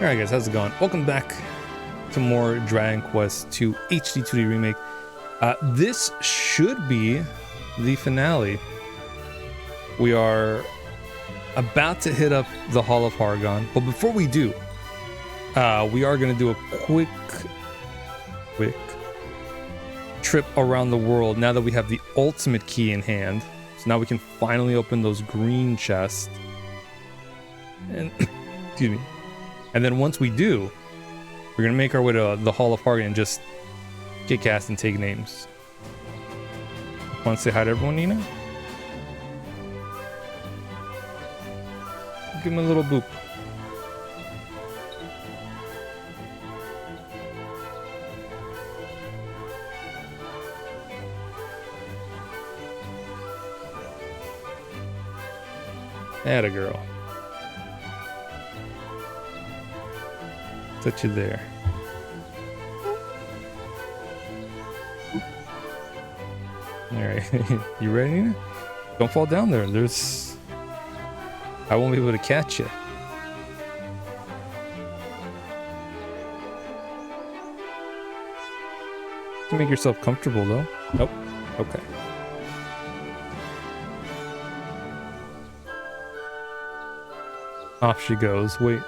Alright guys, how's it going? Welcome back to more Dragon Quest II HD-2D Remake. This should be the finale. We are about to hit up the Hall of Hargon, but before we do, we are going to do a quick trip around the world now that we have the ultimate key in hand. So now we can finally open those green chests. And excuse me. And then once we do, we're gonna make our way to the Hall of Hargon and just get cast and take names. Want to say hi to everyone, Nina? Give him a little boop. Atta girl. Touch you there. Alright, you ready, Nina? Don't fall down there. I won't be able to catch you. You make yourself comfortable though. Nope. Okay. Off she goes. Wait.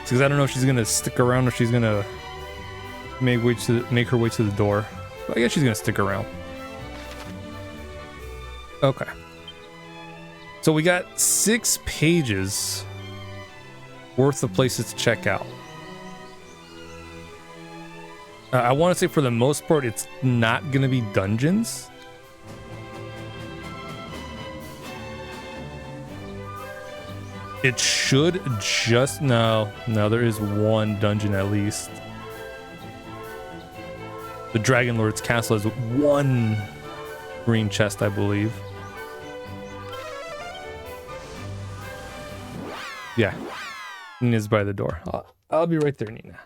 Because I don't know if she's gonna stick around or she's gonna make her way to the door. But I guess she's gonna stick around. Okay. So we got 6 pages worth of places to check out. I want to say for the most part, it's not going to be dungeons. It should just... No, there is one dungeon at least. The Dragon Lord's Castle has one green chest, I believe. Yeah. Nina's by the door. I'll be right there, Nina.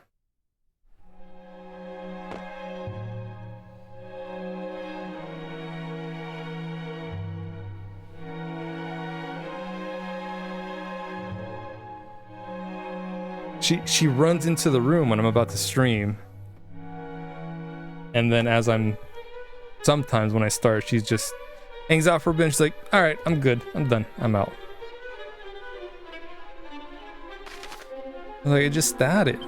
She runs into the room when I'm about to stream. And then sometimes when I start, she's just hangs out for a bit. She's like, all right, I'm good. I'm done. I'm out. I'm like, I just started.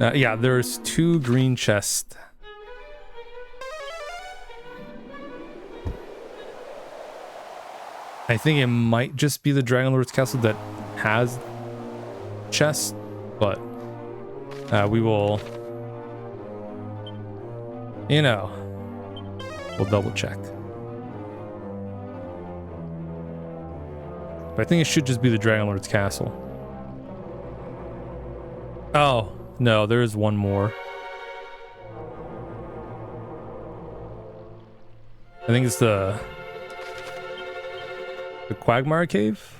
Yeah, there's 2 green chests. I think it might just be the Dragon Lord's Castle that has chests, but we will, we'll double check. But I think it should just be the Dragon Lord's Castle. Oh, no, there is one more. I think it's the Quagmire Cave?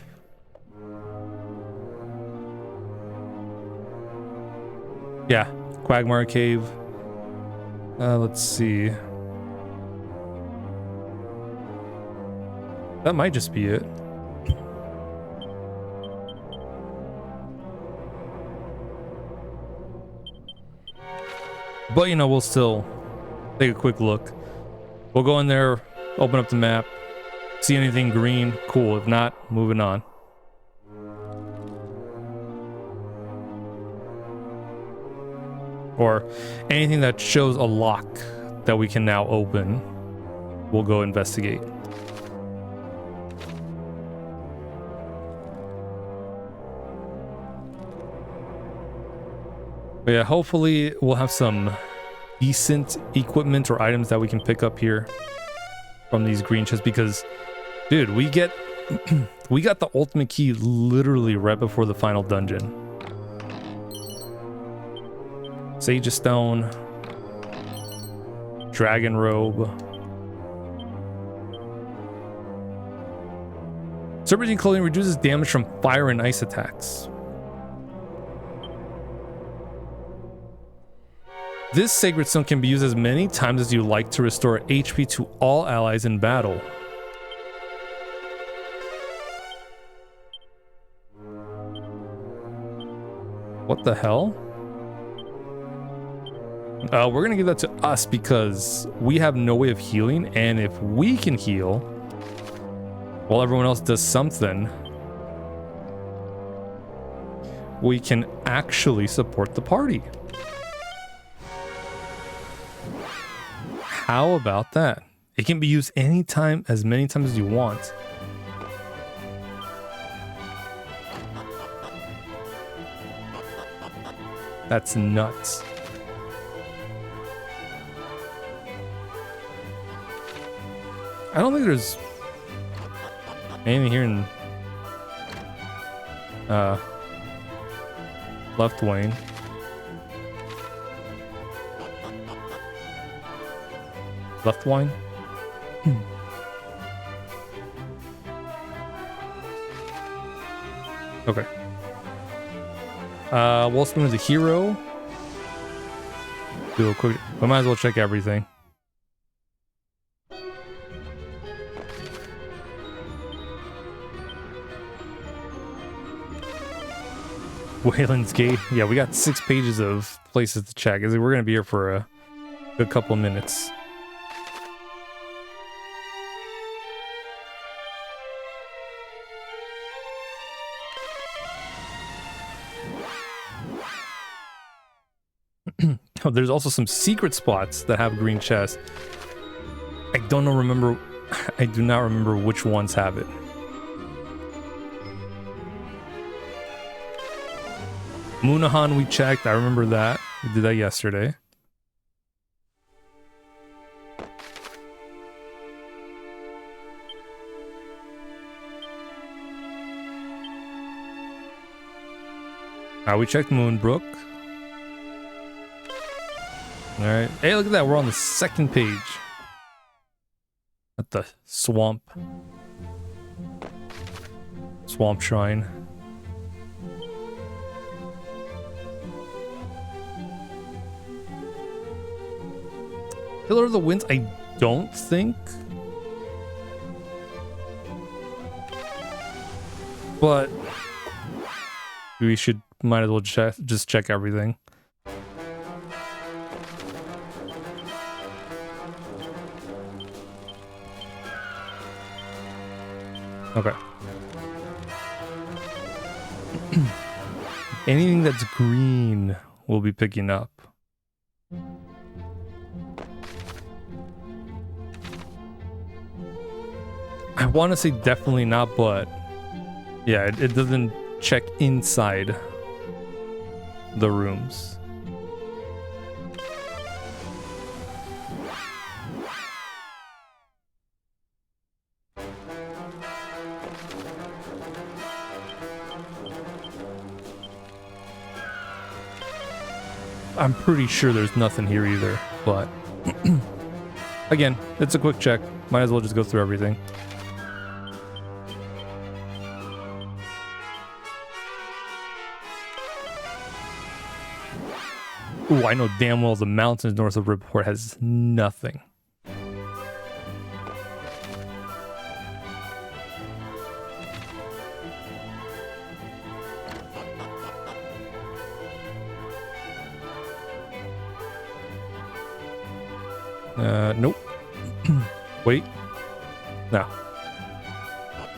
Yeah, Quagmire Cave. Let's see. That might just be it. But, we'll still take a quick look. We'll go in there, open up the map, see anything green, cool. If not, moving on. Or anything that shows a lock that we can now open, we'll go investigate. But yeah, hopefully we'll have some decent equipment or items that we can pick up here from these green chests, because, dude, we got the ultimate key literally right before the final dungeon. Sage of Stone, Dragon Robe. Serpentine Clothing reduces damage from fire and ice attacks. This Sacred Stone can be used as many times as you like to restore HP to all allies in battle. What the hell? We're gonna give that to us because we have no way of healing, and if we can heal while everyone else does something, we can actually support the party. How about that? It can be used anytime, as many times as you want. That's nuts. I don't think there's anything here in Left Wayne. Left Wine? Okay. We'll spin with the hero. Do a quick... We might as well check everything. Wayland's Gate. Yeah, we got 6 pages of places to check. We're going to be here for a good couple of minutes. Oh, there's also some secret spots that have green chests. I don't know. I do not remember which ones have it. Munahan we checked. I remember that. We did that yesterday. We checked Moonbrook. Alright. Hey, look at that. We're on the second page. At the swamp. Swamp Shrine. Pillar of the Winds, I don't think. But we might as well just check everything. Okay. Anything that's green we'll be picking up. I want to say definitely not, but yeah, it doesn't check inside the rooms. I'm pretty sure there's nothing here either, but again, it's a quick check. Might as well just go through everything. Ooh, I know damn well the mountains north of Rippleport has nothing. Nope. Wait. No.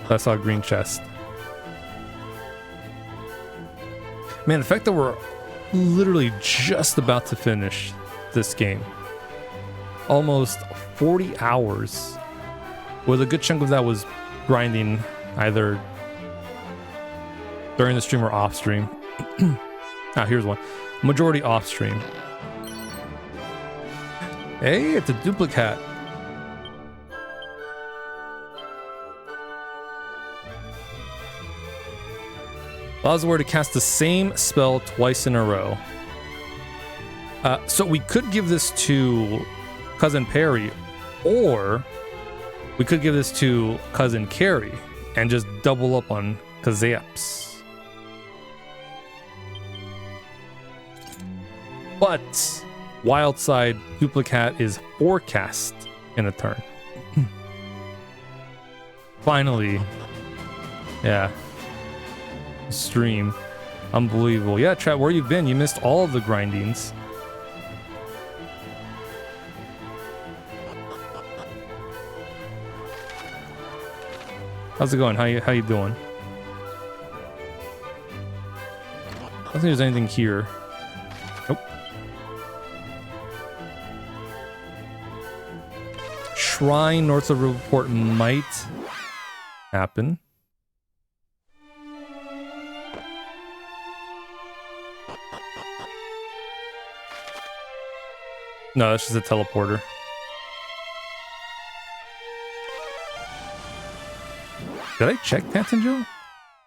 That's our green chest. Man, the fact that we're literally just about to finish this game. Almost 40 hours. Well, a good chunk of that was grinding either during the stream or off stream. Here's one. Majority off stream. Hey, it's a duplicate. Allows the word to cast the same spell twice in a row. So we could give this to Cousin Perry, or we could give this to Cousin Carrie and just double up on Kazaps. But Wildside Duplicate is forecast in a turn. Finally. Yeah. Stream. Unbelievable. Yeah, chat, where you been? You missed all of the grindings. How's it going? How you doing? I don't think there's anything here. Nope. Shrine north of Riverport might happen. No, that's just a teleporter. Did I check Patanjo?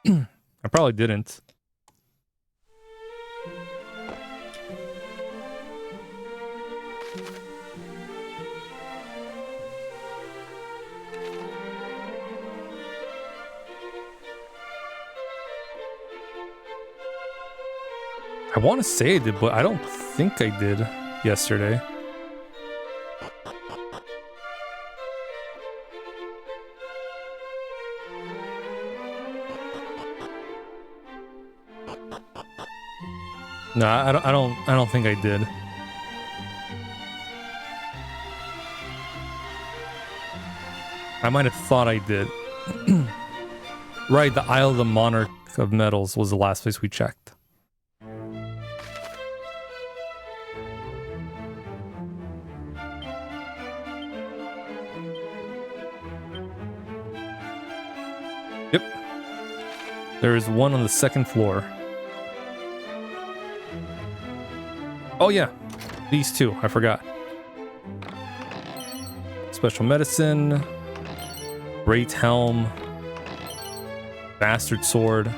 I probably didn't. I want to say I did, but I don't think I did yesterday. No, I don't think I did. I might have thought I did. Right, the Isle of the Monarch of Metals was the last place we checked. Yep. There is one on the second floor. Oh yeah, these two, I forgot. Special medicine, great helm, bastard sword,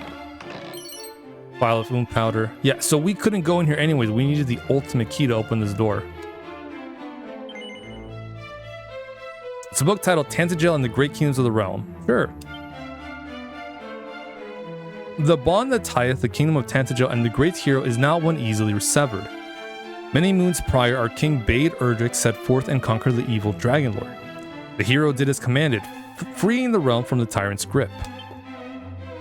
vial of wound powder. Yeah, so we couldn't go in here anyways. We needed the ultimate key to open this door. It's a book titled Tantagel and the Great Kingdoms of the Realm. Sure. The bond that tieth the kingdom of Tantagel and the great hero is now one easily severed. Many moons prior, our king bade Erdrick set forth and conquer the evil Dragon Lord. The hero did as commanded, freeing the realm from the tyrant's grip.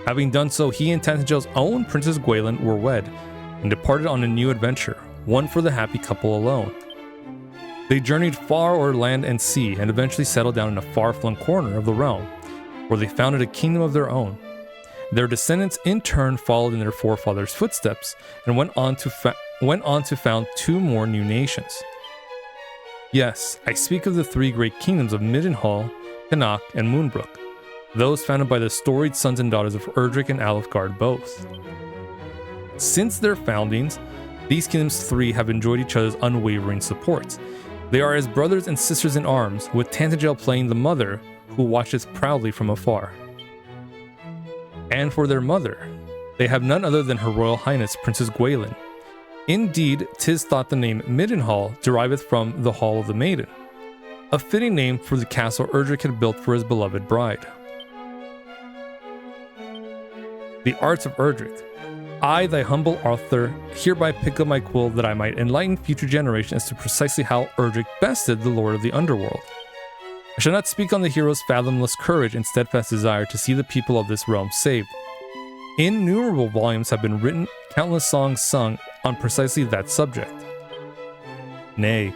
Having done so, he and Tantagel's own Princess Gwaelin were wed, and departed on a new adventure, one for the happy couple alone. They journeyed far o'er land and sea, and eventually settled down in a far-flung corner of the realm, where they founded a kingdom of their own. Their descendants in turn followed in their forefathers' footsteps, and went on to found two more new nations. Yes, I speak of the three great kingdoms of Middenhall, Canuck, and Moonbrook, those founded by the storied sons and daughters of Erdrick and Alefgard both. Since their foundings, these kingdoms three have enjoyed each other's unwavering support. They are as brothers and sisters in arms, with Tantagel playing the mother, who watcheth proudly from afar. And for their mother, they have none other than Her Royal Highness Princess Gwaelin. Indeed, 'tis thought the name Middenhall deriveth from the Hall of the Maiden, a fitting name for the castle Erdrick had built for his beloved bride. The arts of Erdrick. I, thy humble author, hereby pick up my quill that I might enlighten future generations as to precisely how Erdrick bested the Lord of the Underworld. I shall not speak on the hero's fathomless courage and steadfast desire to see the people of this realm saved. Innumerable volumes have been written, countless songs sung on precisely that subject. Nay,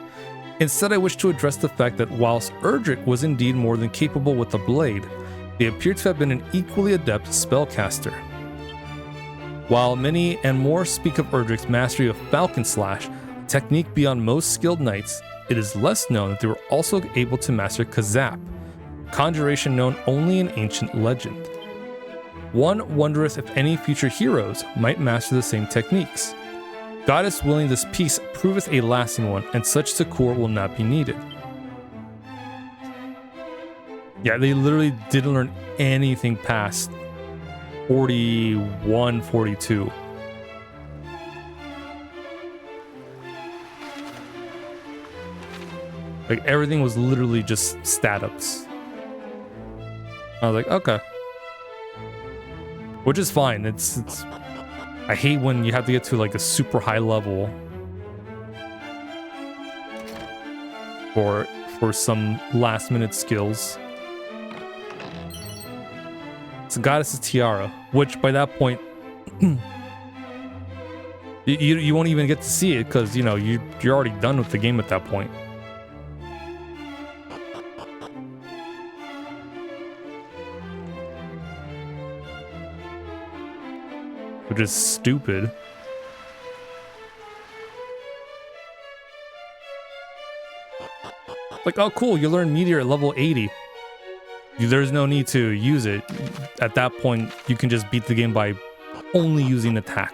instead I wish to address the fact that whilst Erdrick was indeed more than capable with the blade, he appeared to have been an equally adept spellcaster. While many and more speak of Erdrick's mastery of Falcon Slash, a technique beyond most skilled knights, it is less known that they were also able to master Kazap, a conjuration known only in ancient legend. One wondereth if any future heroes might master the same techniques. Goddess willing this peace proveth a lasting one, and such succor will not be needed. Yeah, they literally didn't learn anything past 41, 42. Like, everything was literally just stat ups. I was like, okay. Which is fine. It's I hate when you have to get to like a super high level for some last minute skills. It's a goddess's tiara, which by that point you won't even get to see it because you know you're already done with the game at that point. Which is stupid. Like, oh cool, you learn Meteor at level 80. There's no need to use it. At that point, you can just beat the game by only using attack.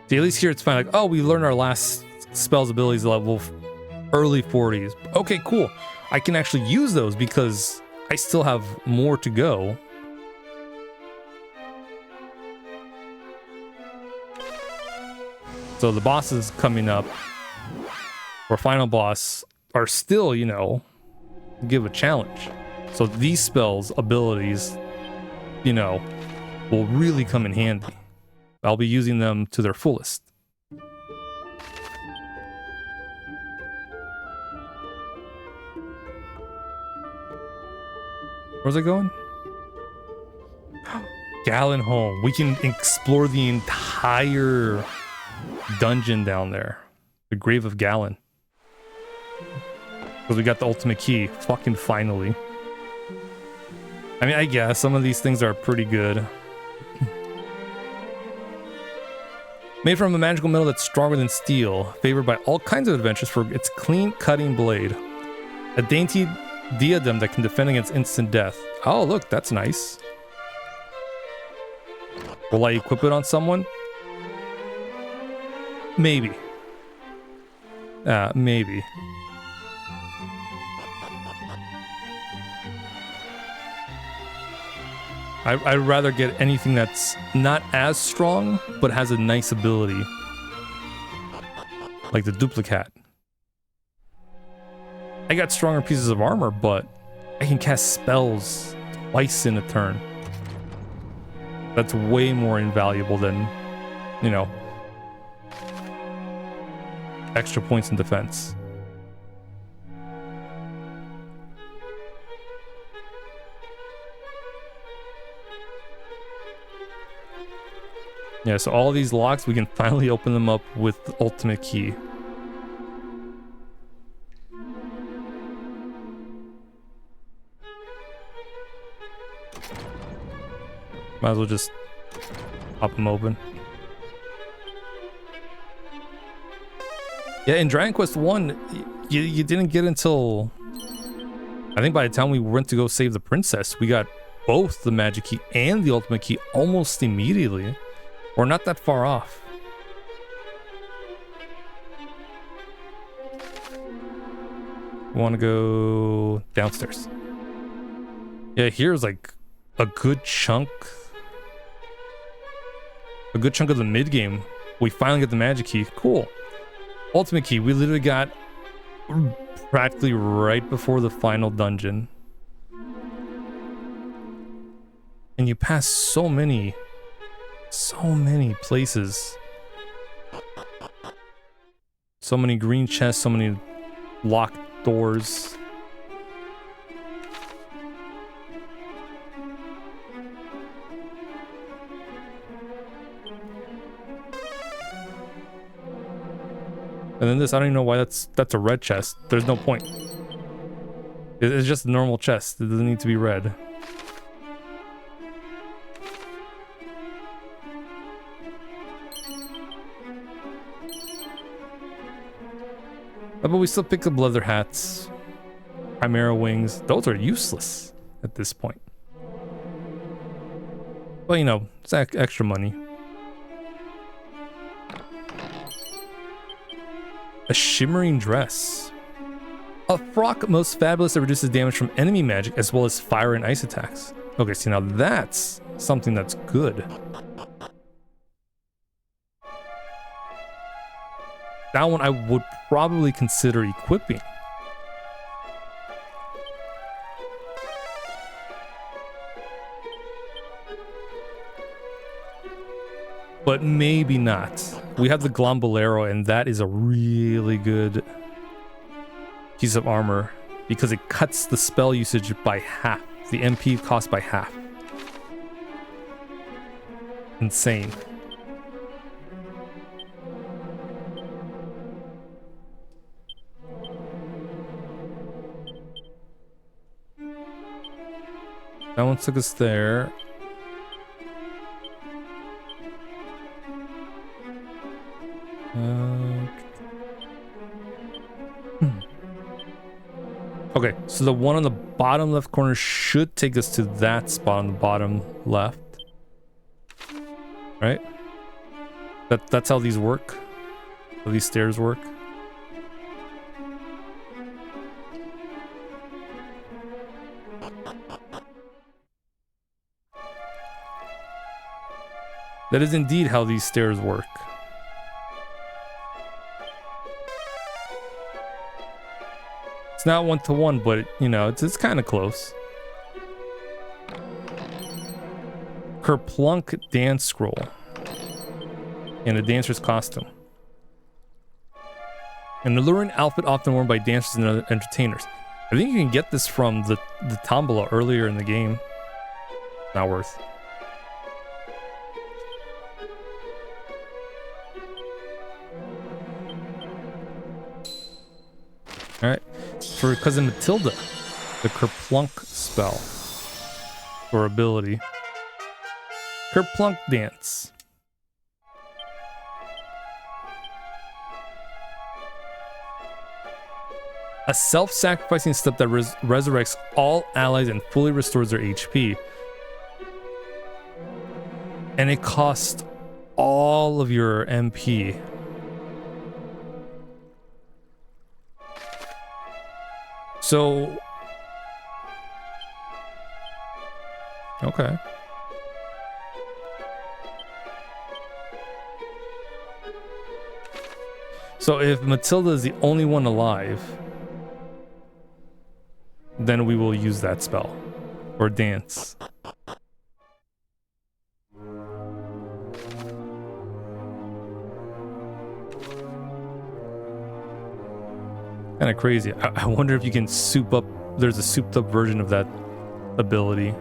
See, at least here it's fine. Like, oh, we learned our last spells abilities level early 40s. Okay, cool. I can actually use those because I still have more to go. So the bosses coming up, or final boss, are still, you know, give a challenge. So these spells, abilities, you know, will really come in handy. I'll be using them to their fullest. Where's it going? Gallenholm. We can explore the entire dungeon down there. The Grave of Gallen. Because we got the ultimate key. Fucking finally. I mean, I guess some of these things are pretty good. Made from a magical metal that's stronger than steel, favored by all kinds of adventures for its clean cutting blade. A dainty diadem that can defend against instant death. Oh, look, that's nice. Will I equip it on someone? Maybe. Maybe. I'd rather get anything that's not as strong, but has a nice ability. Like the duplicate. I got stronger pieces of armor, but I can cast spells twice in a turn. That's way more invaluable than, you know, extra points in defense. Yeah, so all these locks, we can finally open them up with the ultimate key. Might as well just pop them open. Yeah, in Dragon Quest 1, you didn't get until... I think by the time we went to go save the princess, we got both the magic key and the ultimate key almost immediately. We're not that far off. We want to go downstairs. Yeah, here's like a good chunk. A good chunk of the mid game. We finally get the magic key. Cool. Ultimate key. We literally got practically right before the final dungeon. And you pass so many places. So many green chests, so many locked doors. And then this, I don't even know why that's a red chest. There's no point. It's just a normal chest. It doesn't need to be red. But we still pick up leather hats, chimera wings. Those are useless at this point. But you know, it's extra money. A shimmering dress. A frock most fabulous that reduces damage from enemy magic as well as fire and ice attacks. Okay, see now that's something that's good. That one I would probably consider equipping. But maybe not. We have the Glombolero, and that is a really good piece of armor because it cuts the spell usage by half. The MP cost by half. Insane. That one took us there. Okay, so the one on the bottom left corner should take us to that spot on the bottom left. Right? That's how these work. How these stairs work. That is indeed how these stairs work. It's not one-to-one, but you know, it's kind of close. Kerplunk dance scroll. In a dancer's costume. An alluring outfit often worn by dancers and other entertainers. I think you can get this from the tombola earlier in the game. Not worth. Alright, for Cousin Matilda, the Kerplunk spell, or ability. Kerplunk dance. A self-sacrificing step that resurrects all allies and fully restores their HP. And it costs all of your MP. So... okay. So if Matilda is the only one alive, then we will use that spell. Or dance. Kind of crazy. I wonder if you can soup up... there's a souped up version of that ability.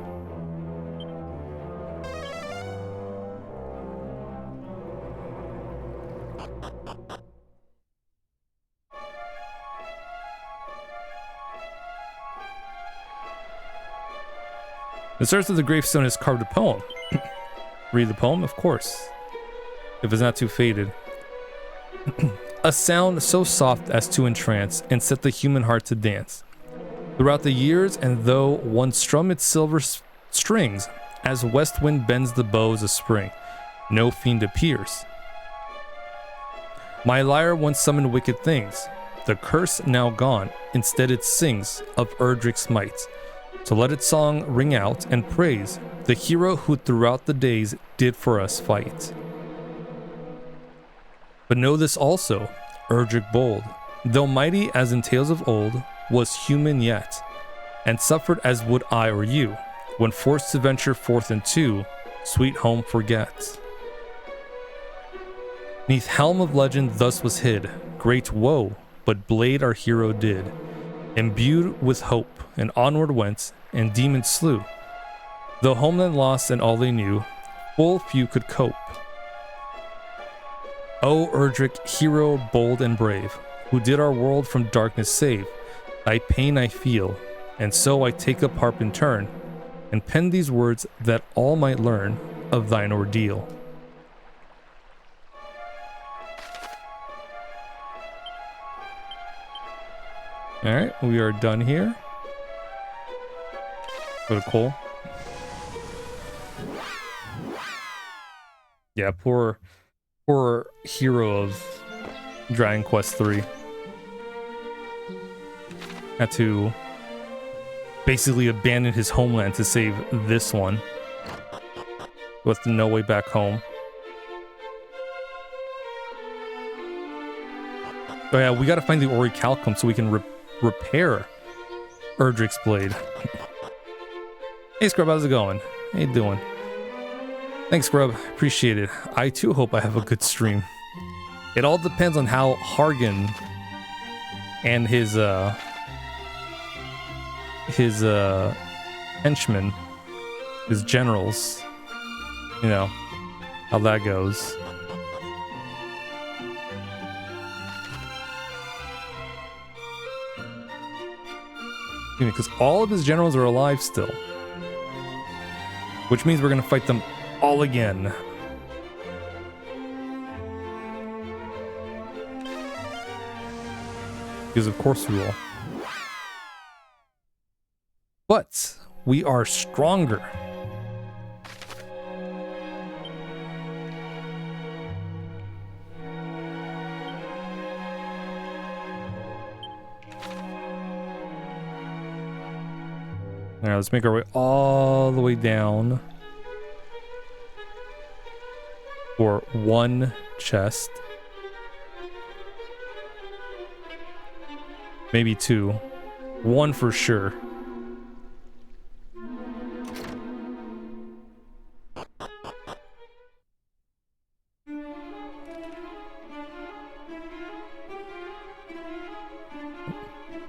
The surface of the gravestone has carved a poem. Read the poem, of course, if it's not too faded. A sound so soft as to entrance and set the human heart to dance. Throughout the years, and though one strum its silver strings, as west wind bends the bows of spring, no fiend appears. My lyre once summoned wicked things, the curse now gone, instead it sings of Erdric's might. So let its song ring out and praise the hero who throughout the days did for us fight. But know this also, Erdric bold, though mighty as in tales of old, was human yet, and suffered as would I or you, when forced to venture forth into sweet home forget. Neath helm of legend thus was hid, great woe, but blade our hero did, imbued with hope, and onward went, and demons slew. Though homeland lost and all they knew, full few could cope. O Erdric, hero bold and brave, who did our world from darkness save, thy pain I feel, and so I take up harp in turn, and pen these words that all might learn of thine ordeal. Alright, we are done here. Go to Cole. Yeah, poor hero of Dragon Quest III. Had to basically abandon his homeland to save this one. With no way back home. Oh yeah, we gotta find the Orichalcum so we can repair Erdric's blade. Hey Scrub, how's it going? How you doing? Thanks Scrub, appreciate it. I too hope I have a good stream. It all depends on how Hargon and his henchmen, his generals, you know, how that goes. Because all of his generals are alive still. Which means we're gonna fight them all again. Because of course we will. But we are stronger. Alright, let's make our way all the way down for one chest. Maybe two. One for sure.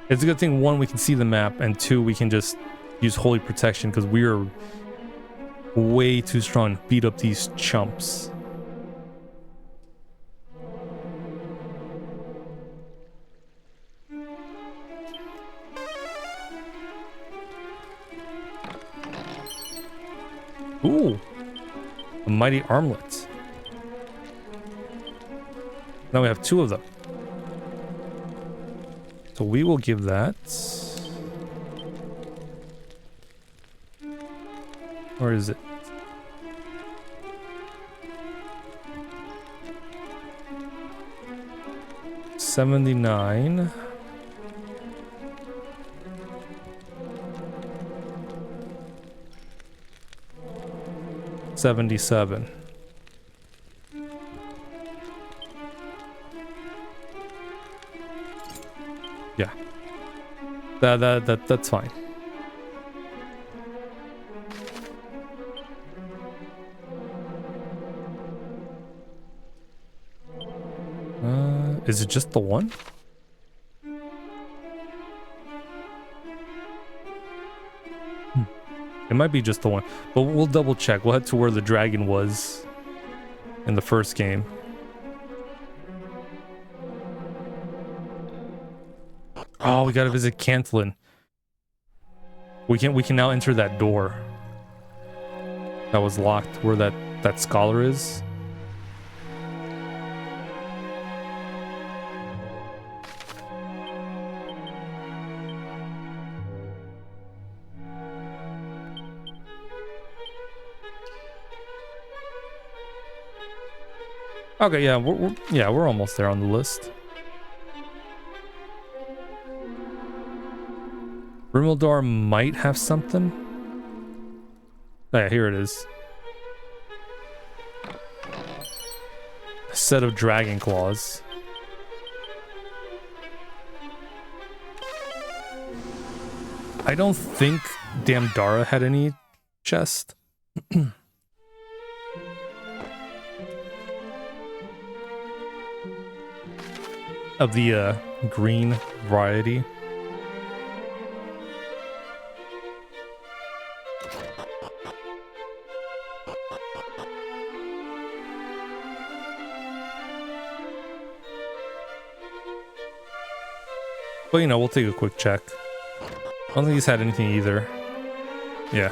It's a good thing, one, we can see the map, and two, we can just use Holy Protection, because we are way too strong to beat up these chumps. Ooh, a mighty armlet. Now we have two of them. So we will give that. Or is it? $79. $77. Yeah. That's fine. Is it just the one? It might be just the one, but we'll double check. We'll head to where the dragon was in the first game. Oh, we gotta visit Cantlin. We can now enter that door that was locked, where that scholar is. Okay, yeah, we're almost there on the list. Rimildar might have something. Oh, yeah, here it is. A set of dragon claws. I don't think Damdara had any chest. Of the green variety. But you know, we'll take a quick check. I don't think he's had anything either. Yeah.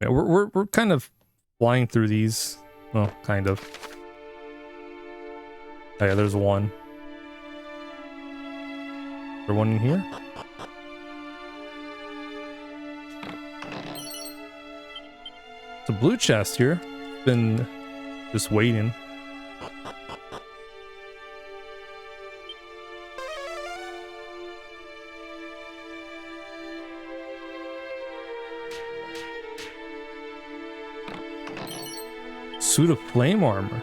Yeah, we're kind of flying through these. Well, kind of. Oh yeah, there's one. Is there one in here? It's a blue chest here. Been just waiting. Suit of flame armor.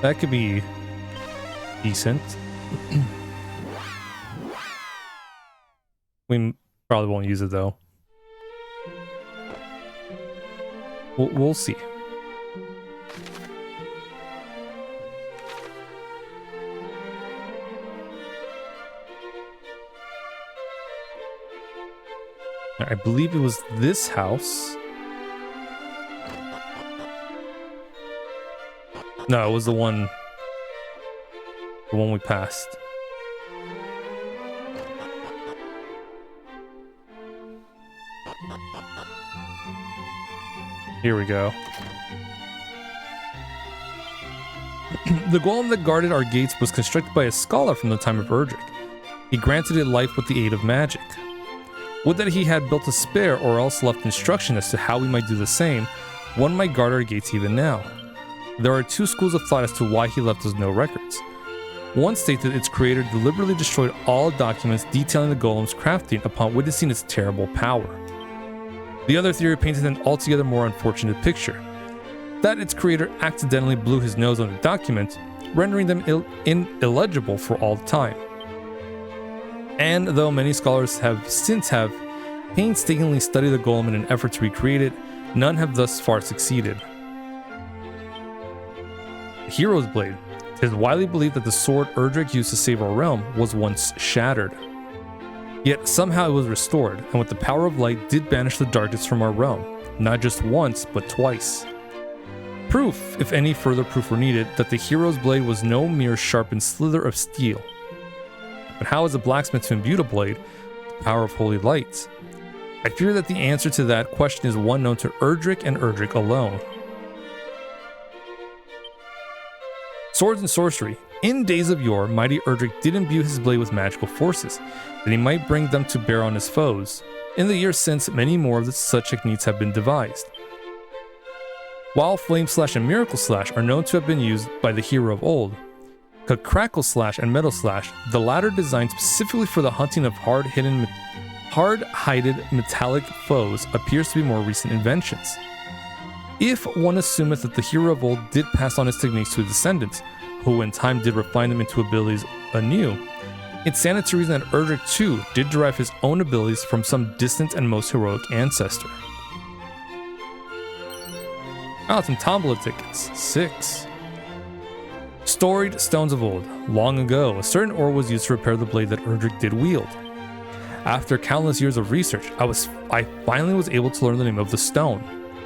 That could be decent. We probably won't use it though. We'll see. I believe it was this house. No, it was the one we passed. Here we go. The golem that guarded our gates was constructed by a scholar from the time of Erdrick. He granted it life with the aid of magic. Would that he had built a spare or else left instruction as to how we might do the same. One might guard our gates even now. There are two schools of thought as to why he left us no records. One states that its creator deliberately destroyed all documents detailing the golem's crafting upon witnessing its terrible power. The other theory painted an altogether more unfortunate picture. That its creator accidentally blew his nose on the document, rendering them illegible for all time. And though many scholars have painstakingly studied the golem in an effort to recreate it, none have thus far succeeded. The Hero's Blade. It is widely believed that the sword Erdrick used to save our realm was once shattered. Yet somehow it was restored, and with the power of light did banish the darkness from our realm, not just once, but twice. Proof, if any further proof were needed, that the Hero's Blade was no mere sharpened slither of steel. But how is a blacksmith to imbue a blade power of holy light? I fear that the answer to that question is one known to Erdrick and Erdrick alone. Swords and sorcery. In days of yore, mighty Erdrick did imbue his blade with magical forces, that he might bring them to bear on his foes. In the years since, many more of such techniques have been devised. While Flame Slash and Miracle Slash are known to have been used by the hero of old, Crackle Slash and Metal Slash, the latter designed specifically for the hunting of hard-hided metallic foes, appears to be more recent inventions. If one assumeth that the hero of old did pass on his techniques to his descendants, who in time did refine them into abilities anew, it's standard to reason that Erdrick too did derive his own abilities from some distant and most heroic ancestor. Oh, some Tombola tickets. 6. Storied Stones of Old. Long ago, a certain ore was used to repair the blade that Erdrick did wield. After countless years of research, I finally was able to learn the name of the stone,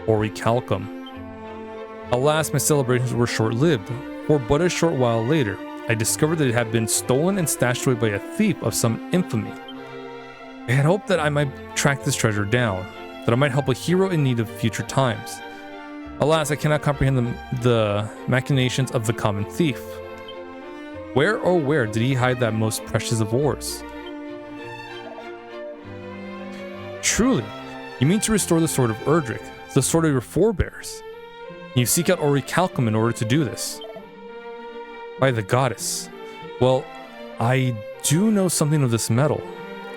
Orichalcum. Alas, my celebrations were short-lived, for but a short while later, I discovered that it had been stolen and stashed away by a thief of some infamy. I had hoped that I might track this treasure down, that I might help a hero in need of future times. Alas, I cannot comprehend the machinations of the common thief. Where, oh where, did he hide that most precious of ores? Truly, you mean to restore the sword of Erdrick, the sword of your forebears? You seek out Orichalcum in order to do this. By the goddess. Well, I do know something of this metal.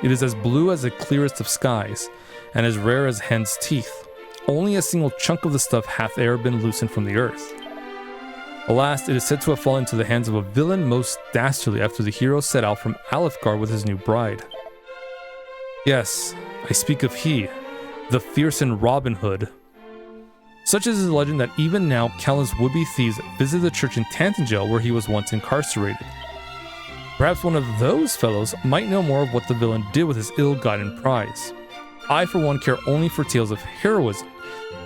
It is as blue as the clearest of skies, and as rare as hen's teeth. Only a single chunk of the stuff hath e'er been loosened from the earth. Alas, it is said to have fallen into the hands of a villain most dastardly after the hero set out from Alefgar with his new bride. Yes, I speak of he, the fearsome Robin Hood. Such is his legend that even now countless would-be thieves visit the church in Tantangel where he was once incarcerated. Perhaps one of those fellows might know more of what the villain did with his ill-gotten prize. I, for one, care only for tales of heroism,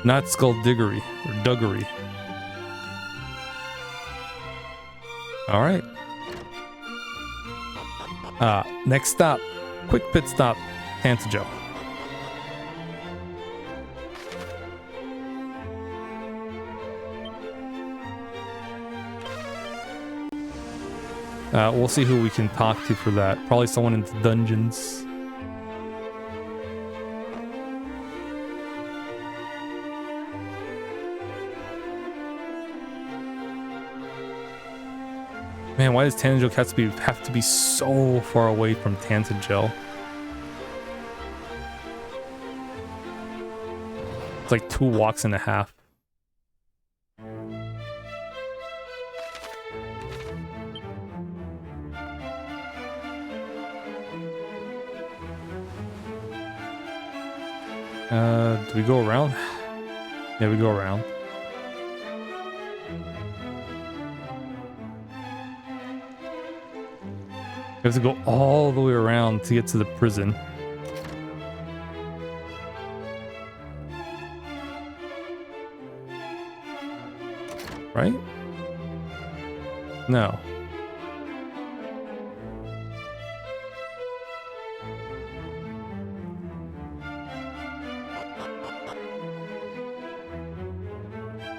not skullduggery or duggery. Alright. Next stop. Quick pit stop. Tantangel. We'll see who we can talk to for that. Probably someone in the dungeons. Man, why does Tantangel have to be so far away from Tantangel? It's like 2 walks and a half. Do we go around? Yeah, we go around. We have to go all the way around to get to the prison. Right? No.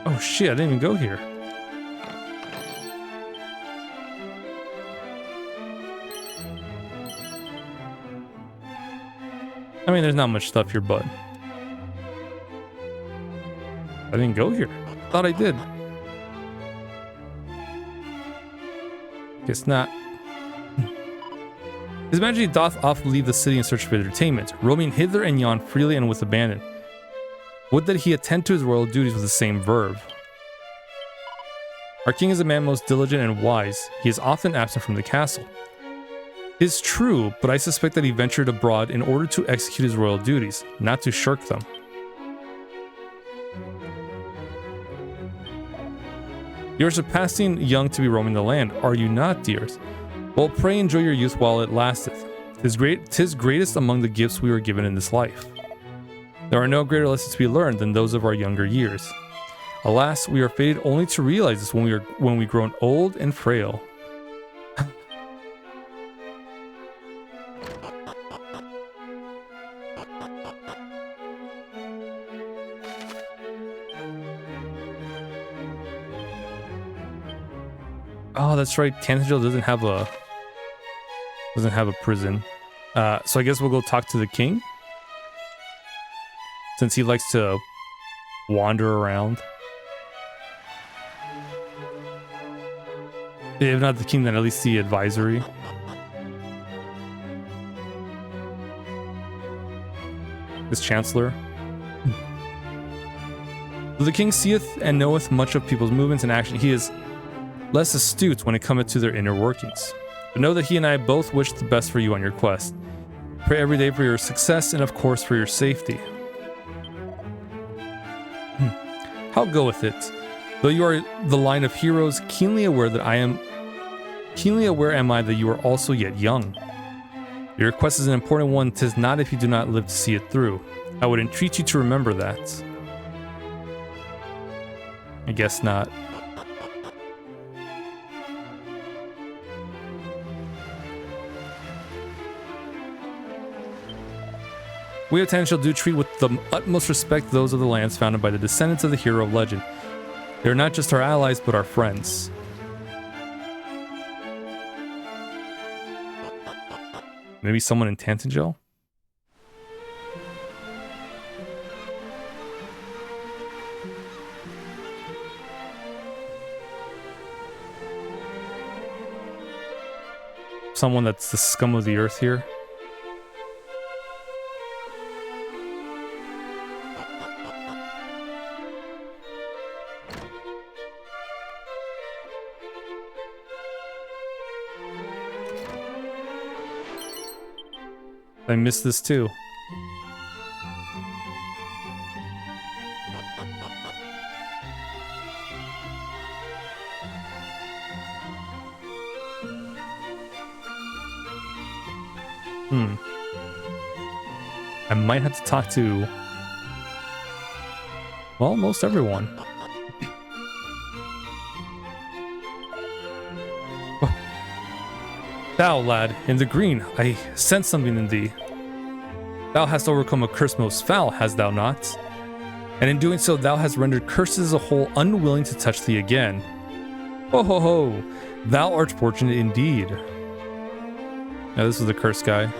Oh shit, I didn't even go here. I mean, there's not much stuff here, but I didn't go here. Thought I did. Guess not. His Majesty doth oft leave the city in search of entertainment, roaming hither and yon freely and with abandon. Would that he attend to his royal duties with the same verve. Our king is a man most diligent and wise. He is often absent from the castle. 'Tis true, but I suspect that he ventured abroad in order to execute his royal duties, not to shirk them. You are surpassing young to be roaming the land, are you not, dears? Well, pray enjoy your youth while it lasteth. 'Tis greatest among the gifts we are given in this life. There are no greater lessons to be learned than those of our younger years. Alas, we are fated only to realize this when we grown old and frail. Oh, that's right. Tantagel doesn't have a prison. So I guess we'll go talk to the king, since he likes to wander around. If not the king, then at least the advisory. This chancellor. Though the king seeth and knoweth much of people's movements and action, he is less astute when it cometh to their inner workings. But know that he and I both wish the best for you on your quest. Pray every day for your success and of course for your safety. How goeth it? Though you are the line of heroes, keenly aware am I that you are also yet young. Your request is an important one, 'tis not if you do not live to see it through. I would entreat you to remember that. I guess not. We of Tantagel do treat with the utmost respect those of the lands founded by the descendants of the hero of legend. They are not just our allies, but our friends. Maybe someone in Tantagel? Someone that's the scum of the earth here? I missed this too. I might have to talk to, well, most everyone. Thou, lad, in the green, I sense something in thee. Thou hast overcome a curse most foul, hast thou not? And in doing so, thou hast rendered curses as a whole unwilling to touch thee again. Ho ho ho! Thou art fortunate indeed. Now this is the curse guy.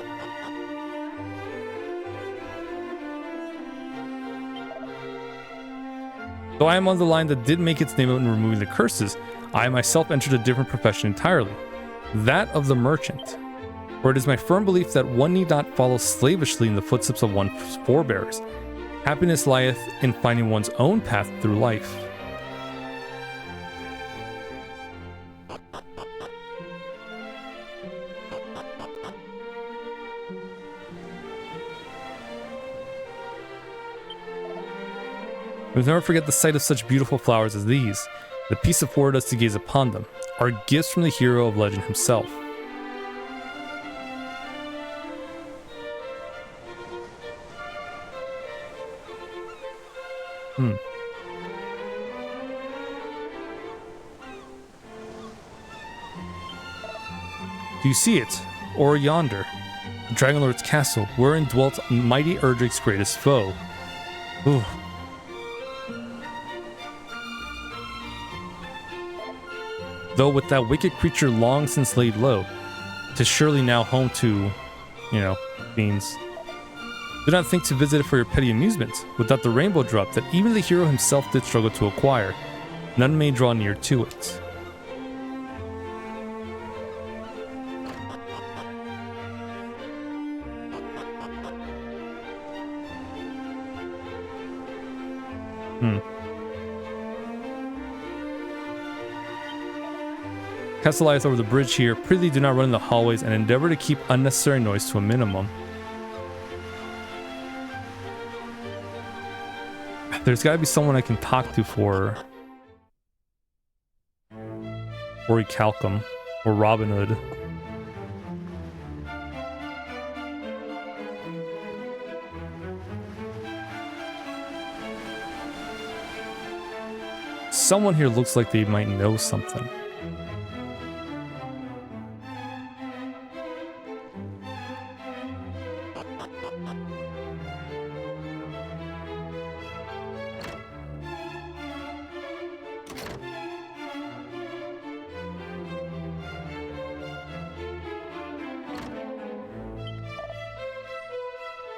Though I am on the line that did make its name in removing the curses, I myself entered a different profession entirely. That of the merchant. For it is my firm belief that one need not follow slavishly in the footsteps of one's forebears. Happiness lieth in finding one's own path through life. We will never forget the sight of such beautiful flowers as these. The peace afforded us to gaze upon them, are gifts from the hero of legend himself. Do you see it? Or yonder? The Dragon Lord's castle, wherein dwelt mighty Erdric's greatest foe. Ooh. Though with that wicked creature long since laid low, 'tis surely now home to, fiends. Do not think to visit it for your petty amusement, without the rainbow drop that even the hero himself did struggle to acquire. None may draw near to it. Castle lieth over the bridge here. Prithee do not run in the hallways and endeavor to keep unnecessary noise to a minimum. There's gotta be someone I can talk to for Calcum or Robin Hood. Someone here looks like they might know something.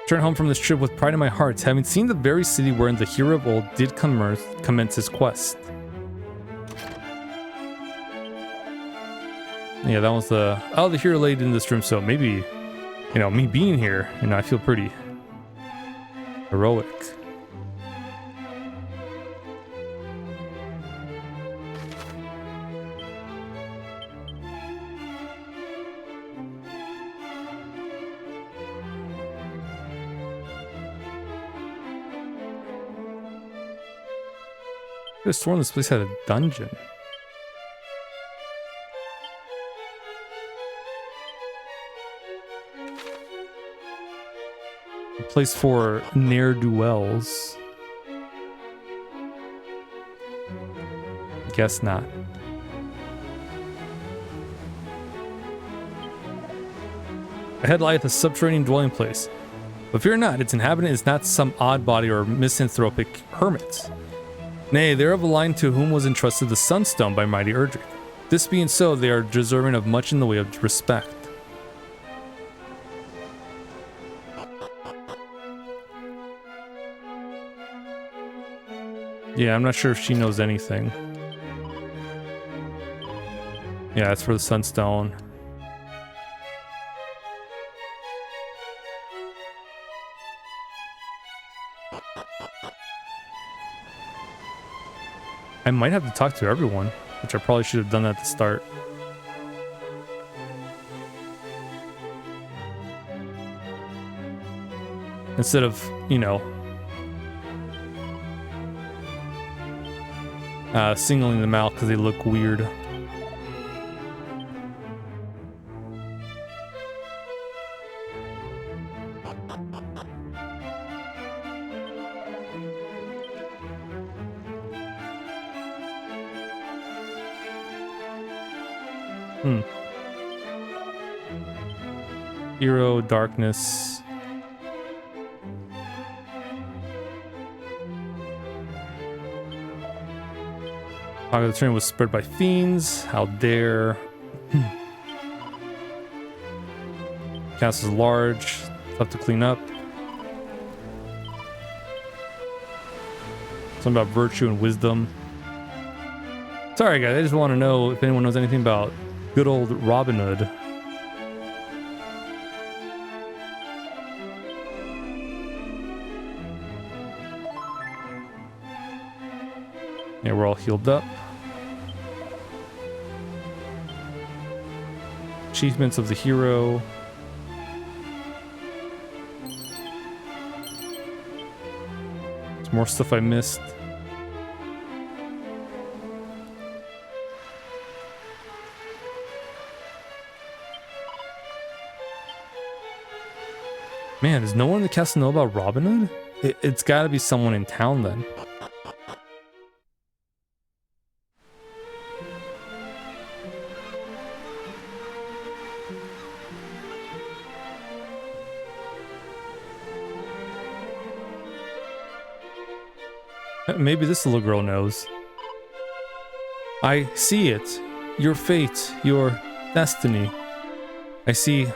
Return home from this trip with pride in my heart, having seen the very city wherein the hero of old did commence his quest. Yeah, that was the hero laid in this room, so maybe, you know, me being here, you know, I feel pretty heroic. I could have sworn this place had a dungeon. A place for ne'er-do-wells. Guess not. Ahead lieth a subterranean dwelling place. But fear not, its inhabitant is not some odd body or misanthropic hermit. Nay, they are of a line to whom was entrusted the Sunstone by mighty Erdrick. This being so, they are deserving of much in the way of respect. Yeah, I'm not sure if she knows anything. Yeah, it's for the Sunstone. I might have to talk to everyone, which I probably should have done at the start. Instead of, you know, singling them out because they look weird. Hero, darkness. Fog of the train was spread by fiends. How dare. Castle's large. Tough to clean up. Something about virtue and wisdom. Sorry guys, I just want to know if anyone knows anything about good old Robin Hood. Yeah, we're all healed up. Achievements of the hero. There's more stuff I missed. Man, does no one in the castle know about Robin Hood? It's got to be someone in town then. Maybe this little girl knows. I see it. Your fate, your destiny. I see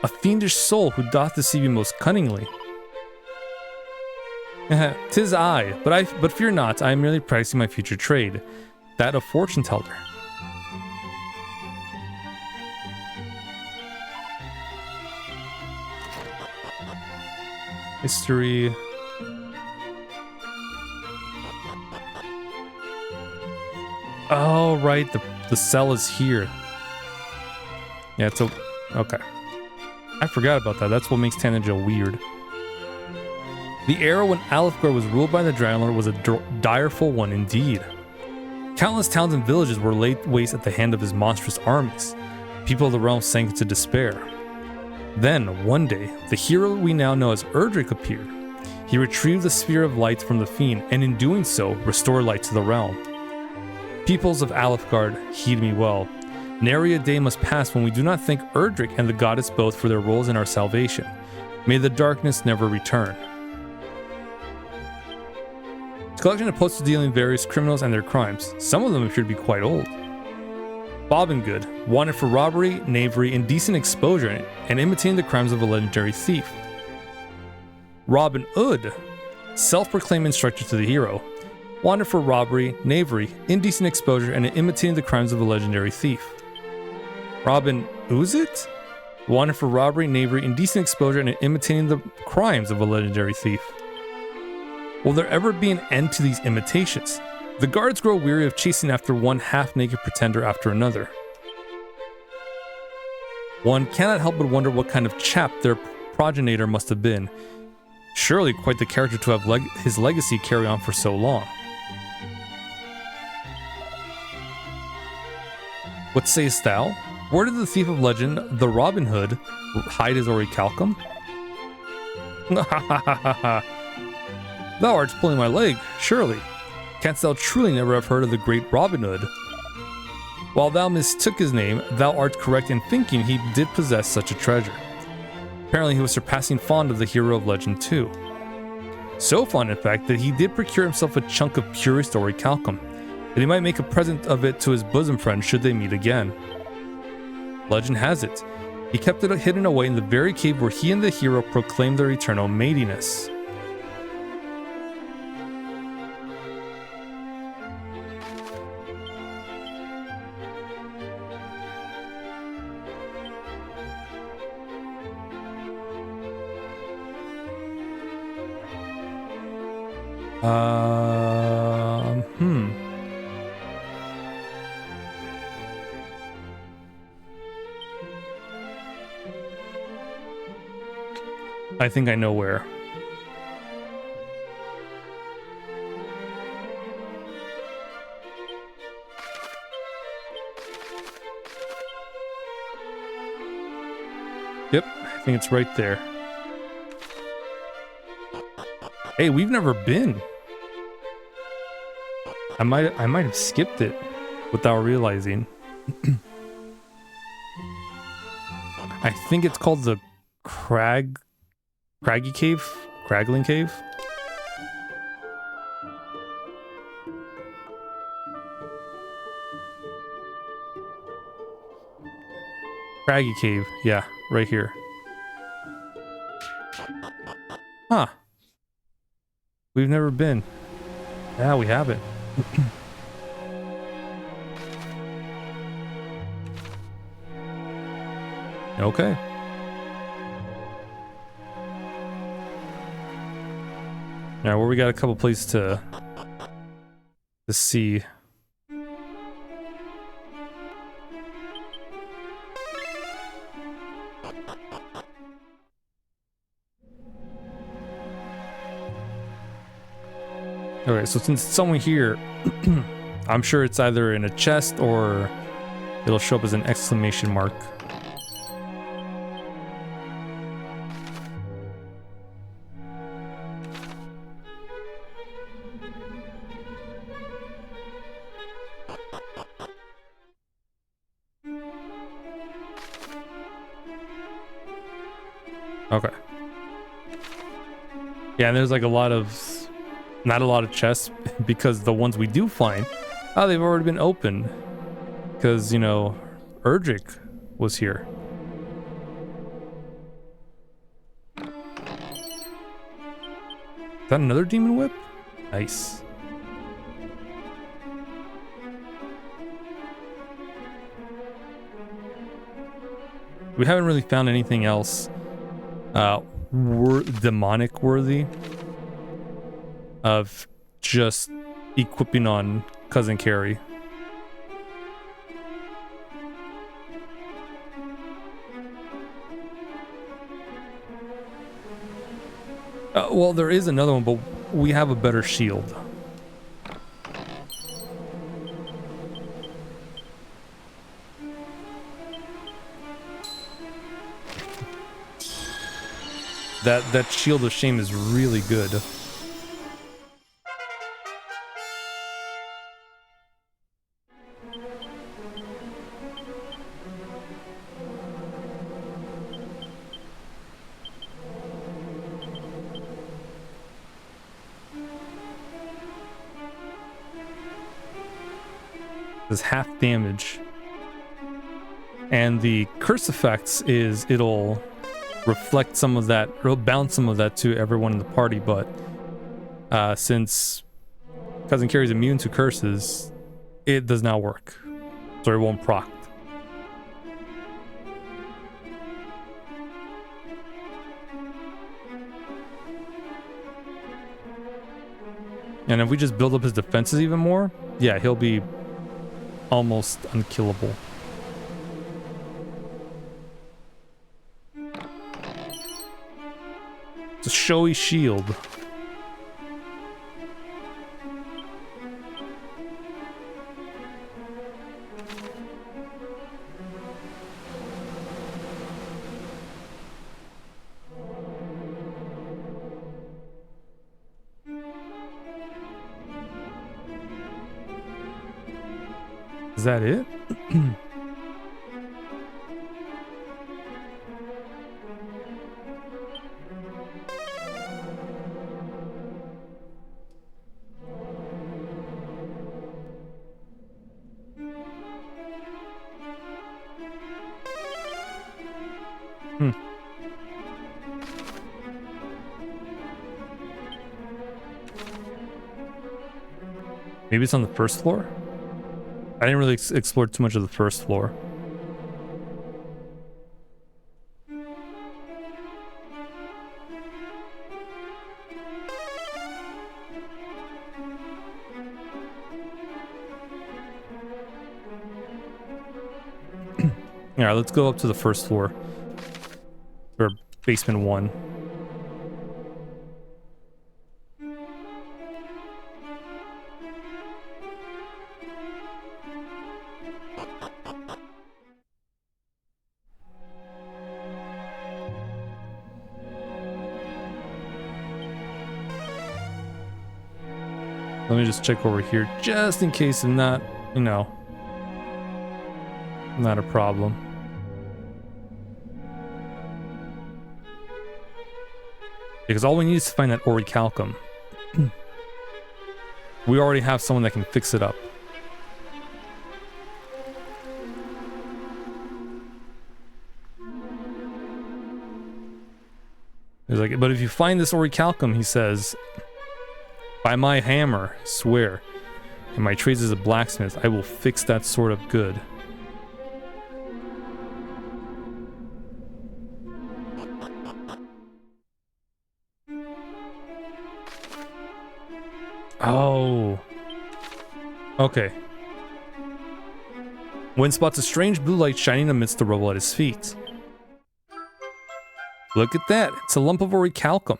a fiendish soul who doth deceive you most cunningly. 'Tis I, but fear not, I am merely practicing my future trade, that of fortune teller. History. Oh, right, the cell is here. Yeah, it's okay. I forgot about that. That's what makes Tanager weird. The era when Alefgard was ruled by the Dragonlord was a direful one indeed. Countless towns and villages were laid waste at the hand of his monstrous armies. People of the realm sank into despair. Then, one day, the hero we now know as Erdrick appeared. He retrieved the Sphere of Light from the Fiend, and in doing so, restored light to the realm. Peoples of Alefgard, heed me well. Nary a day must pass when we do not thank Erdrick and the goddess both for their roles in our salvation. May the darkness never return. This collection of posters dealing various criminals and their crimes. Some of them appear to be quite old. Bobbin Good, wanted for robbery, knavery, indecent exposure, and imitating the crimes of a legendary thief. Robin Hood, self-proclaimed instructor to the hero, wanted for robbery, knavery, indecent exposure, and imitating the crimes of a legendary thief. Robin Oozit? Wanted for robbery, knavery, indecent exposure, and imitating the crimes of a legendary thief. Will there ever be an end to these imitations? The guards grow weary of chasing after one half-naked pretender after another. One cannot help but wonder what kind of chap their progenitor must have been. Surely quite the character to have his legacy carry on for so long. What sayest thou? Where did the thief of legend, the Robin Hood, hide his orichalcum? Thou art pulling my leg, surely. Canst thou truly never have heard of the great Robin Hood? While thou mistook his name, thou art correct in thinking he did possess such a treasure. Apparently he was surpassing fond of the hero of legend too. So fond, in fact, that he did procure himself a chunk of purest orichalcum, that he might make a present of it to his bosom friend should they meet again. Legend has it, he kept it hidden away in the very cave where he and the hero proclaimed their eternal matiness. I think I know where. Yep, I think it's right there. Hey, we've never been. I might have skipped it without realizing. I think it's called the Craggy Cave? Craggling Cave? Craggy Cave, yeah, right here. Huh. We've never been. Yeah, we haven't. Okay. Now, where we got a couple places to see. Okay, so since it's somewhere here, I'm sure it's either in a chest or it'll show up as an exclamation mark. Okay. Yeah, and there's like not a lot of chests because the ones we do find, they've already been opened because, you know, Erdrick was here. Is that another demon whip? Nice. We haven't really found anything else demonic worthy of just equipping on Cousin Carrie. Well, there is another one, but we have a better shield. That shield of shame is really good. Does half damage, and the curse effects is it'll reflect some of that, or bounce some of that to everyone in the party, but since Cousin Carrie's immune to curses, it does not work. So it won't proc. And if we just build up his defenses even more, yeah, he'll be almost unkillable. It's a showy shield. Is that it? Maybe it's on the first floor? I didn't really explore too much of the first floor. Alright, let's go up to the first floor. Or basement 1. Let me just check over here, just in case I'm not, you know, not a problem. Because all we need is to find that orichalcum. We already have someone that can fix it up. He's like, but if you find this orichalcum, he says, by my hammer, I swear, and my trades as a blacksmith, I will fix that sword up good. Oh. Okay. Wynn spots a strange blue light shining amidst the rubble at his feet. Look at that. It's a lump of orichalcum.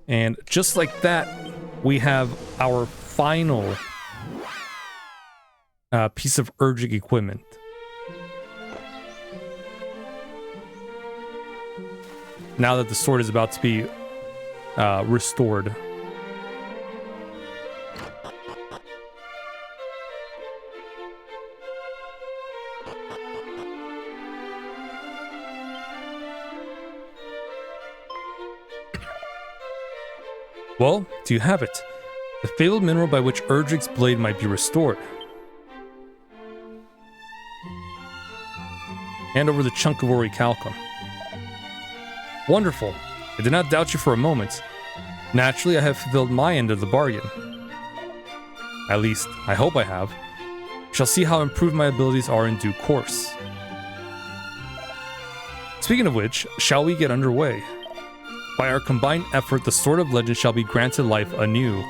And just like that, we have our final piece of Urgic equipment. Now that the sword is about to be restored. Well, do you have it? The fabled mineral by which Erdric's blade might be restored. Hand over the chunk of orichalcum. Wonderful. I did not doubt you for a moment. Naturally, I have fulfilled my end of the bargain. At least, I hope I have. We shall see how improved my abilities are in due course. Speaking of which, shall we get underway? By our combined effort, the Sword of Legend shall be granted life anew.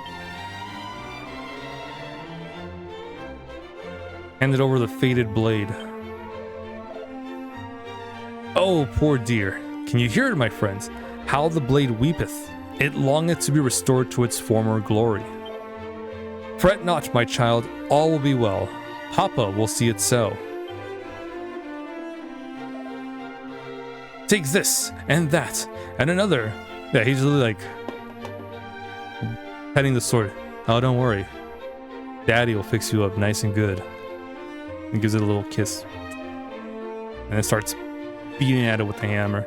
Handed over the faded blade. Oh, poor dear. Can you hear it, my friends? How the blade weepeth. It longeth to be restored to its former glory. Fret not, my child. All will be well. Papa will see it so. Take this, and that, and another. Yeah, he's really like petting the sword. Oh, don't worry. Daddy will fix you up nice and good. And gives it a little kiss. And then starts beating at it with the hammer.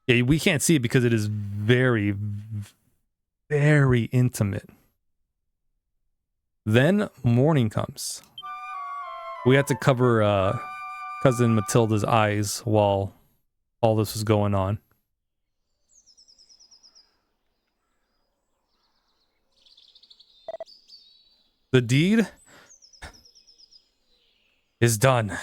Yeah, we can't see it because it is very, very intimate. Then morning comes. We had to cover cousin Matilda's eyes while all this was going on. The deed is done.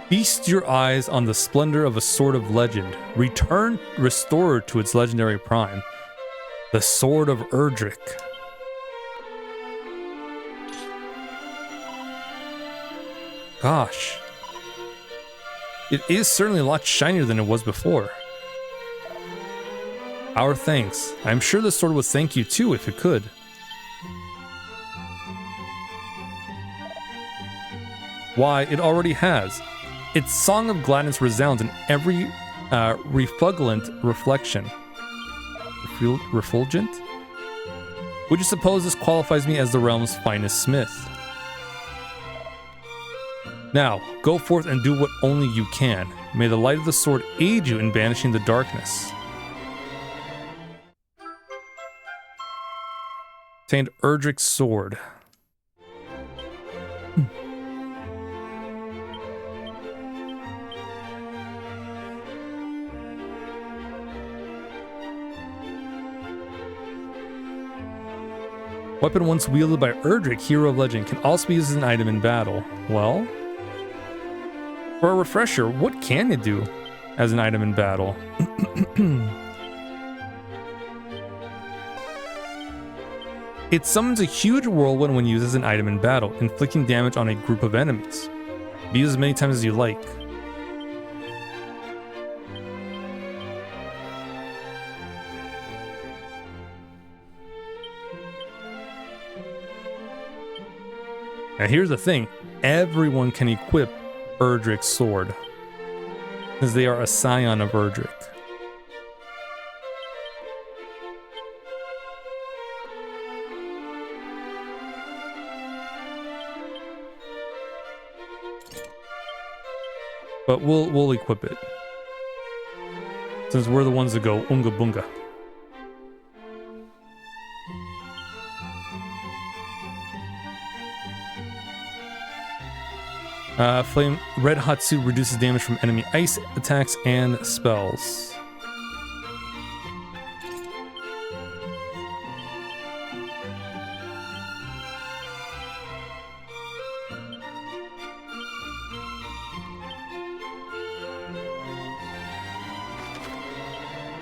Feast your eyes on the splendor of a sword of legend, restored to its legendary prime, the Sword of Erdrick. Gosh. It is certainly a lot shinier than it was before. Our thanks. I'm sure the sword would thank you too if it could. Why, it already has. Its song of gladness resounds in every refulgent reflection. Refulgent? Would you suppose this qualifies me as the realm's finest smith? Now, go forth and do what only you can. May the light of the sword aid you in banishing the darkness. Obtained Erdrick's sword. Weapon once wielded by Erdrick, hero of legend, can also be used as an item in battle. Well, for a refresher, what can it do as an item in battle? It summons a huge whirlwind when used as an item in battle, inflicting damage on a group of enemies. Be used as many times as you like. Now here's the thing, everyone can equip Erdrick's sword, because they are a scion of Erdrick. But we'll equip it, since we're the ones that go Unga Bunga. Flame Red Hot Suit reduces damage from enemy ice attacks and spells.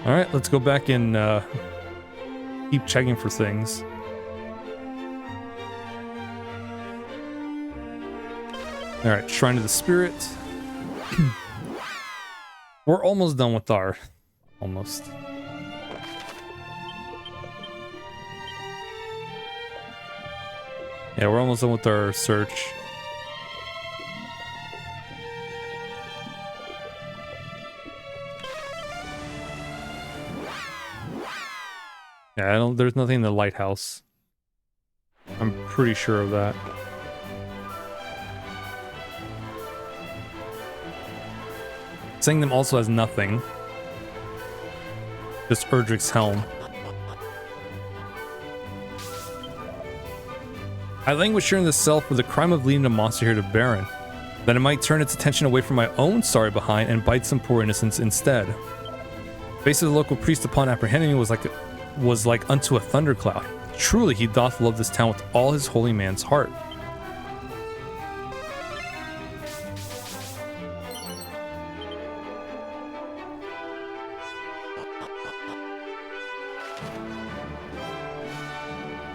Alright, let's go back and keep checking for things. Alright, Shrine of the Spirit. We're almost done with our... Almost. Yeah, we're almost done with our search. Yeah, there's nothing in the lighthouse. I'm pretty sure of that. Saying them also has nothing. Just Erdrick's helm. I languish here in the cell for the crime of leading a monster here to Baron, that it might turn its attention away from my own sorry behind and bite some poor innocents instead. Face of the local priest upon apprehending me was like unto a thundercloud. Truly he doth love this town with all his holy man's heart.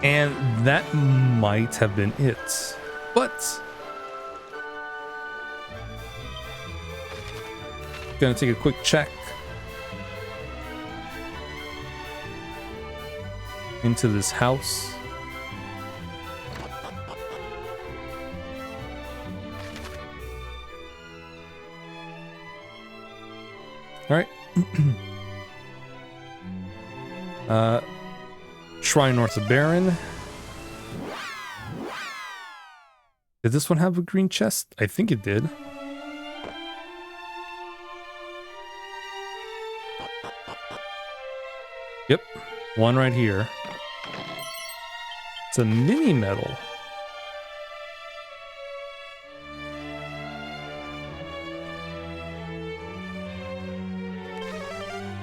And that might have been it. But gonna take a quick check into this house. All right. Shrine North of Baron. Did this one have a green chest? I think it did. Yep, one right here. It's a mini medal.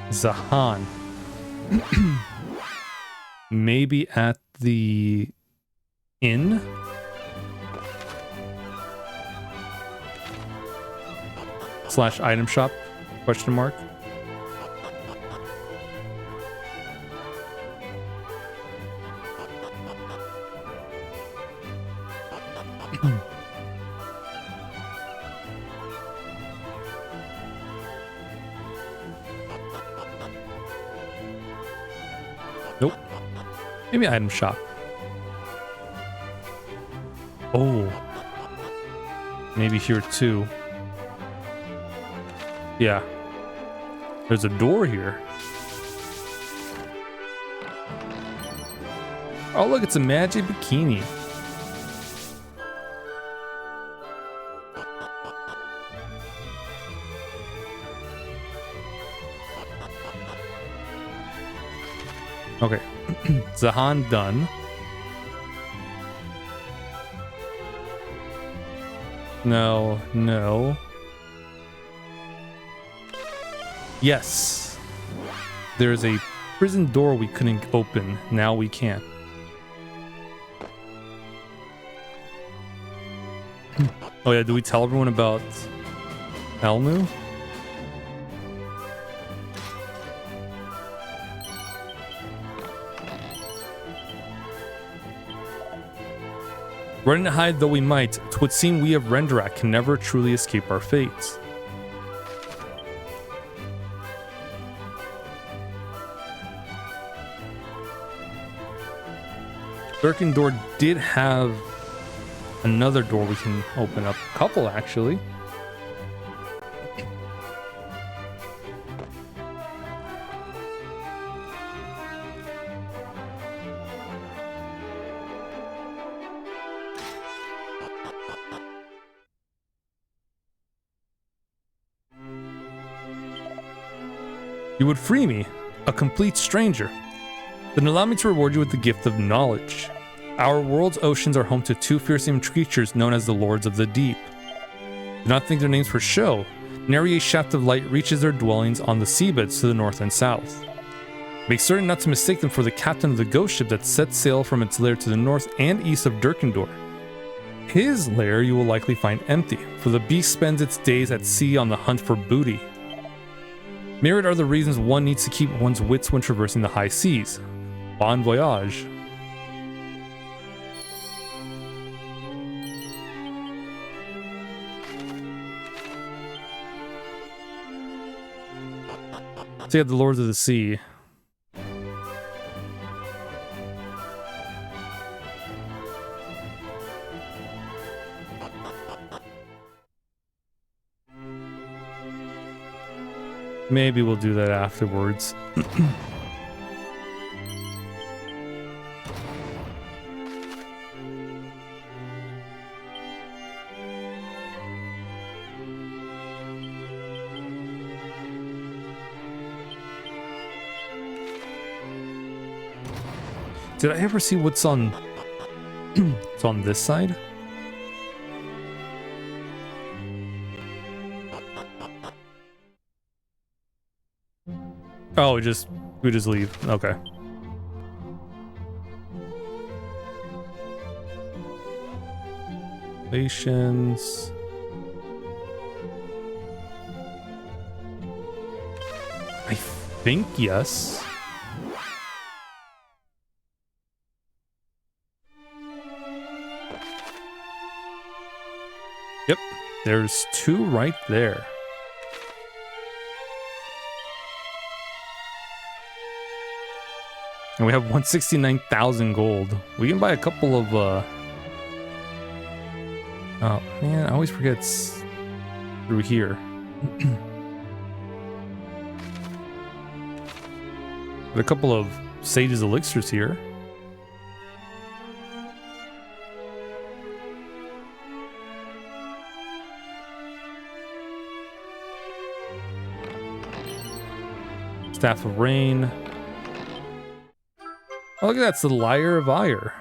Zahan. Maybe at the inn? / item shop? Question mark. Nope. Maybe item shop. Oh. Maybe here too. Yeah. There's a door here. Oh, look, it's a magic bikini. Okay. Zahan done. No, no. Yes. There's a prison door we couldn't open. Now we can. Oh yeah, do we tell everyone about Elmu? Run and hide though we might, 'twould seem we of Renderak can never truly escape our fates. Durkin door did have another door we can open up. A couple, actually. You would free me, a complete stranger. Then allow me to reward you with the gift of knowledge. Our world's oceans are home to two fearsome creatures known as the Lords of the Deep. Do not think their names for show. Nary a shaft of light reaches their dwellings on the seabeds to the north and south. Make certain not to mistake them for the captain of the ghost ship that sets sail from its lair to the north and east of Durkendor. His lair you will likely find empty, for the beast spends its days at sea on the hunt for booty. Myriad are the reasons one needs to keep one's wits when traversing the high seas. Bon voyage. So you have the Lords of the Sea. Maybe we'll do that afterwards. Did I ever see what's on it's on this side? Oh, we just leave. Okay. Relations. I think yes. Yep, there's two right there. And we have 169,000 gold. We can buy a couple of, oh man, I always forget it's through here. A couple of Sage's elixirs here. Staff of Rain. Oh, look at that. It's the Lyre of Ire.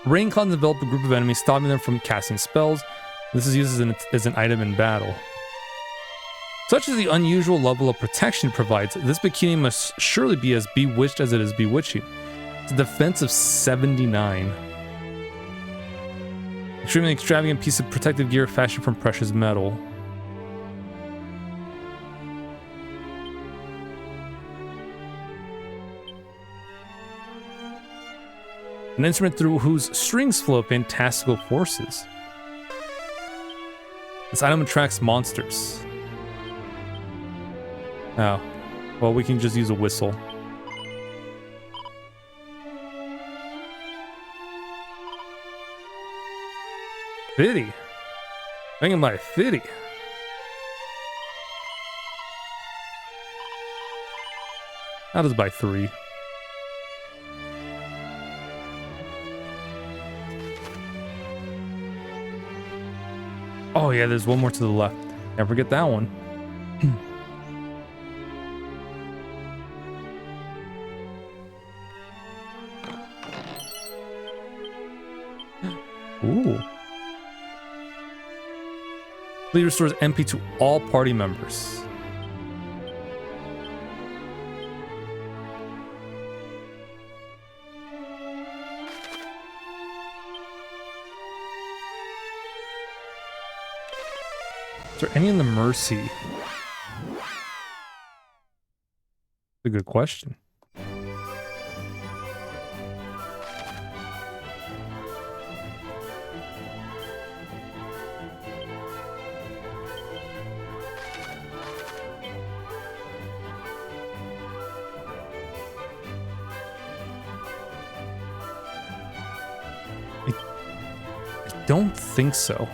Rain can develop a group of enemies, stopping them from casting spells. This is used as an item in battle. Such as the unusual level of protection it provides, this bikini must surely be as bewitched as it is bewitching. It's a defense of 79. Extremely extravagant piece of protective gear fashioned from precious metal. An instrument through whose strings flow fantastical forces. This item attracts monsters. Oh. Well, we can just use a whistle. $50. I can buy $50. I'll just buy 3. Oh yeah, there's one more to the left. Can't forget that one. Ooh. Please restores MP to all party members. Is there any in the Mercy? That's a good question. I don't think so.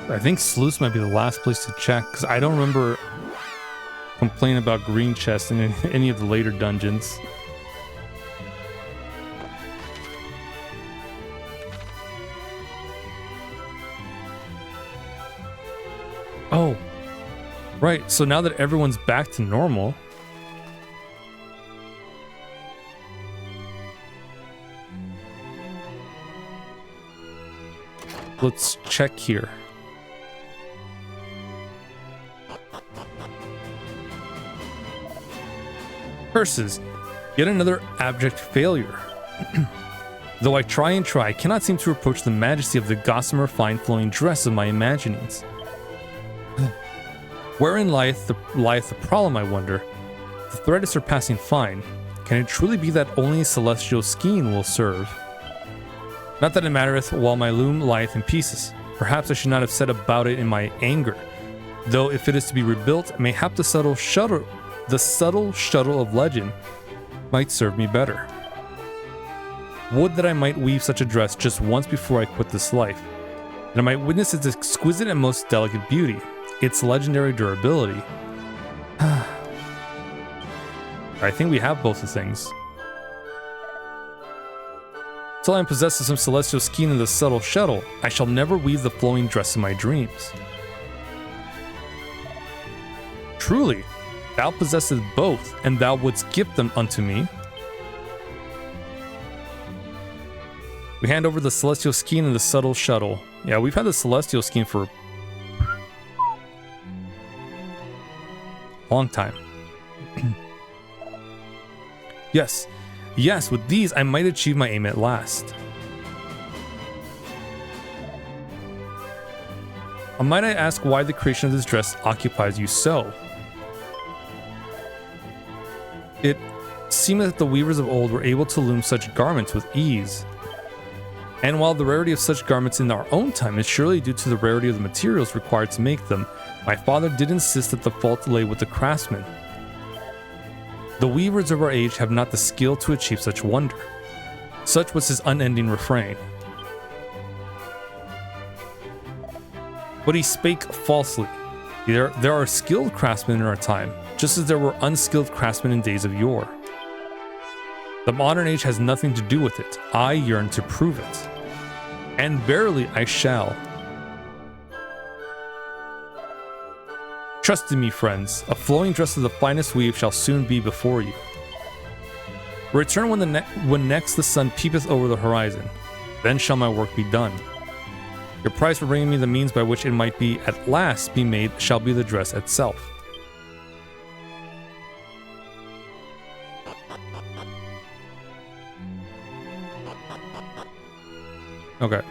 I think Sluice might be the last place to check, because I don't remember complaining about green chests in any of the later dungeons. Oh, right. So now that everyone's back to normal, let's check here. Curses. Yet another abject failure. Though I try and try, I cannot seem to approach the majesty of the gossamer fine flowing dress of my imaginings. Wherein lieth the problem, I wonder? The thread is surpassing fine. Can it truly be that only celestial skein will serve? Not that it mattereth while my loom lieth in pieces. Perhaps I should not have said about it in my anger. Though if it is to be rebuilt, mayhap the subtle shuttle of legend might serve me better. Would that I might weave such a dress just once before I quit this life, and I might witness its exquisite and most delicate beauty, its legendary durability. I think we have both the things. Till I am possessed of some celestial skein in the subtle shuttle, I shall never weave the flowing dress of my dreams. Truly, thou possessest both, and thou wouldst gift them unto me. We hand over the celestial skein and the subtle shuttle. Yeah, we've had the celestial skein for a long time. Yes, with these I might achieve my aim at last. Might I ask why the creation of this dress occupies you so? seemeth that the weavers of old were able to loom such garments with ease. And while the rarity of such garments in our own time is surely due to the rarity of the materials required to make them, my father did insist that the fault lay with the craftsmen. The weavers of our age have not the skill to achieve such wonder. Such was his unending refrain. But he spake falsely. There are skilled craftsmen in our time, just as there were unskilled craftsmen in days of yore. The modern age has nothing to do with it. I yearn to prove it. And verily I shall. Trust in me, friends. A flowing dress of the finest weave shall soon be before you. Return when next the sun peepeth over the horizon. Then shall my work be done. Your price for bringing me the means by which it might be at last be made shall be the dress itself. Okay.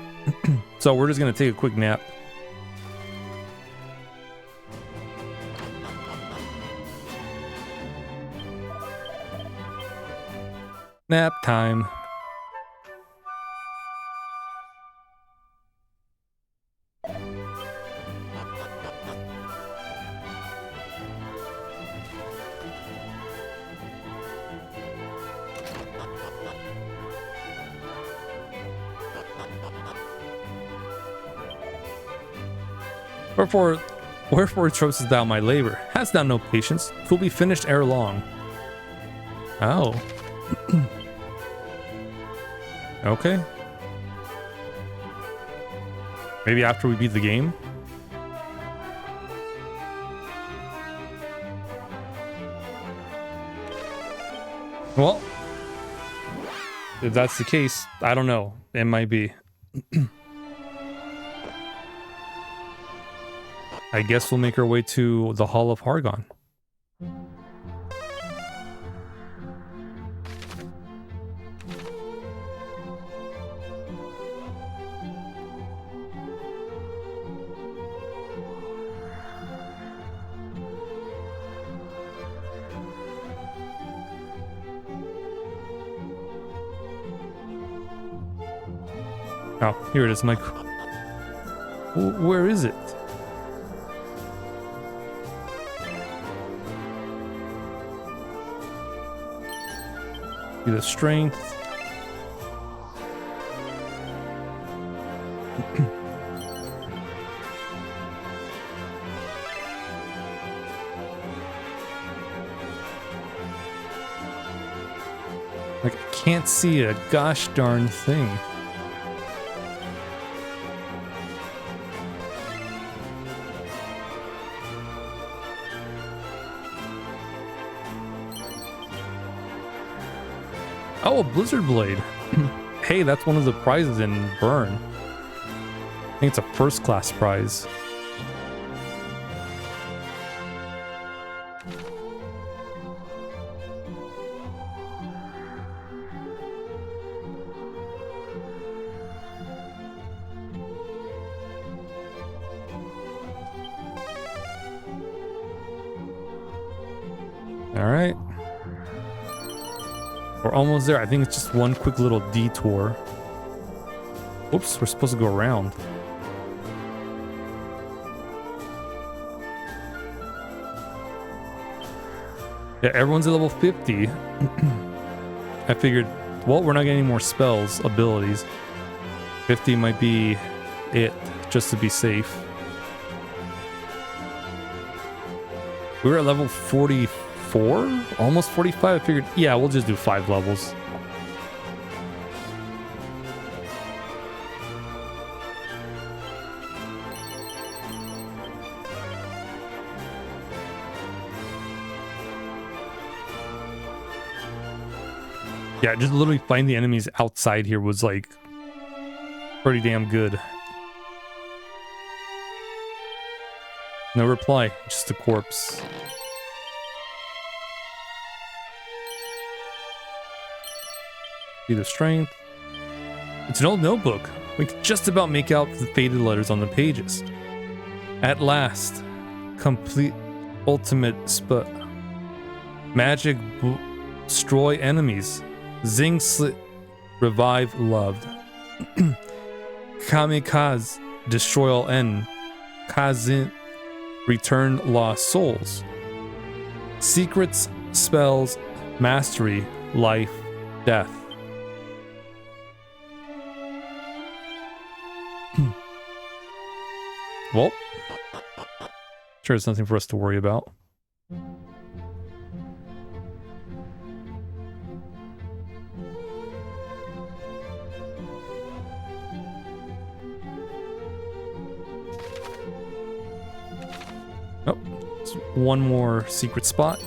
So we're just going to take a quick nap. Nap time. Wherefore trostest thou my labor? Hast thou no patience? 'Twill be finished ere long. Oh. Okay. Maybe after we beat the game? Well, if that's the case, I don't know. It might be. I guess we'll make our way to the Hall of Hargon. Oh, here it is, Mike. Where is it? The strength. Like, I can't see a gosh darn thing. Oh, a Blizzard Blade. Hey, that's one of the prizes in Burn. I think it's a first class prize. All right. We're almost there. I think it's just one quick little detour. Oops, we're supposed to go around. Yeah, everyone's at level 50. I figured, well, we're not getting any more spells, abilities. 50 might be it, just to be safe. We were at level 44? Almost 45? I figured, yeah, we'll just do 5 levels. Yeah, just literally find the enemies outside here was like pretty damn good. No reply, just a corpse. See the strength. It's an old notebook. We can just about make out the faded letters on the pages. At last, complete ultimate magic destroy enemies. Zing slit, revive loved. Kamikaze, destroy all end. Kazin, return lost souls. Secrets, spells, mastery, life, death. Well, sure, it's nothing for us to worry about. Oh, it's one more secret spot.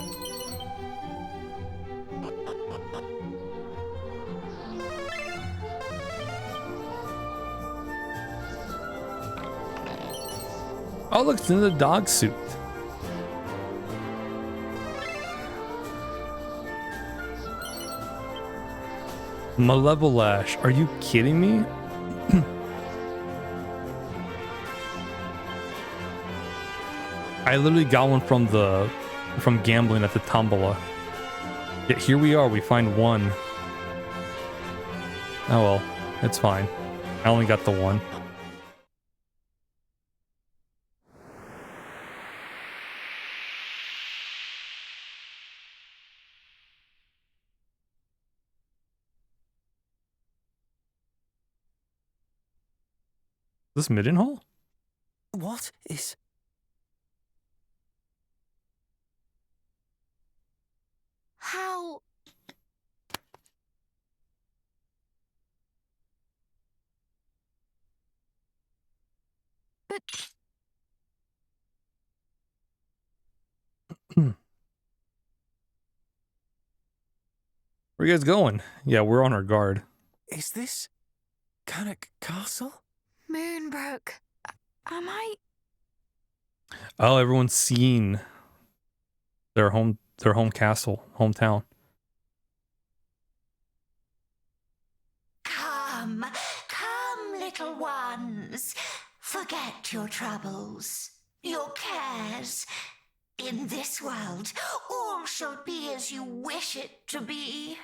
Oh, look, it's in the dog suit. Malevolash, are you kidding me? I literally got one from gambling at the tombola. Yet here we are, we find one. Oh well, it's fine. I only got the one. Is this Middenhall? What is... How... But... Where are you guys going? Yeah, we're on our guard. Is this... Canuck Castle? Moonbrook... Am I... Oh, everyone's seen their home castle, hometown. Come, come, little ones. Forget your troubles, your cares. In this world, all shall be as you wish it to be.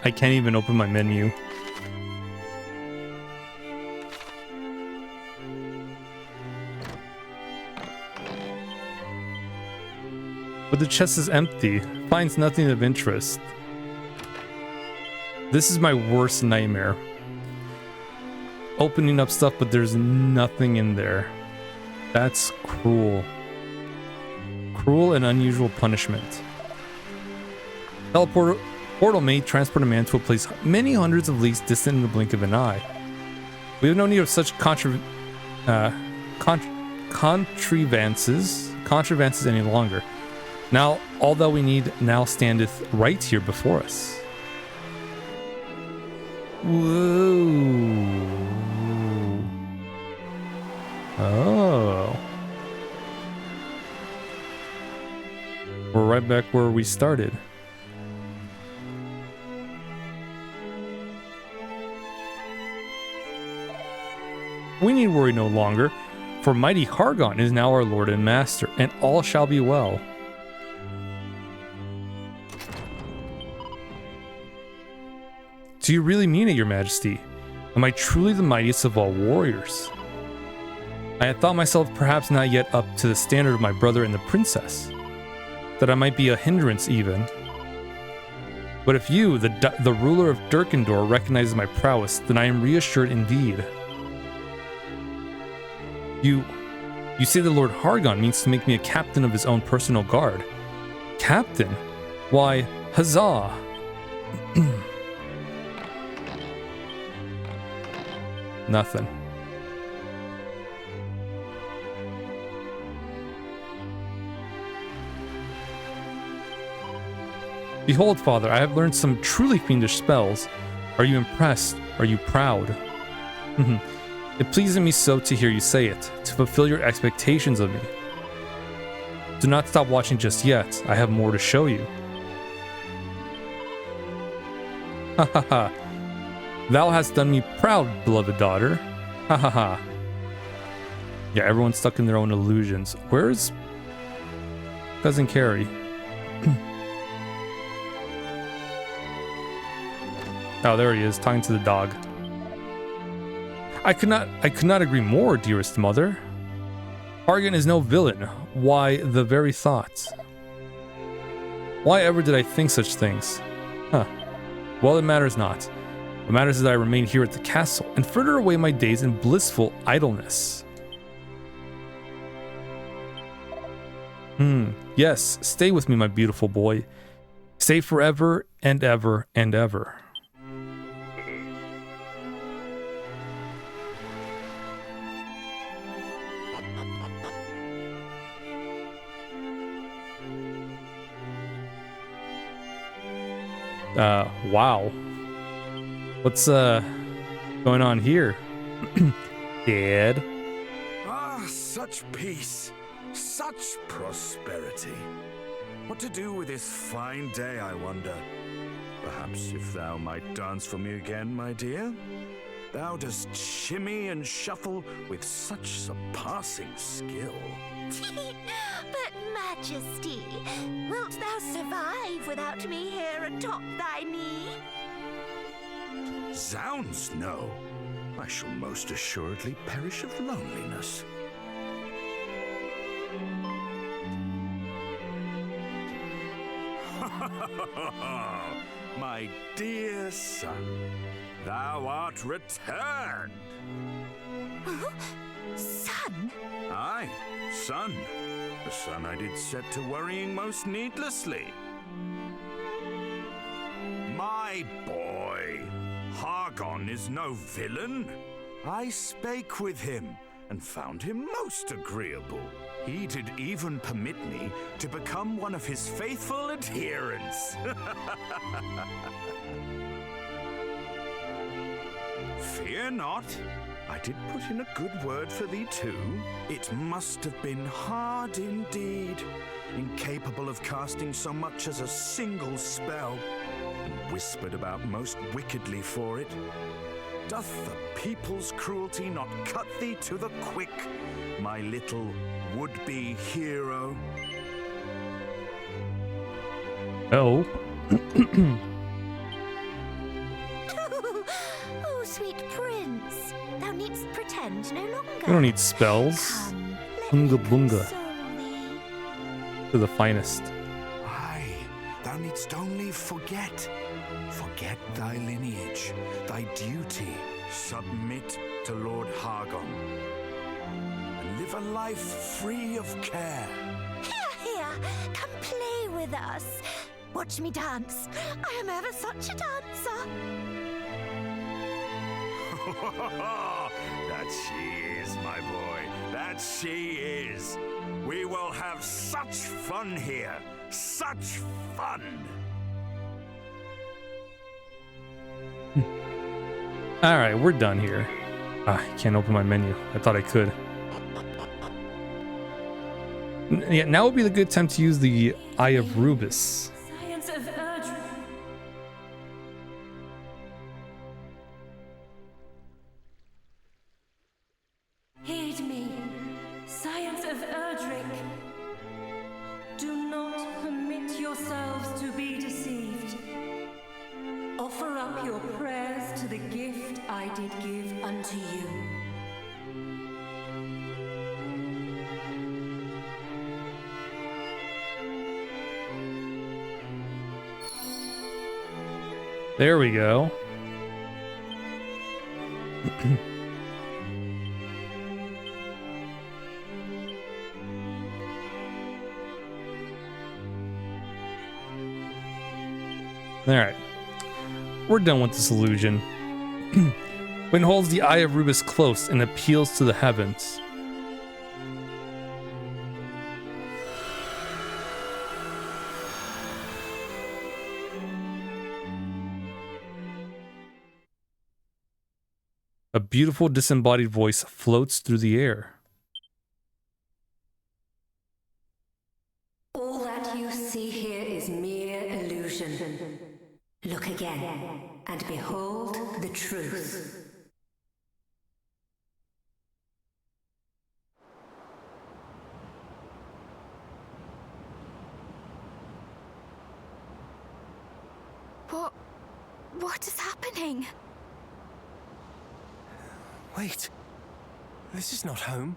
I can't even open my menu. But the chest is empty. Finds nothing of interest. This is my worst nightmare. Opening up stuff, but there's nothing in there. That's cruel. Cruel and unusual punishment. Portal may transport a man to a place many hundreds of leagues distant in the blink of an eye. We have no need of such contrivances any longer. Now, all that we need now standeth right here before us. Whoa. Oh. We're right back where we started. We need worry no longer, for mighty Hargon is now our lord and master, and all shall be well. Do you really mean it, your majesty? Am I truly the mightiest of all warriors? I had thought myself perhaps not yet up to the standard of my brother and the princess, that I might be a hindrance even. But if you, the ruler of Durkendor, recognizes my prowess, then I am reassured indeed. You say the Lord Hargon means to make me a captain of his own personal guard. Captain? Why, huzzah! Nothing. Behold, father, I have learned some truly fiendish spells. Are you impressed? Are you proud? It pleases me so to hear you say it, to fulfill your expectations of me. Do not stop watching just yet. I have more to show you. Ha ha ha. Thou hast done me proud, beloved daughter. Ha ha ha. Yeah, everyone's stuck in their own illusions. Where's Cousin Carrie? Oh, there he is, talking to the dog. I could not agree more, dearest mother. Hargon is no villain. Why, the very thought. Why ever did I think such things? Huh. Well, it matters not. What matters is that I remain here at the castle and fritter away my days in blissful idleness. Yes, stay with me, my beautiful boy. Stay forever and ever and ever. Wow. What's going on here? Dad? Ah, such peace, such prosperity. What to do with this fine day, I wonder? Perhaps if thou might dance for me again, my dear? Thou dost shimmy and shuffle with such surpassing skill. But, Majesty, wilt thou survive without me here atop thy knee? Zounds, no. I shall most assuredly perish of loneliness. My dear son, thou art returned. Huh? Son? Aye, son. The son I did set to worrying most needlessly. My boy, Hargon is no villain. I spake with him and found him most agreeable. He did even permit me to become one of his faithful adherents. Fear not. I did put in a good word for thee too. It must have been hard indeed, incapable of casting so much as a single spell, and whispered about most wickedly for it. Doth the people's cruelty not cut thee to the quick, my little would-be hero? Oh. Oh, sweet prince, thou needst pretend no longer. We don't need spells. Come, let Bunga me bunga. console thee. To the finest. Aye, thou needst only forget. Forget thy lineage, thy duty. Submit to Lord Hargon. And live a life free of care. Here, come play with us. Watch me dance. I am ever such a dancer. That she is, my boy. That she is. We will have such fun here. Such fun. Alright, we're done here. I can't open my menu. I thought I could. Yeah, now would be the good time to use the Eye of Rubus. Science of Erdrick. Heed me, Science of Erdrick. Do not permit yourselves to be deceived. Offer up your prayers to the gift I did give unto you. There we go. Alright. We're done with this illusion. When holds the Eye of Rubus close and appeals to the heavens. A beautiful disembodied voice floats through the air. All that you see here is mere illusion. Look again, and behold the truth. What is happening? Wait. This is not home.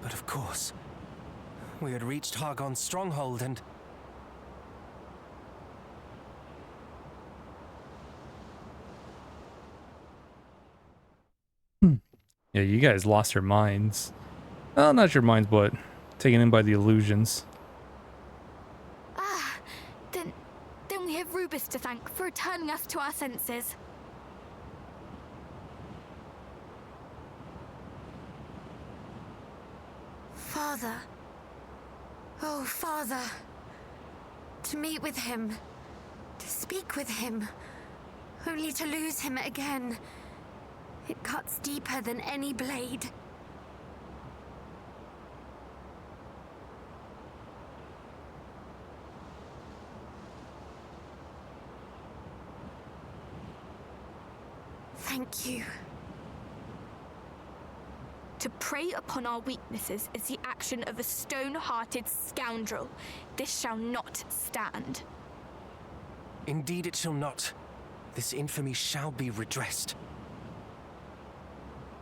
But of course. We had reached Hargon's stronghold and... Yeah, you guys lost your minds. Well, not your minds, but taken in by the illusions. Ah, then we have Rubus to thank for returning us to our senses. Father. Oh, Father. To meet with him. To speak with him. Only to lose him again. It cuts deeper than any blade. Thank you. To prey upon our weaknesses is the action of a stone-hearted scoundrel. This shall not stand. Indeed it shall not. This infamy shall be redressed.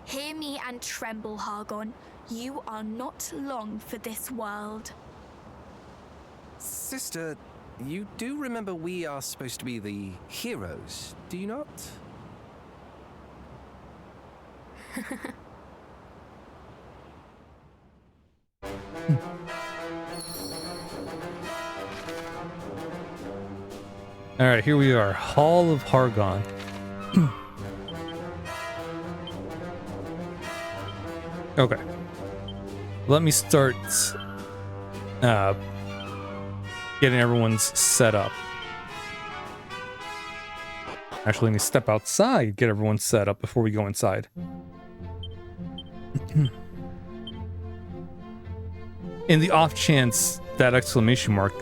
Hear me and tremble, Hargon. You are not long for this world. Sister, you do remember we are supposed to be the heroes, do you not? Alright, here we are. Hall of Hargon. Okay. Let me start getting everyone's set up. Actually, let me step outside, get everyone set up before we go inside. In the off chance that exclamation mark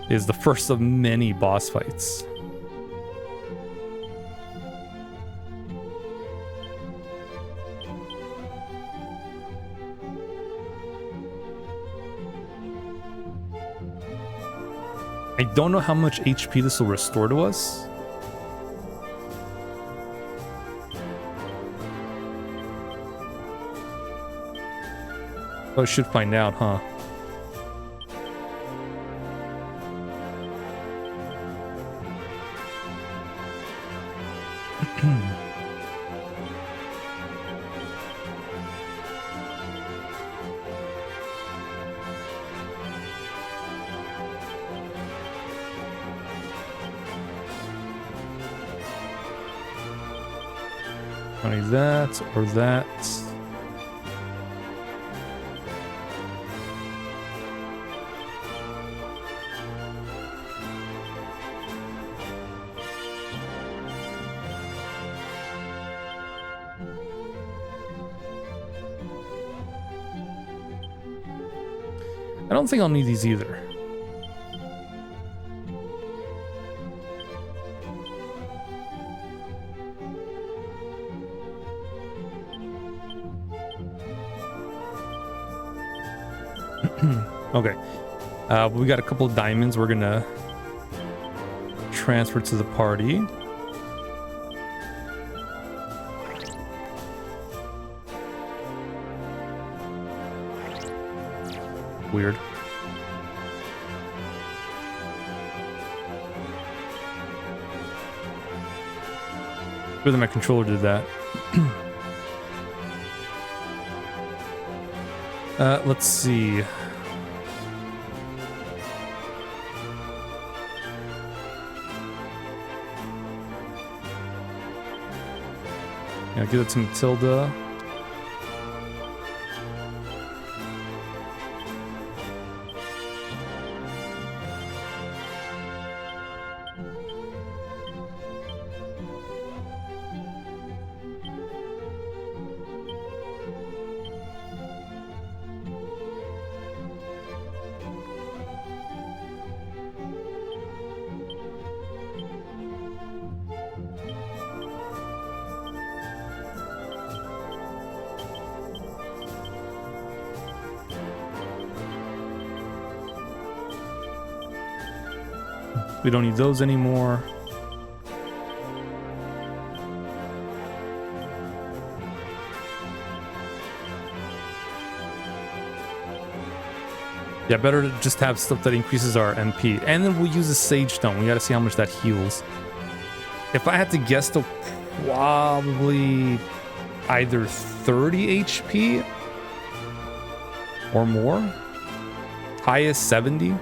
is the first of many boss fights. I don't know how much HP this will restore to us. Oh, I should find out, huh? Funny that or that. I don't think I'll need these either. Okay. We got a couple of diamonds we're gonna transfer to the party. Weird. Whether my controller did that. Let's see. Yeah, give it to Matilda. We don't need those anymore. Yeah, better to just have stuff that increases our MP. And then we'll use a Sage Stone. We gotta see how much that heals. If I had to guess, though, probably either 30 HP or more. Highest 70. I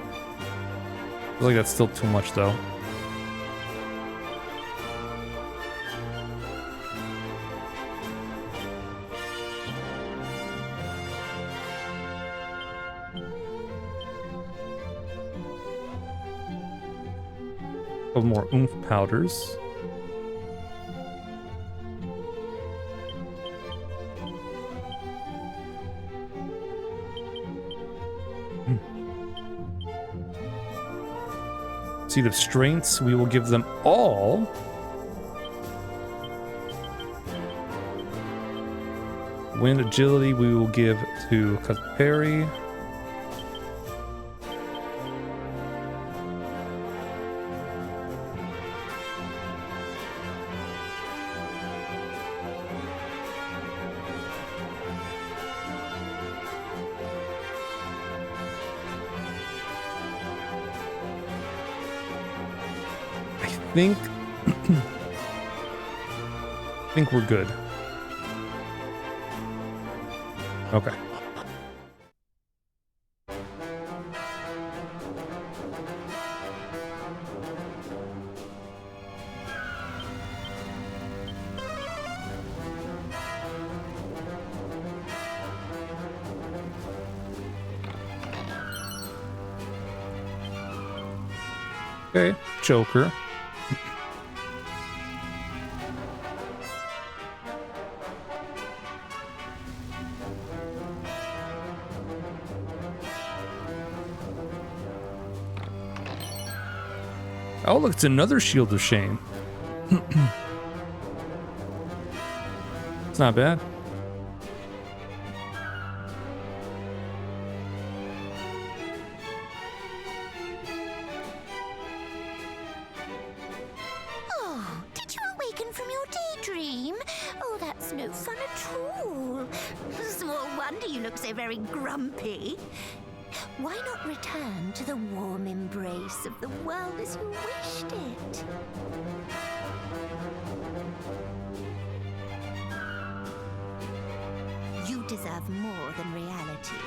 feel like that's still too much, though. Couple more oomph powders. See the strengths, we will give them all. Wind agility, we will give to Kasperi. I think we're good. Okay. Okay, Joker. Oh, look, it's another Shield of Shame. It's not bad. Oh, did you awaken from your daydream? Oh, that's no fun at all. Small wonder you look so very grumpy. Why not return to the warm embrace of the world as you wished it? You deserve more than reality.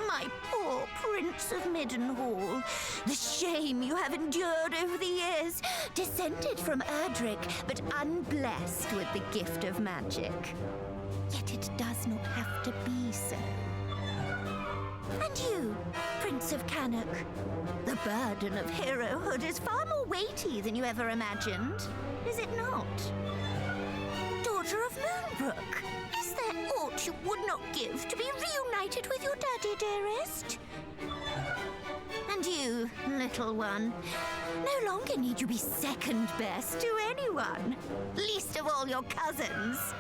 My poor Prince of Middenhall, the shame you have endured over the years, descended from Erdrick, but unblessed with the gift of magic. Yet it does not have to be so. And you, Prince of Cannock, the burden of herohood is far more weighty than you ever imagined, is it not? Daughter of Moonbrook, is there aught you would not give to be reunited with your daddy, dearest? And you, little one, no longer need you be second best to anyone, least of all your cousins.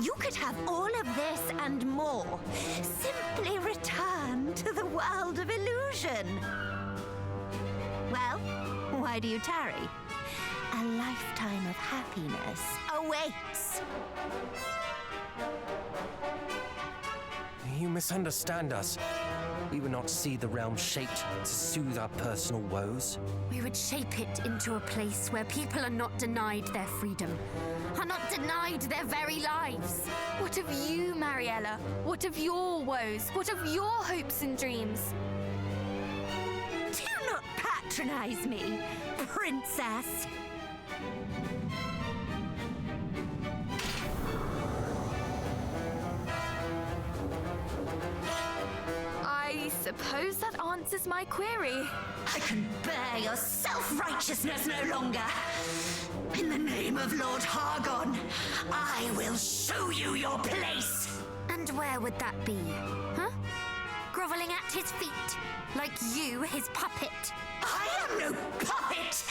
You could have all of this and more. Simply return to the world of illusion. Well, why do you tarry? A lifetime of happiness awaits. You misunderstand us. We would not see the realm shaped to soothe our personal woes. We would shape it into a place where people are not denied their freedom, are not denied their very lives. What of you, Mariella? What of your woes? What of your hopes and dreams? Do not patronize me, princess. I suppose that answers my query. I can bear your self-righteousness no longer. In the name of Lord Hargon, I will show you your place. And where would that be? Huh? Groveling at his feet, like you, his puppet. I am no puppet,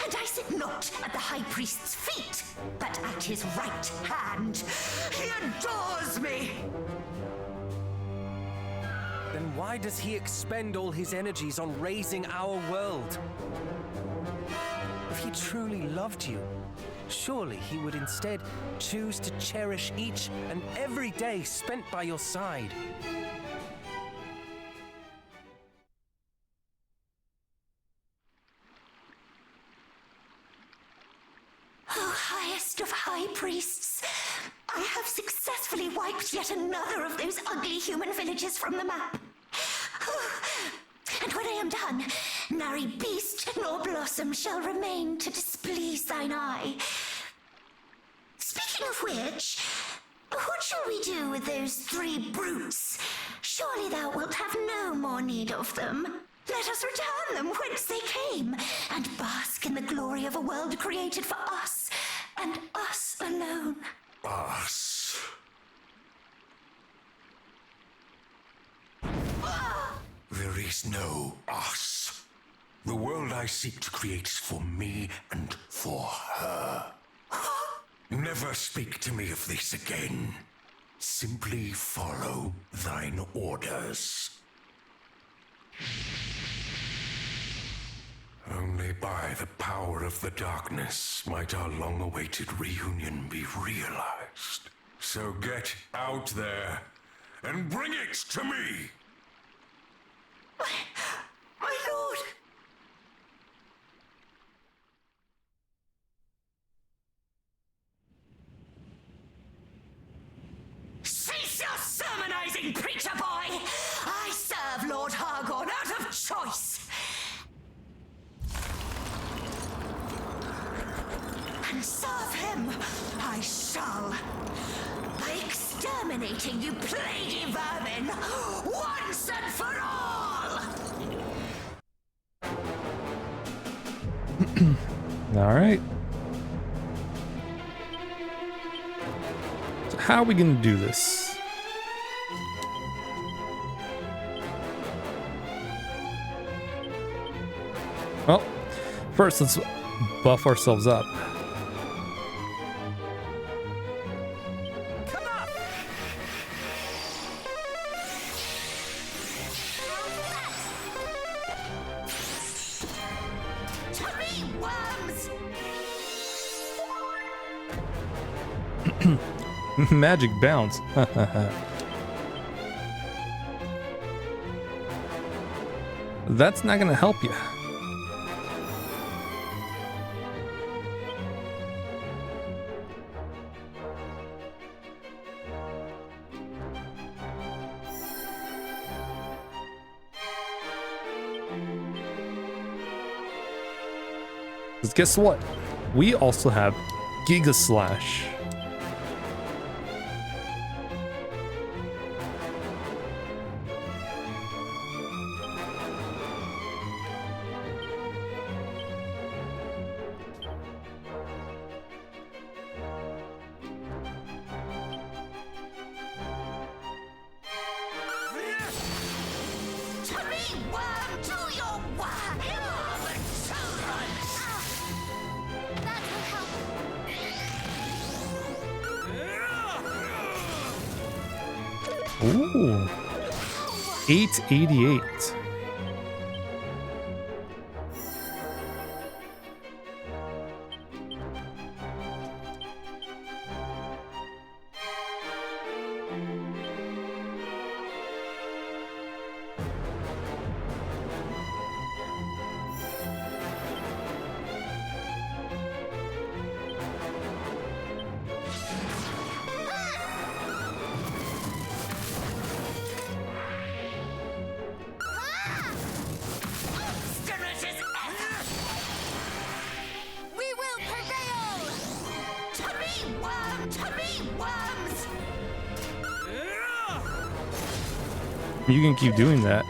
and I sit not at the High Priest's feet, but at his right hand. He adores me. Then Why does he expend all his energies on raising our world? If he truly loved you, surely he would instead choose to cherish each and every day spent by your side. Oh, highest of high priests, I have successfully wiped yet another of those ugly human villages from the map. And when I am done, nary beast nor blossom shall remain to displease thine eye. Speaking of which, what shall we do with those 3 brutes? Surely thou wilt have no more need of them. Let us return them whence they came, and bask in the glory of a world created for us, and us alone. Us. There is no us. The world I seek to create is for me and for her. Never speak to me of this again. Simply follow thine orders. Only by the power of the darkness might our long-awaited reunion be realized. So get out there and bring it to me! My lord! Cease your sermonizing, preacher boy! I serve Lord Hargon out of choice! And serve him I shall! By exterminating you plaguey vermin, once and for all! All right. So how are we going to do this? Well, first let's buff ourselves up. Come up! To me, worms! Magic bounce. That's not going to help you. Because guess what? We also have Giga Slash. To me, worm, do your work! You're the children! That will help. Ooh. 888. Obstinate as ever! We will prevail! To me, worm! To me, worms! You can keep doing that.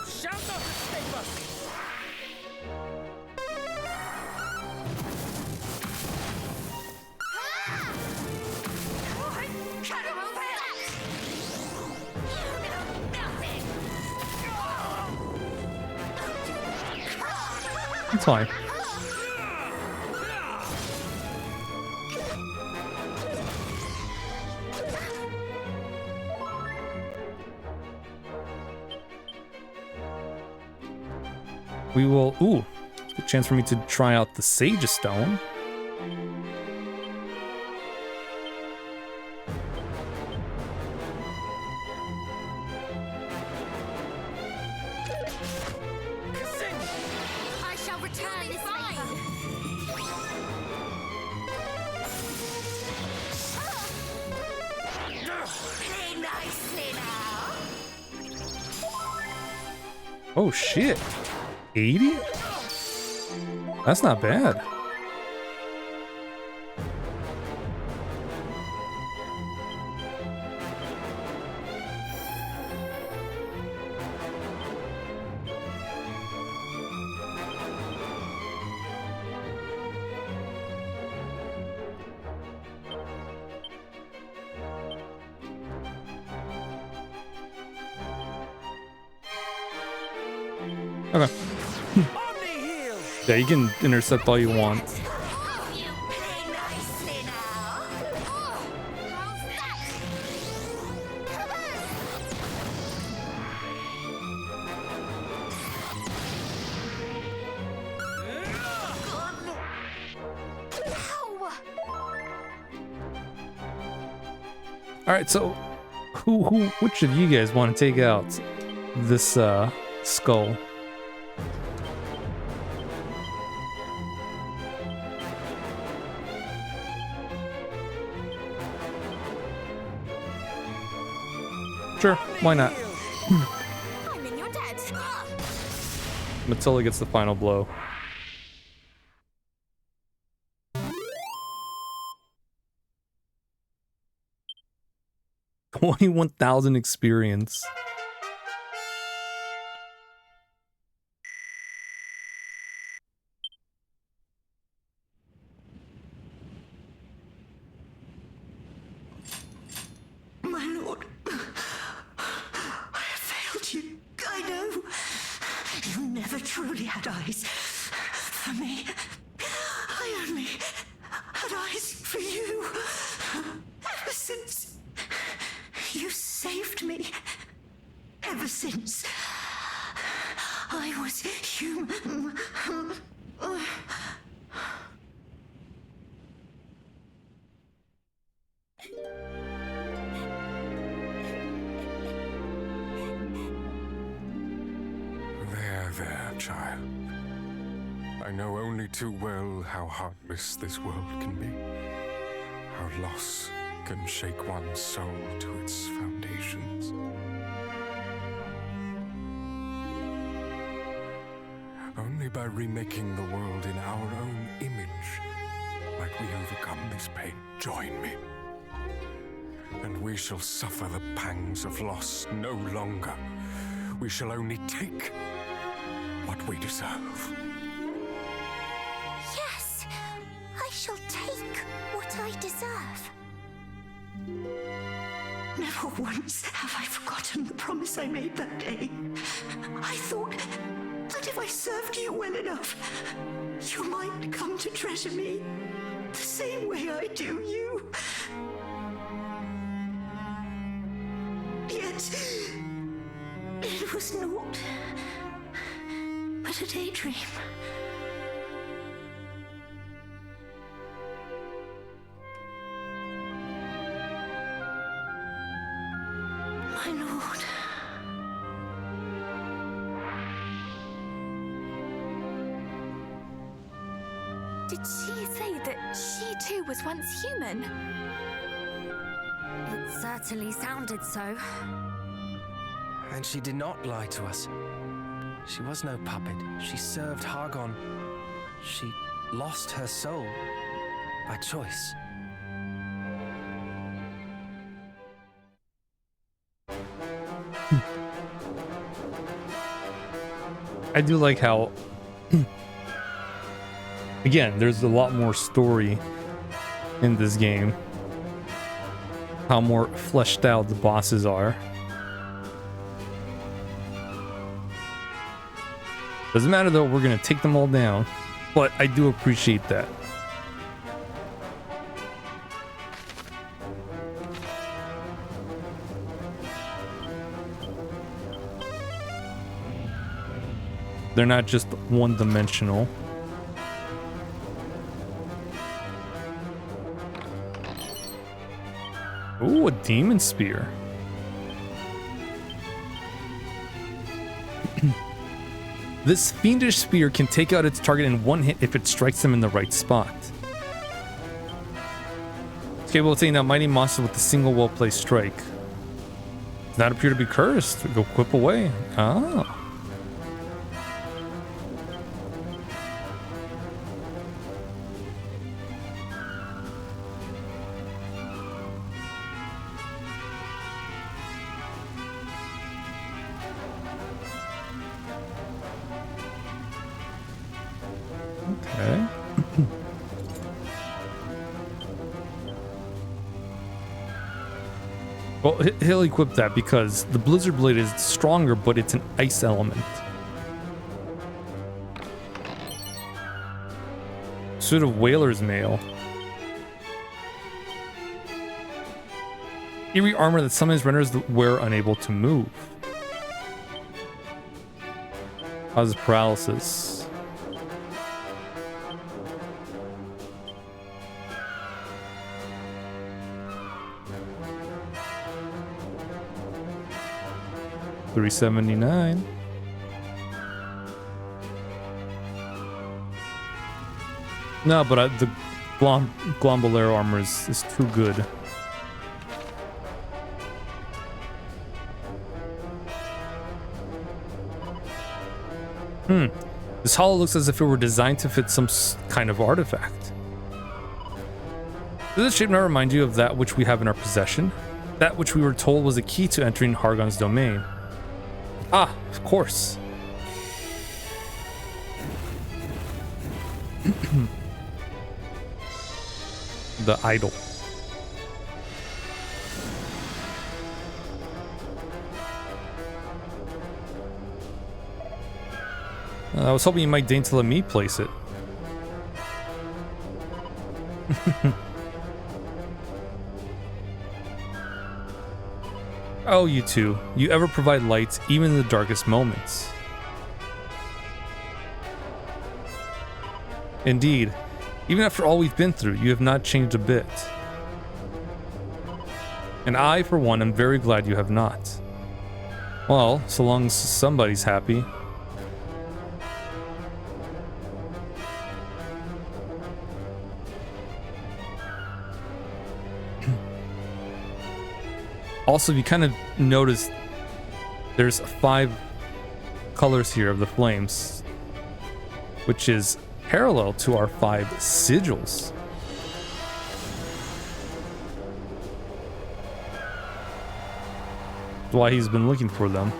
Shall not escape us! Cut him away! You know nothing! It's fine. We will... Ooh, good chance for me to try out the Sage Stone. I shall return this Play nicely now. Oh shit. 80? That's not bad. Okay. Yeah, you can intercept all you want. You play nicely now. how's that? Come All right, so which of you guys want to take out this skull? Sure, why not? I'm in your debt. Matilda gets the final blow. $21,000 experience. My lord, I have failed you. I know. You never truly had eyes for me. I only had eyes for you. Ever since you saved me. Ever since I was human. There, child. I know only too well how heartless this world can be. How loss can shake one's soul to its foundations. Only by remaking the world in our own image might we overcome this pain. Join me, and we shall suffer the pangs of loss no longer. We shall only take what we deserve. Yes, I shall take what I deserve. Never once have I forgotten the promise I made that day. I thought that if I served you well enough, you might come to treasure me the same way I do you. Yet, it was naught but a daydream. My lord. Did she say that she too was once human? It certainly sounded so. And she did not lie to us. She was no puppet. She served Hargon. She lost her soul by choice. I do like how, again, there's a lot more story in this game. How more fleshed out the bosses are. Doesn't matter though, we're gonna take them all down. But I do appreciate that. They're not just one-dimensional. Ooh, a demon spear. This fiendish spear can take out its target in one hit if it strikes them in the right spot. It's capable of taking out mighty monsters with a single well-placed strike. Does not appear to be cursed. Go quip away. Ah. Okay. Well, he'll equip that because the Blizzard Blade is stronger, but it's an ice element. Sort of Whaler's Mail. Eerie armor that sometimes renders the wearer unable to move. Causes paralysis. $379. No, but the Glombolero armor is too good. This hollow looks as if it were designed to fit some kind of artifact. Does this shape not remind you of that which we have in our possession? That which we were told was a key to entering Hargon's domain. Ah, of course. The idol. I was hoping you might deign to let me place it. Oh, you two. You ever provide lights even in the darkest moments. Indeed. Even after all we've been through, you have not changed a bit. And I, for one, am very glad you have not. Well, so long as somebody's happy. Also, if you kind of notice, there's 5 colors here of the flames, which is parallel to our 5 sigils. That's why he's been looking for them.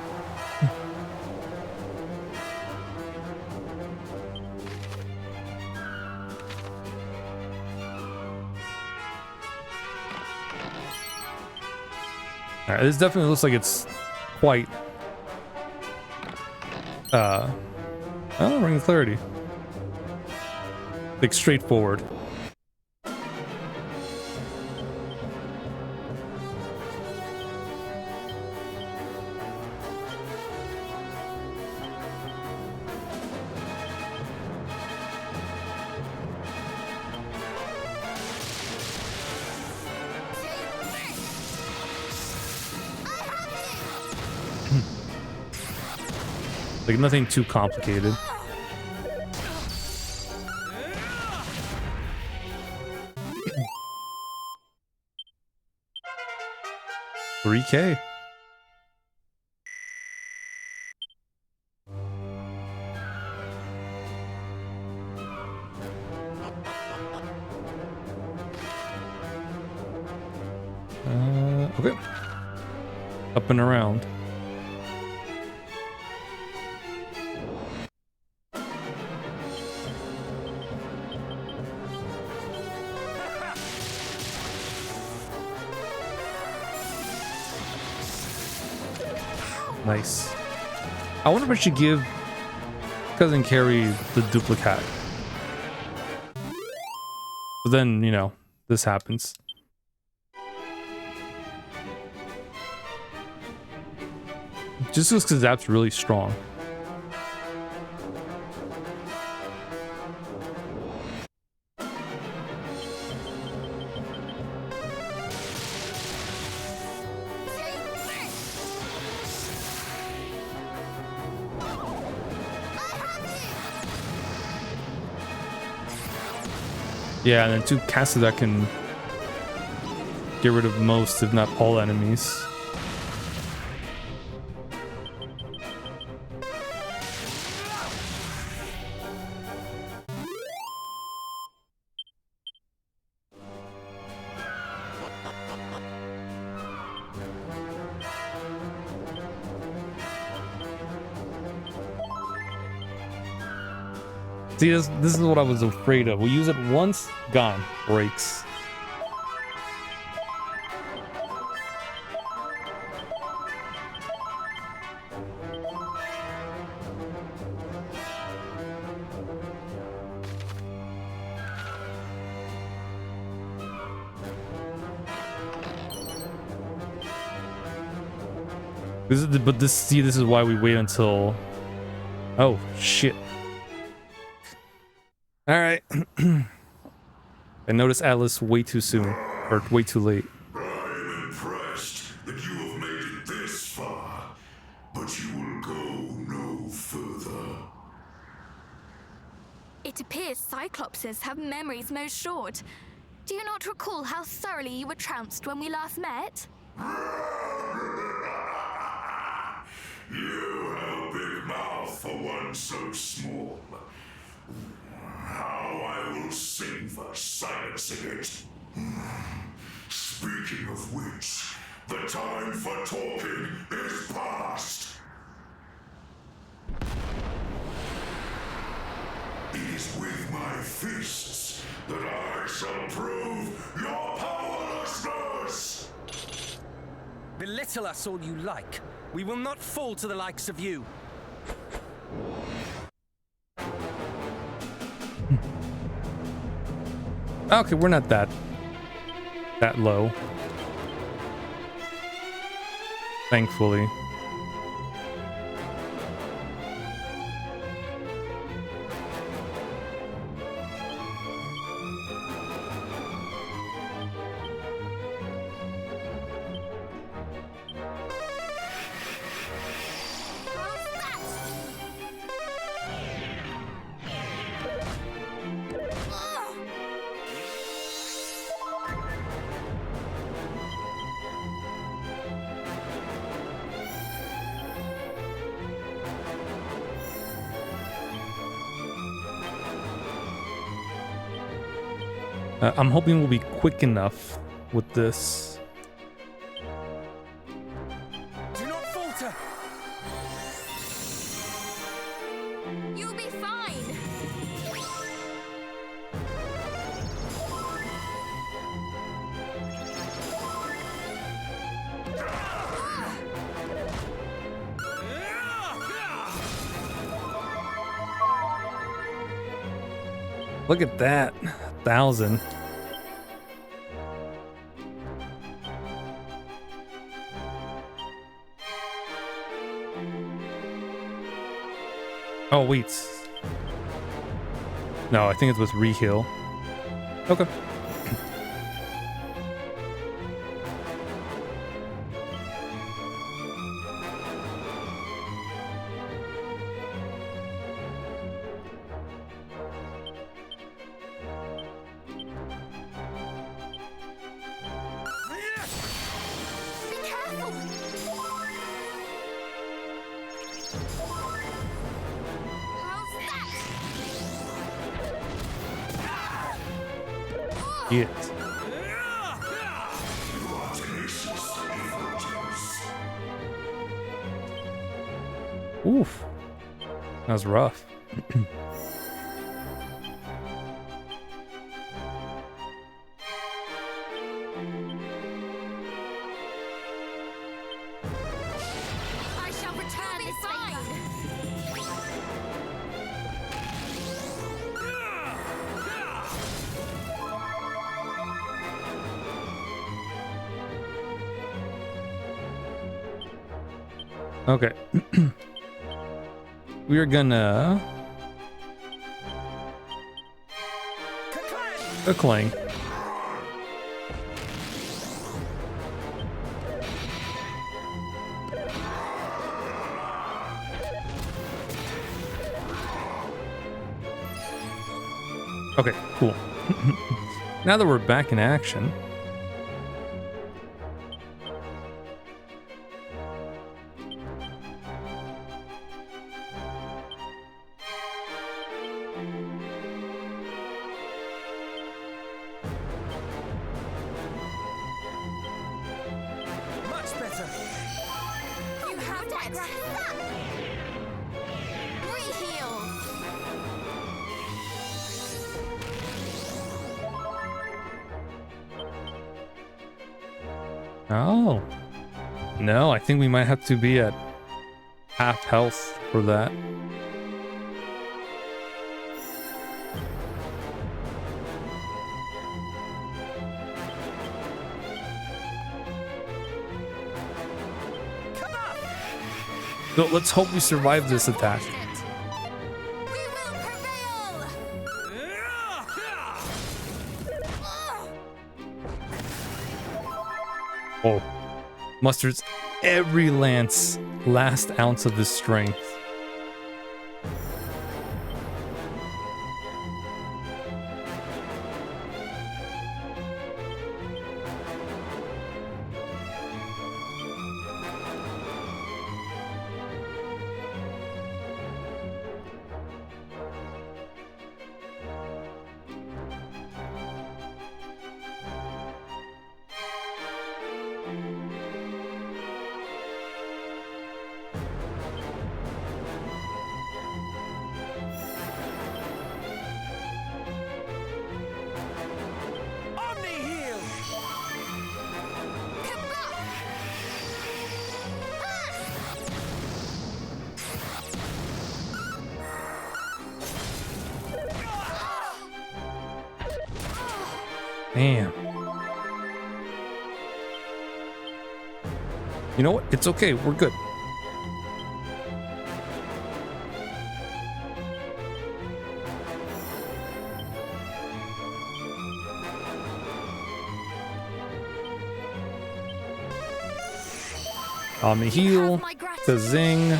Alright, this definitely looks like it's quite Ring of Clarity. Like straightforward. Like nothing too complicated. $3K. Okay. Up and around. Nice. I wonder if I should give Cousin carry the duplicate. But then, you know, this happens. Just because that's really strong. Yeah, and then 2 casters that can get rid of most, if not all, enemies. See, this is what I was afraid of. We use it once, gone, breaks. This is this is why we wait until. Oh shit. All right. I noticed Atlas way too soon, or way too late. I am impressed that you have made it this far, but you will go no further. It appears Cyclopses have memories most short. Do you not recall how thoroughly you were trounced when we last met? You have a big mouth for one so small. How I will sing for silencing it. Speaking of which, the time for talking is past. It is with my fists that I shall prove your powerlessness. Belittle us all you like. We will not fall to the likes of you. Okay, we're not that low. Thankfully. I'm hoping we'll be quick enough with this. Do not falter. You'll be fine. Look at that. 1,000. Oh, wait. No, I think it's with reheal. Okay. It. Oof. That was rough. I shall return this fine. Okay. We are gonna a clang. Okay, cool. Now that we're back in action, Much better. You have that. Reheal. oh no, I think we might have to be at half health for that. So let's hope we survive this attack. We will prevail. Oh, musters every lance last ounce of his strength. Damn. You know what? It's okay. We're good. On the heal. The zing.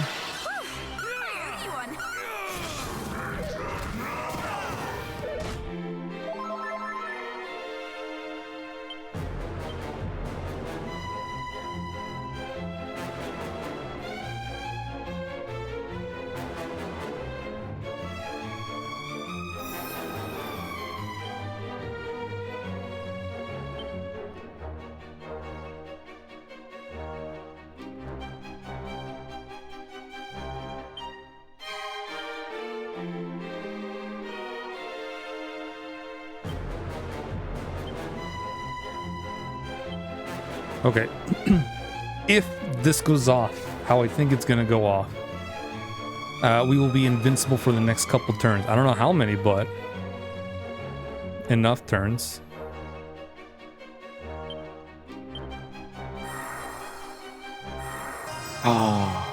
Okay. If this goes off how I think it's gonna go off, we will be invincible for the next couple turns. I don't know how many, but enough turns. Oh.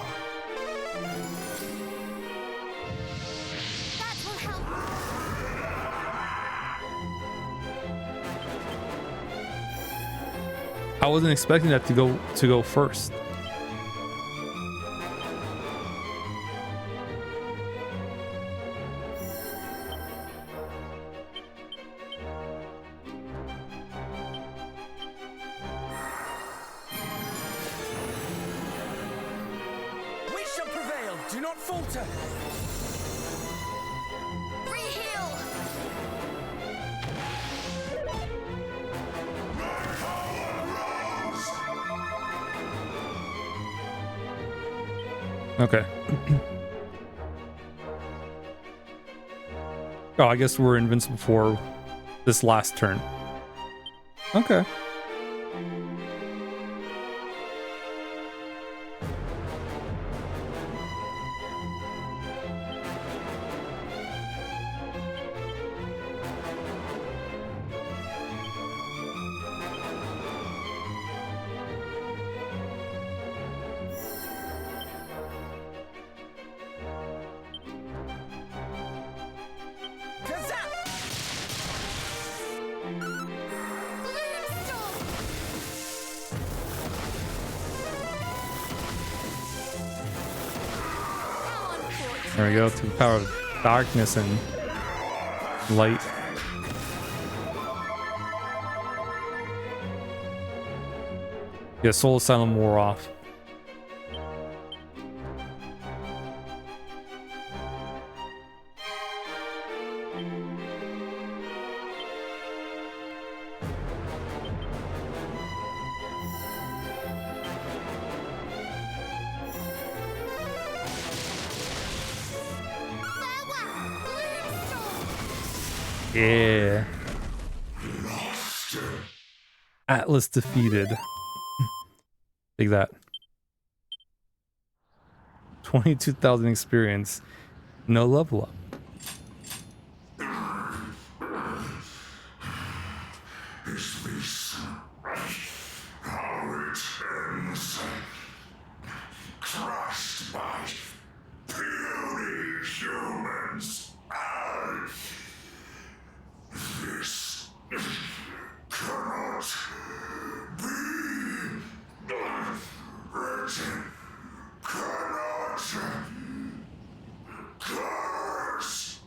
I wasn't expecting that to go first. We shall prevail. Do not falter. Reheal. Okay. Oh, I guess we're invincible for this last turn. Okay. There we go, to the power of darkness and light. Yeah, Soul Asylum wore off. Yeah. Atlas defeated. Take that. 22,000 experience. No level up. Is this how it ends? Crushed by puny humans. This cannot be written. Cannot curse.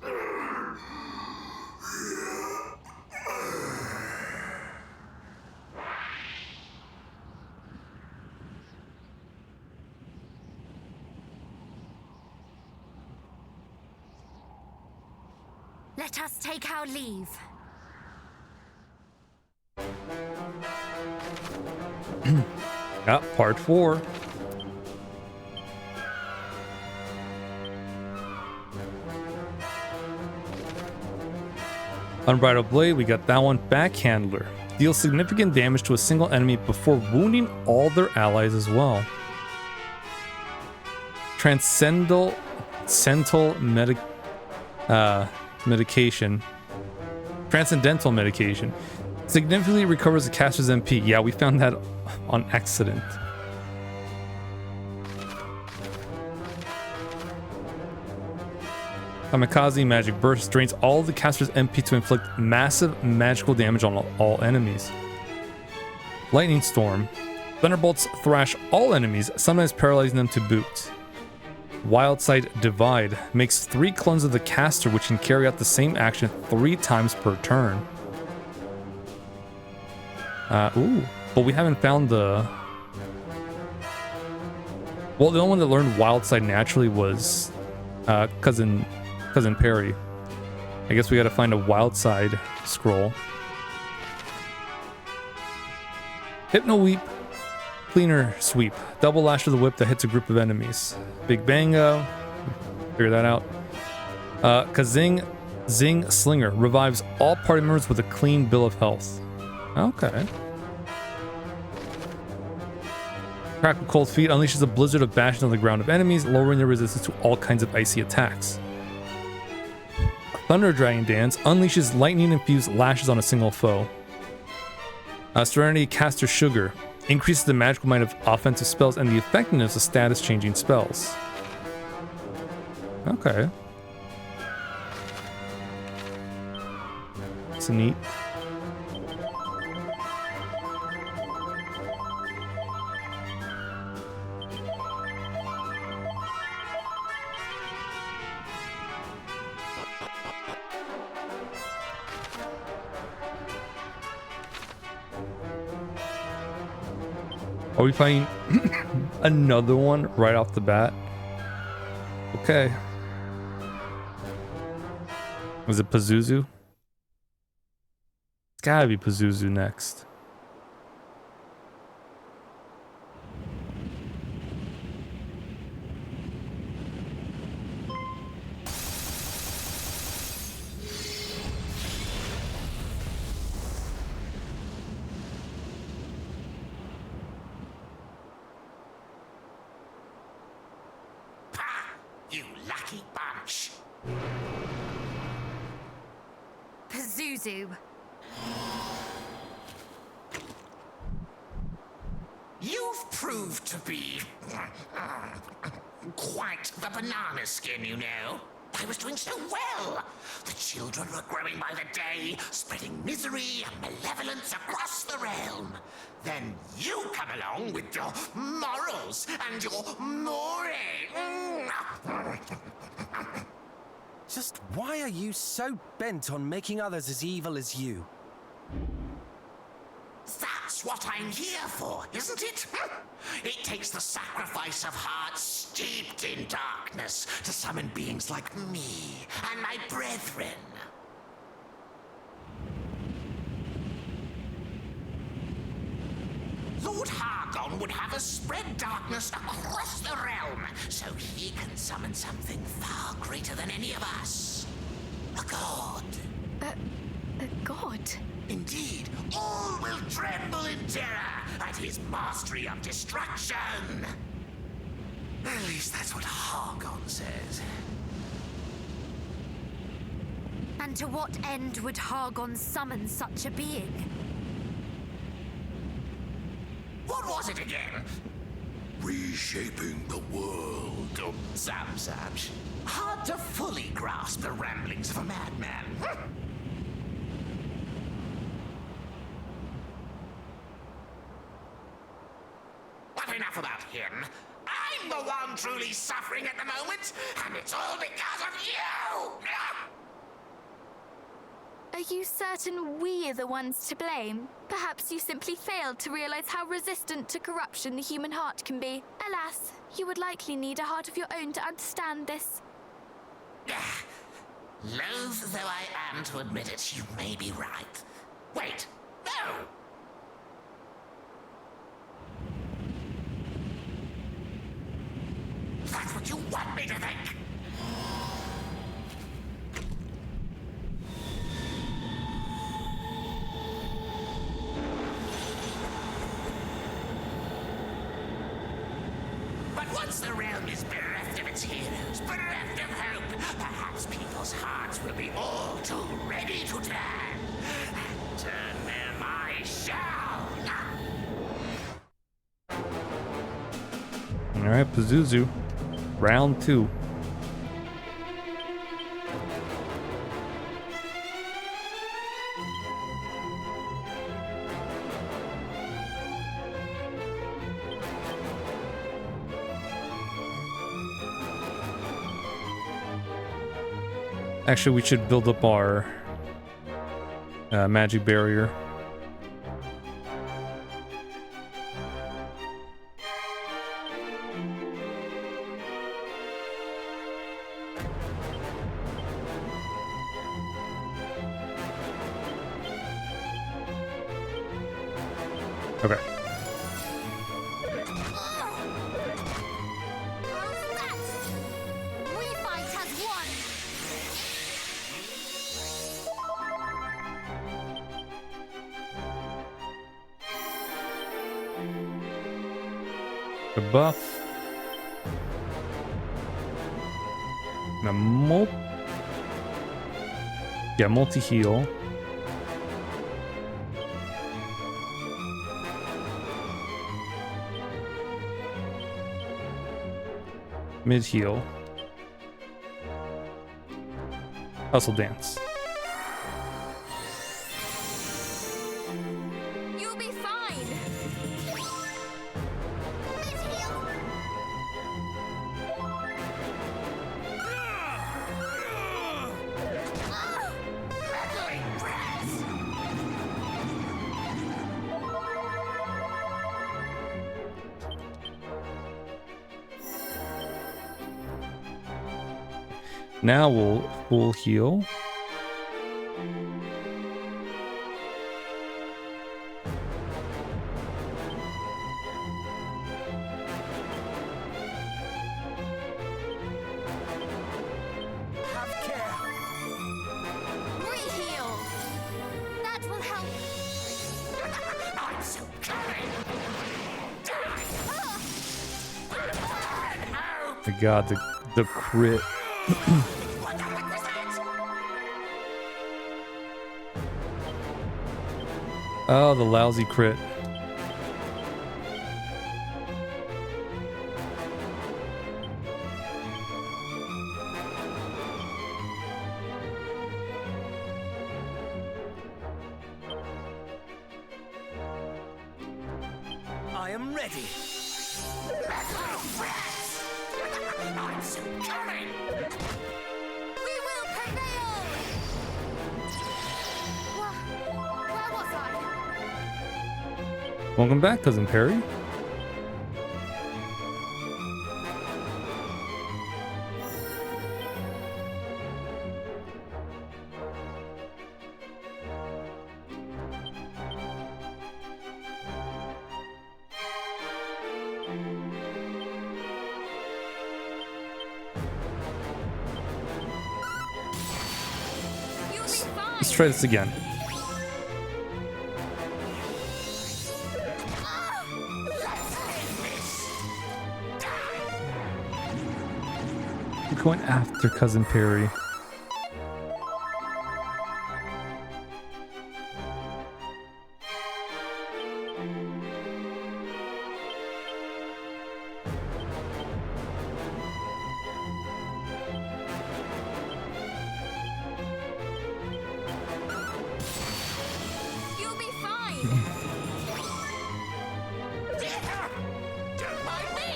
Let us take our leave. Yeah, part 4. Unbridled Blade, we got that one. Backhandler. Deals significant damage to a single enemy before wounding all their allies as well. Transcendental medication. Transcendental medication. Significantly recovers the caster's MP. Yeah, we found that on accident. Kamikaze Magic Burst drains all the caster's MP to inflict massive magical damage on all enemies. Lightning Storm. Thunderbolts thrash all enemies, sometimes paralyzing them to boot. Wildside Divide makes 3 clones of the caster which can carry out the same action 3 times per turn. Ooh, but we haven't found the... Well, the only one that learned Wildside naturally was Cousin Perry. I guess we gotta find a Wildside scroll. Hypno Weep. Cleaner Sweep. Double lash of the whip that hits a group of enemies. Big Bango. Figure that out. Kazing Zing Slinger. Revives all party members with a clean bill of health. Okay. Crackle Cold Feet unleashes a blizzard of bashes on the ground of enemies, lowering their resistance to all kinds of icy attacks. Thunder Dragon Dance unleashes lightning-infused lashes on a single foe. Serenity Caster Sugar increases the magical might of offensive spells and the effectiveness of status-changing spells. Okay. That's neat. Are we playing another one right off the bat? Okay. Was it Pazuzu? It's gotta be Pazuzu next. You lucky bunch. Pazuzu. You've proved to be quite the banana skin, you know. I was doing so well. The children were growing by the day, spreading misery and malevolence across the realm. Then you come along with your morals and your more. Just why are you so bent on making others as evil as you? That's what I'm here for, isn't it? It takes the sacrifice of hearts steeped in darkness to summon beings like me and my brethren. Lord Hargon would have us spread darkness across the realm so he can summon something far greater than any of us. A god. A god? Indeed, all will tremble in terror at his mastery of destruction. At least that's what Hargon says. And to what end would Hargon summon such a being? What was it again? Reshaping the world. Oh, Samsaj. Hard to fully grasp the ramblings of a madman. But enough about him. I'm the one truly suffering at the moment, and it's all because of you! Are you certain we are the ones to blame? Perhaps you simply failed to realize how resistant to corruption the human heart can be. Alas, you would likely need a heart of your own to understand this. Loath though I am to admit it, you may be right. Wait, no! That's what you want me to think! But once the realm is bereft of its heroes, bereft of hope, perhaps people's hearts will be all too ready to turn. And turn them I shall! All right, Pazuzu. Round 2. Actually, we should build up our magic barrier. Okay. We fight as one! A buff. And a multi-heal. Mid-heal. Hustle dance. You'll be fine! Now we'll full heal. Have care. Re-heal! That will help. I'm so coming! My god, the crit. What the heck was that? Oh, the lousy crit. I am ready. I'm soon coming. We will prevail! Where was I? Welcome back, Cousin Perry. You'll be fine! Let's try this again. We're going after Cousin Perry. You'll be fine! Don't mind me.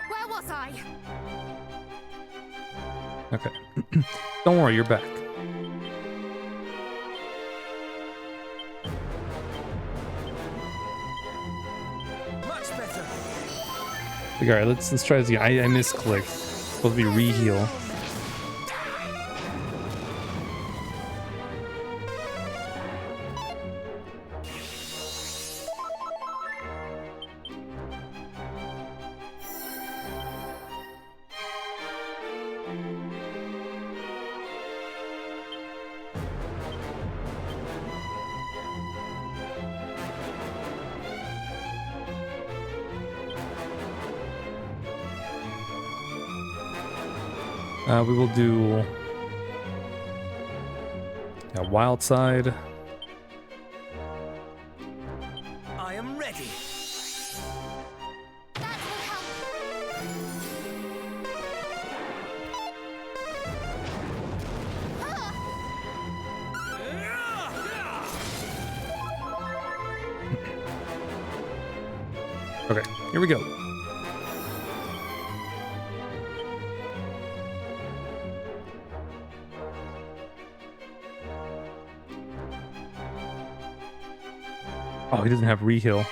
Where was I? Okay. Don't worry, you're back. Much better. All right, let's try this again. I misclicked. Supposed to be re-heal. We will do Wild Side. I am ready. That will help. Okay, here we go. Oh, he doesn't have re-heal.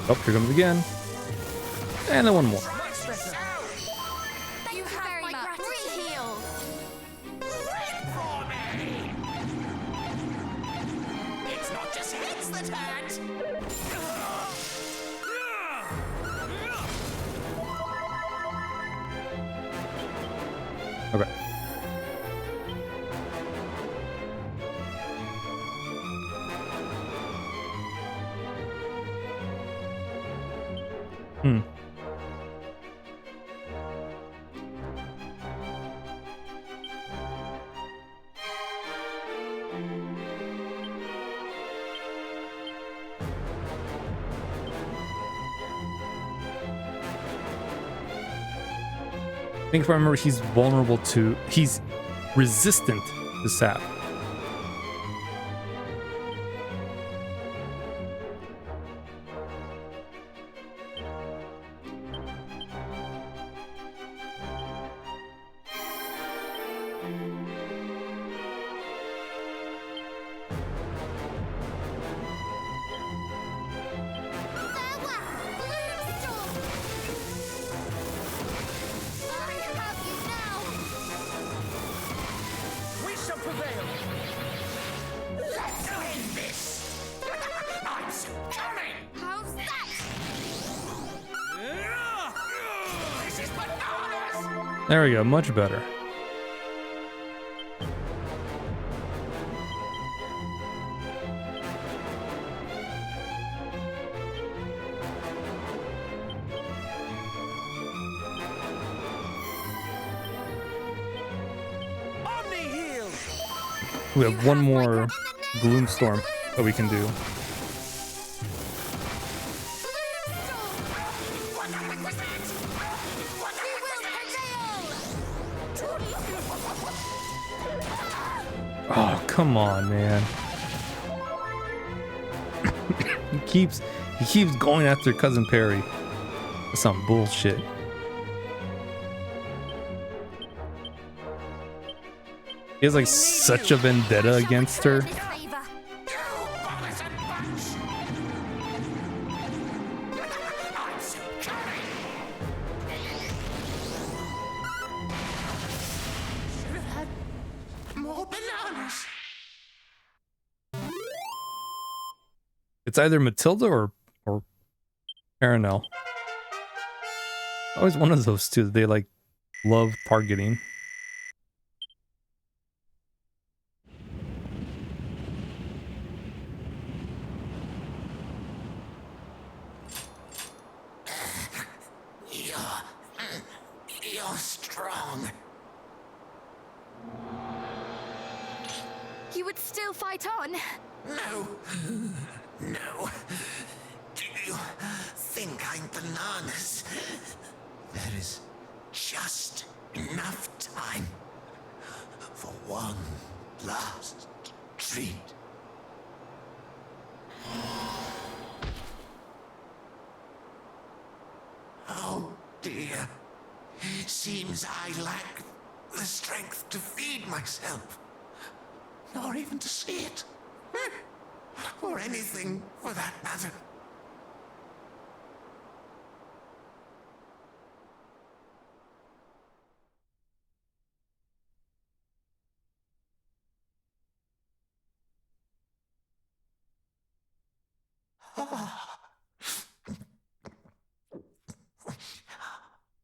Oh, here comes again. And then one more. Much better. Thank you very much. Re-heal. Wait for me. It's not just heads that hurt. Okay. I think if I remember, he's vulnerable to... He's resistant to sap. We shall prevail. Let's win this. I'm soon coming. How's that? This is bananas. There we go, much better. Omni heal. We have one more Gloomstorm. that we can do. Oh, come on, man. He keeps going after Cousin Perry. That's some bullshit. He has like such a vendetta against her. More bananas. It's either Matilda or Paranel. Always one of those two. They like love targeting. You're strong. You would still fight on? No. No. Do you think I'm bananas? There is just enough time for one last treat. Oh dear. Seems I lack the strength to feed myself. Nor even to see it. Or anything for that matter.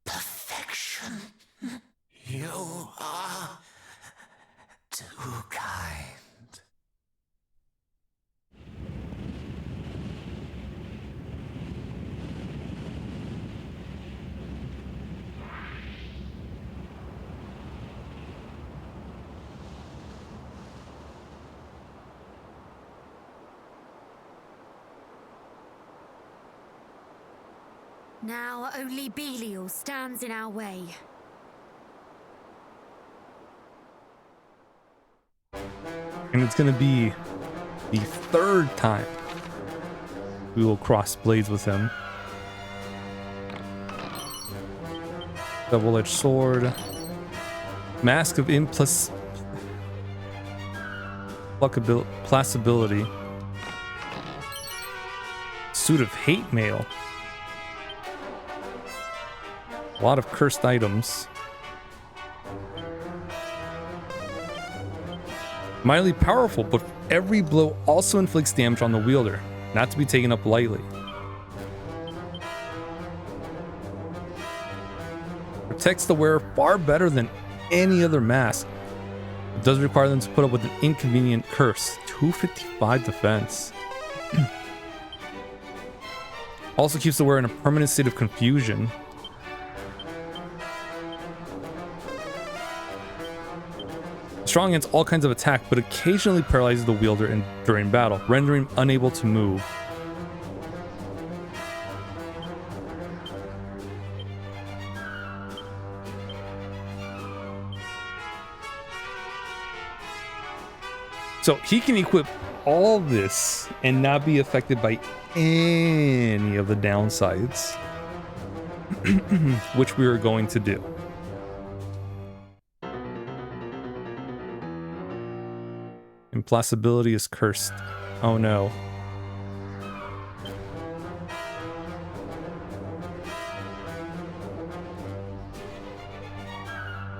Perfection. You are too kind. Now only Belial stands in our way. And it's gonna be the third time we will cross blades with him. Double-edged sword. Mask of placability. Suit of hate mail. A lot of cursed items. Mildly powerful, but every blow also inflicts damage on the wielder, not to be taken up lightly. Protects the wearer far better than any other mask. It does require them to put up with an inconvenient curse. 255 defense. Also keeps the wearer in a permanent state of confusion. Strong against all kinds of attack, but occasionally paralyzes the wielder during battle, rendering him unable to move. So he can equip all this and not be affected by any of the downsides, which we are going to do. Implacability is cursed. Oh no.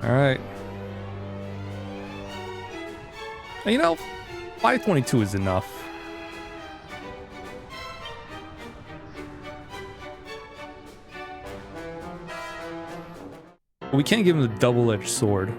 Alright. You know, 522 is enough. But we can't give him the double-edged sword.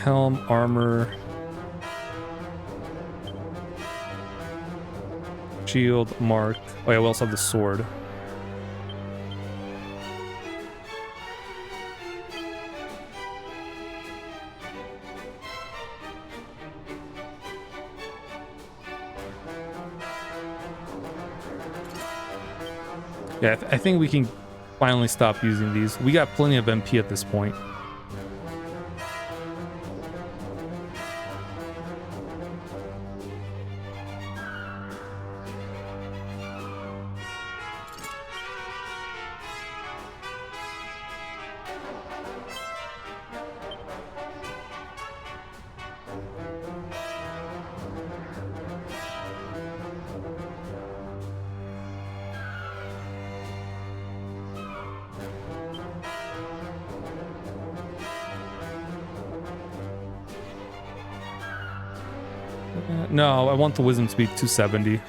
helm, armor, shield, marked. Oh yeah, we also have the sword. Yeah, I think we can finally stop using these. We got plenty of MP at this point. No, I want the wisdom to be 270.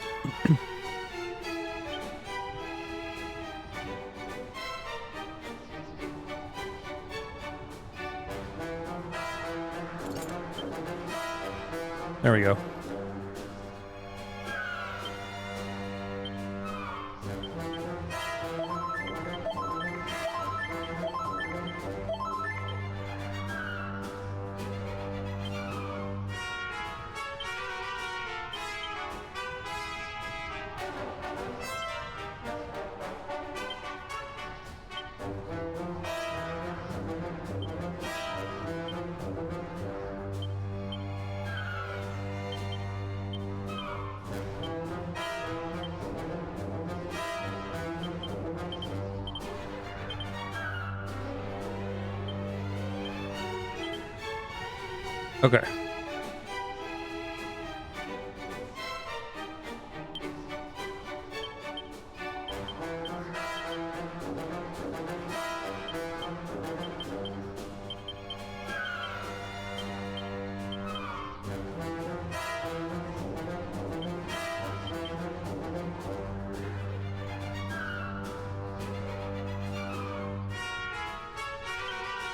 There we go. Okay.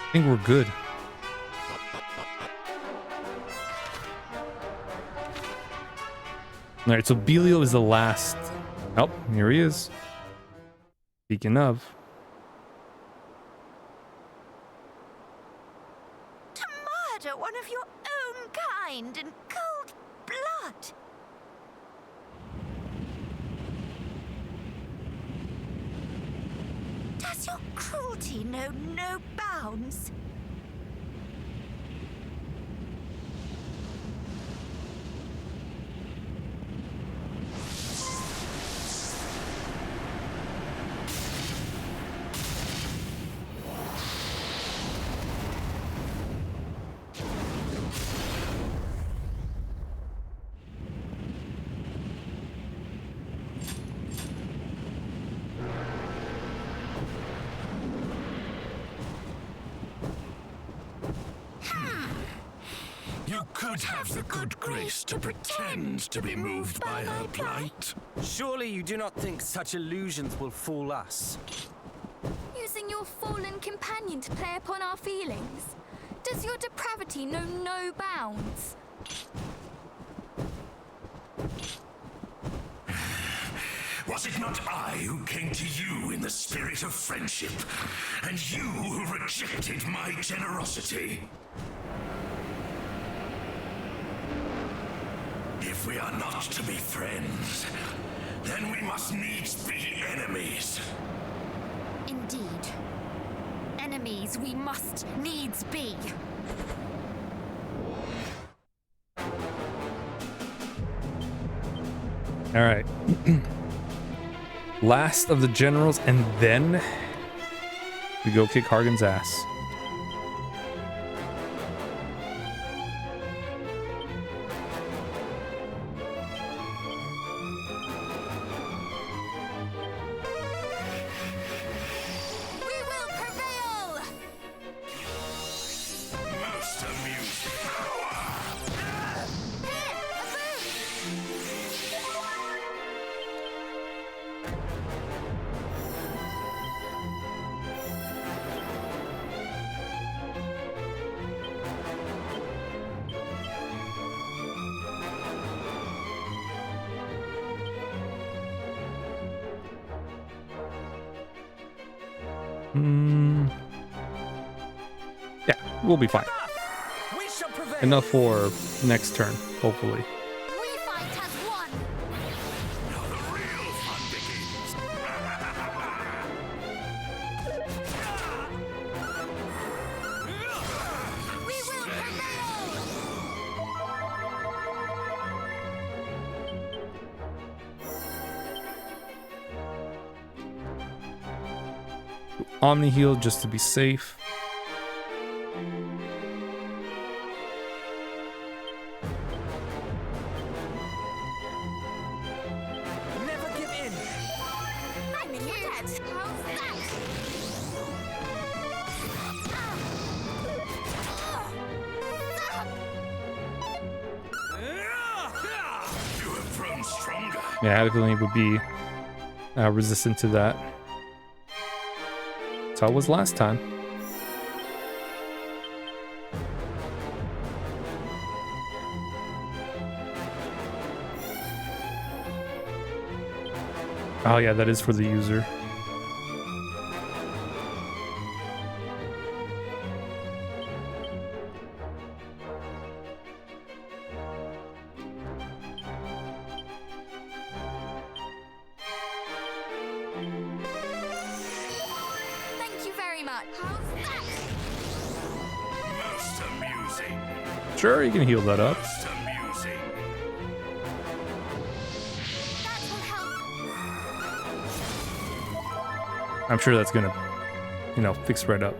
I think we're good. All right, so Belial is the last. Oh, here he is. Speaking of. To murder one of your own kind in cold blood. Does your cruelty know no bounds? Could have the good grace to pretend to be moved by her plight. Surely you do not think such illusions will fool us? Using your fallen companion to play upon our feelings? Does your depravity know no bounds? Was it not I who came to you in the spirit of friendship, and you who rejected my generosity? If we are not to be friends, then we must needs be enemies. Indeed. Enemies we must needs be. All right. Last of the generals, and then we go kick Hargon's ass. Yeah, we'll be fine. We shall prevail. Enough for next turn, hopefully. We fight as one. Now the real fun begins. We will prevail. Omni heal just to be safe. Never give in. I'm in your debt. How's that? You have grown stronger. Yeah, I had a feeling it would be resistant to that. That's how it was last time. Oh yeah, that is for the user. Thank you very much. How's that? Most amusing. Sure, you can heal that up. Most amusing. That will help. I'm sure that's gonna, you know, fix right up.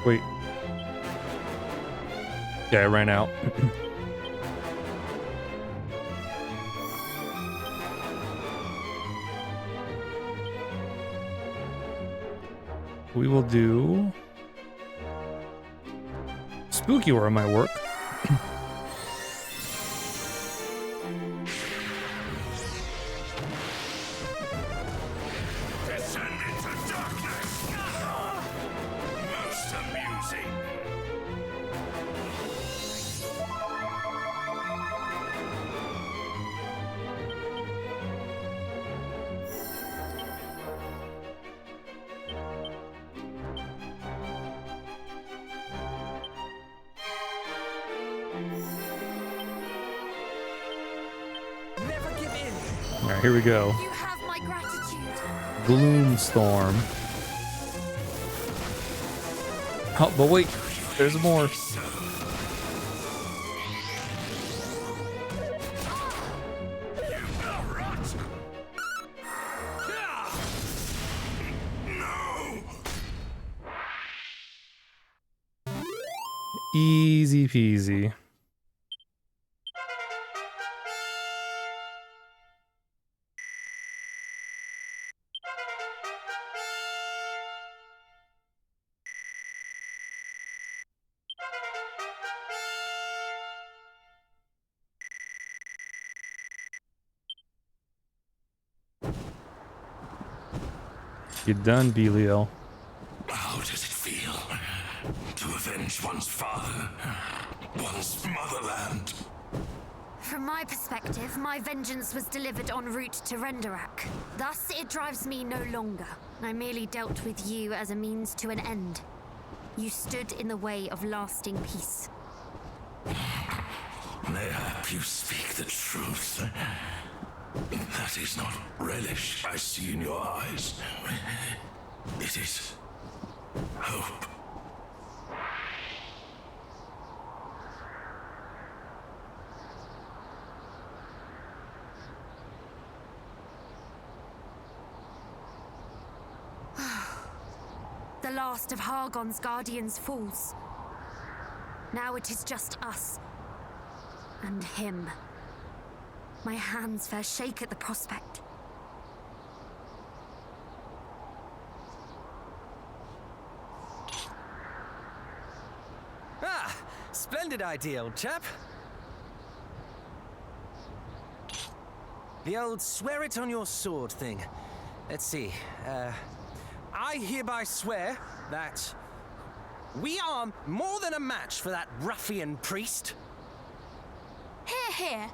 Wait. Yeah, I ran out. We will do Spooky Aura might work. Descend into darkness. Most amusing. Never give in. All right, here we go. You have my gratitude. Gloomstorm. Oh, but wait, there's more. No. Easy peasy. You done, Belial. How does it feel to avenge one's father, one's motherland? From my perspective, my vengeance was delivered en route to Renderak. Thus, it drives me no longer. I merely dealt with you as a means to an end. You stood in the way of lasting peace. Mayhap you speak the truth. That is not relish I see in your eyes. It is hope. The last of Hargon's guardians falls. Now it is just us. And him. My hands fair shake at the prospect. Ah, splendid idea, old chap. The old swear it on your sword thing. Let's see. I hereby swear that we are more than a match for that ruffian priest. Hear, hear.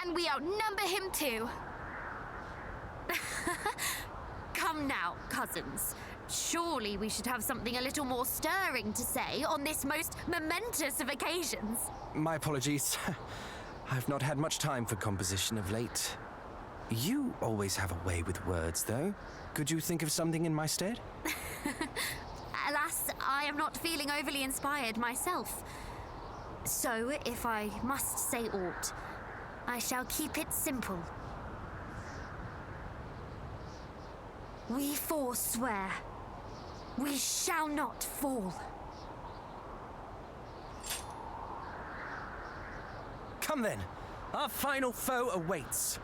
And we outnumber him too. Come now, cousins. Surely we should have something a little more stirring to say on this most momentous of occasions. My apologies. I've not had much time for composition of late. You always have a way with words, though. Could you think of something in my stead? Alas, I am not feeling overly inspired myself. So, if I must say aught, I shall keep it simple. We forswear. We shall not fall. Come then. Our final foe awaits.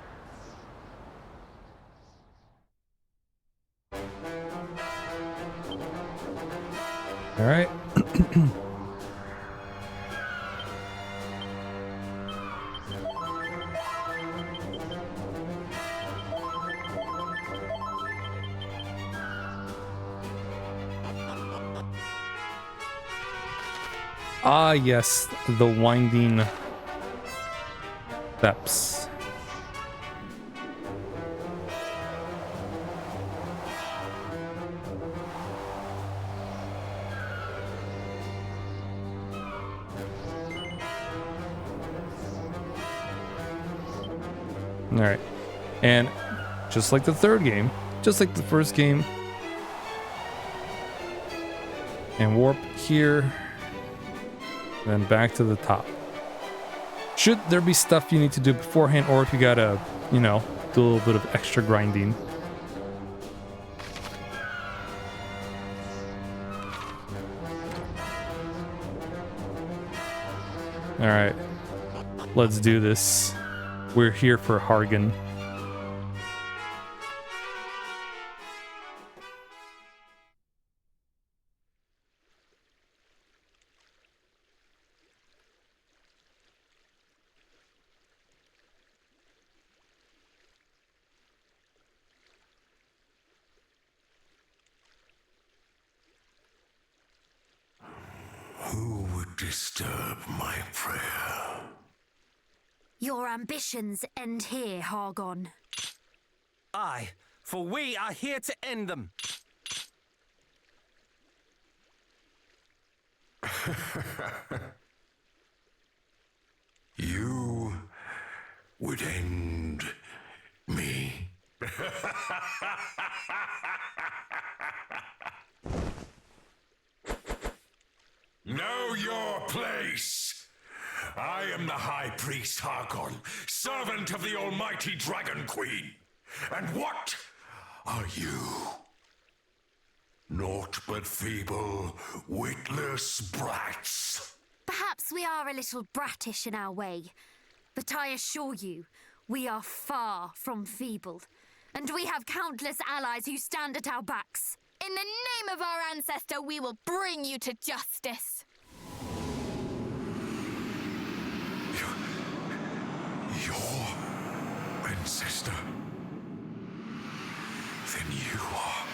All right. Ah, yes, the winding steps. All right, and just like the third game, just like the first game, and warp here, then back to the top. Should there be stuff you need to do beforehand, or if you gotta, you know, do a little bit of extra grinding. All right, let's do this. We're here for Hargon. Who would disturb my prayer? Your ambitions end here, Hargon. Aye, for we are here to end them. You would end me. Know your place. I am the High Priest Hargon, servant of the Almighty Dragon Queen. And what are you? Naught but feeble, witless brats. Perhaps we are a little brattish in our way, but I assure you, we are far from feeble, and we have countless allies who stand at our backs. In the name of our ancestor, we will bring you to justice. Your ancestor? Then you are.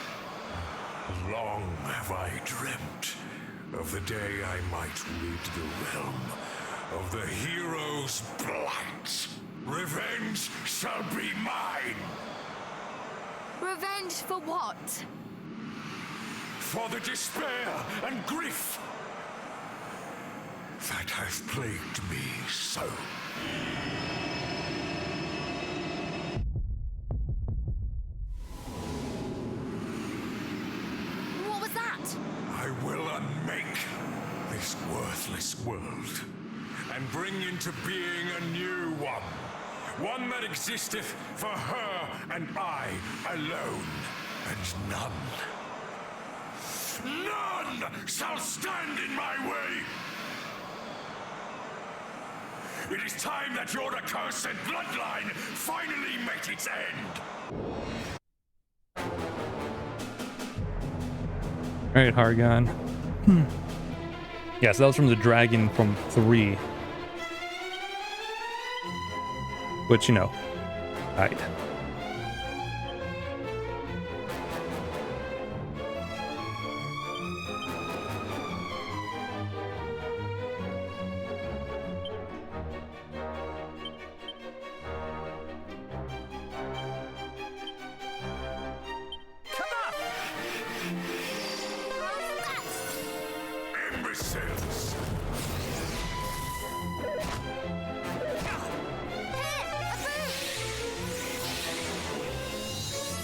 Long have I dreamt of the day I might rid the realm of the hero's blight. Revenge shall be mine. Revenge for what? For the despair and grief that have plagued me so. What was that? I will unmake this worthless world and bring into being a new one. One that existeth for her and I alone, and none shall stand in my way! It is time that your accursed bloodline finally met its end! Alright, Hargon. Yeah, so that was from the dragon from 3. Which, you know, died.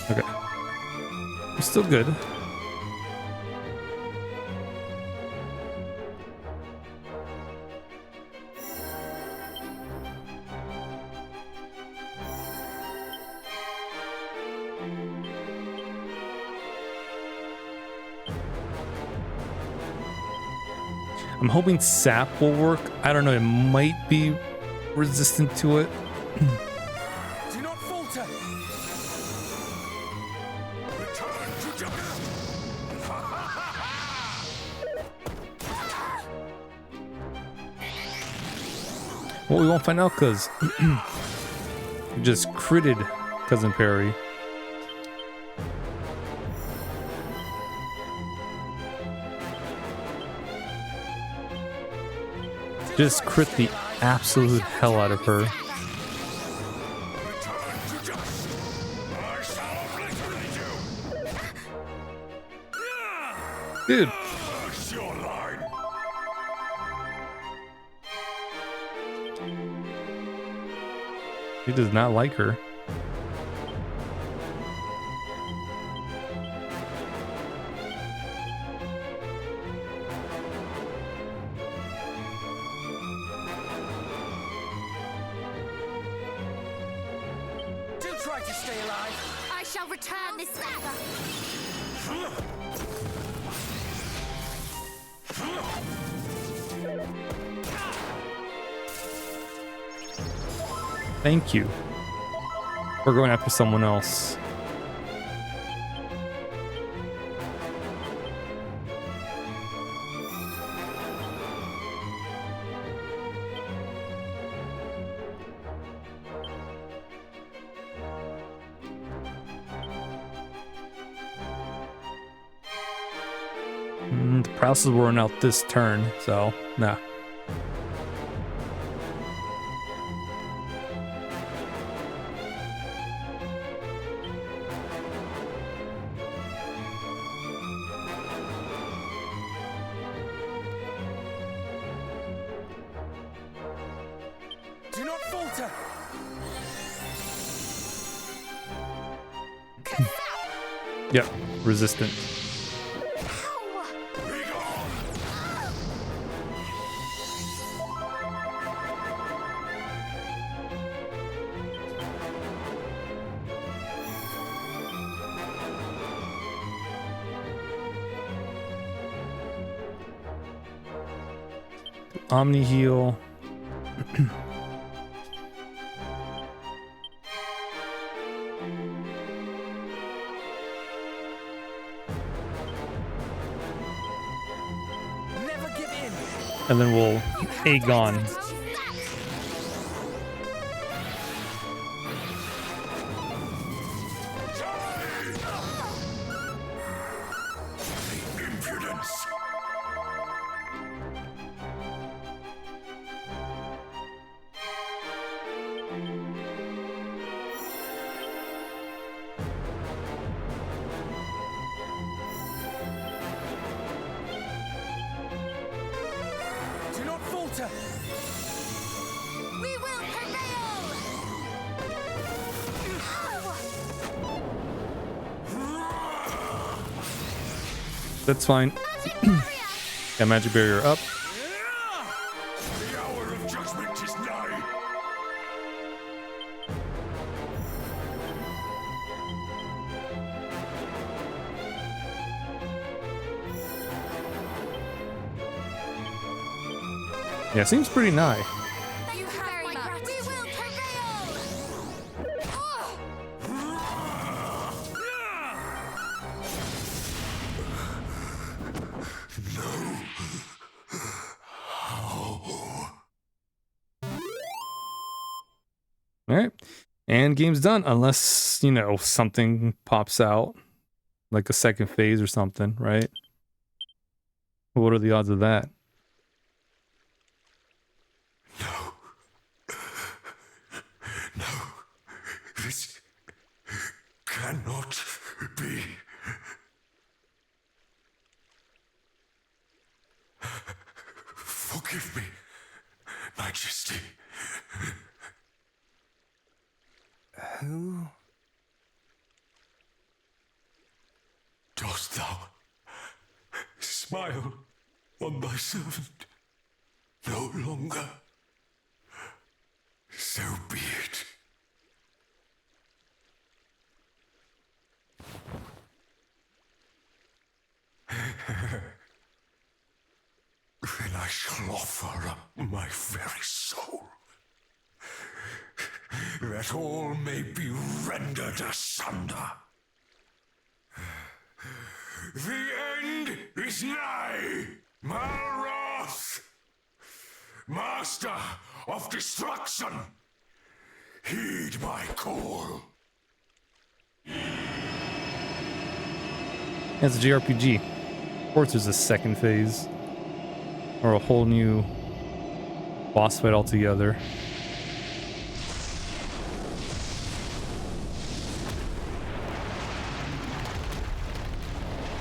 Okay. We're still good. I'm hoping sap will work. I don't know, it might be resistant to it. Do not falter. Return to Japan. Well, we won't find out because just critted Cousin Perry. Just crit the absolute hell out of her. Return to dust. I shall obliterate you. Dude, That's your line. he does not like her. Do try to stay alive. I shall return this favor. Thank you. We're going after someone else. The Prouses will run out this turn, so nah. Do not falter. Yep, resistant. Be gone. Omni heal. Never give in. And then we'll Aegon. Impudence. Do not falter. We will prevail! That's fine. Got magic barrier up. The hour of judgment is nigh. Yeah, seems pretty nigh. Thank you very much. We will prevail! All right. And game's done, unless, you know, something pops out, like a second phase or something, right? What are the odds of that? No. This cannot be. Forgive me, Majesty. Who Dost thou smile on thy servant no longer? So be it. Then I shall offer up my very soul, that all may be rendered asunder. The end is nigh, Malroth, master of destruction. Heed my call. It's a JRPG. Of course there's a second phase. Or a whole new boss fight altogether.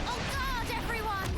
On guard, everyone!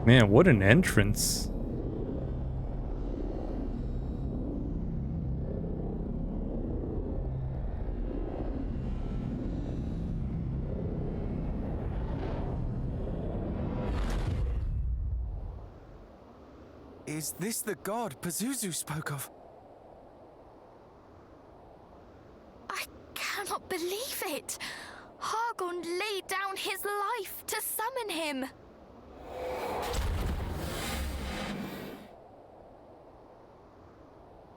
Man, what an entrance. Is this the god Pazuzu spoke of? I cannot believe it! Hargon laid down his life to summon him!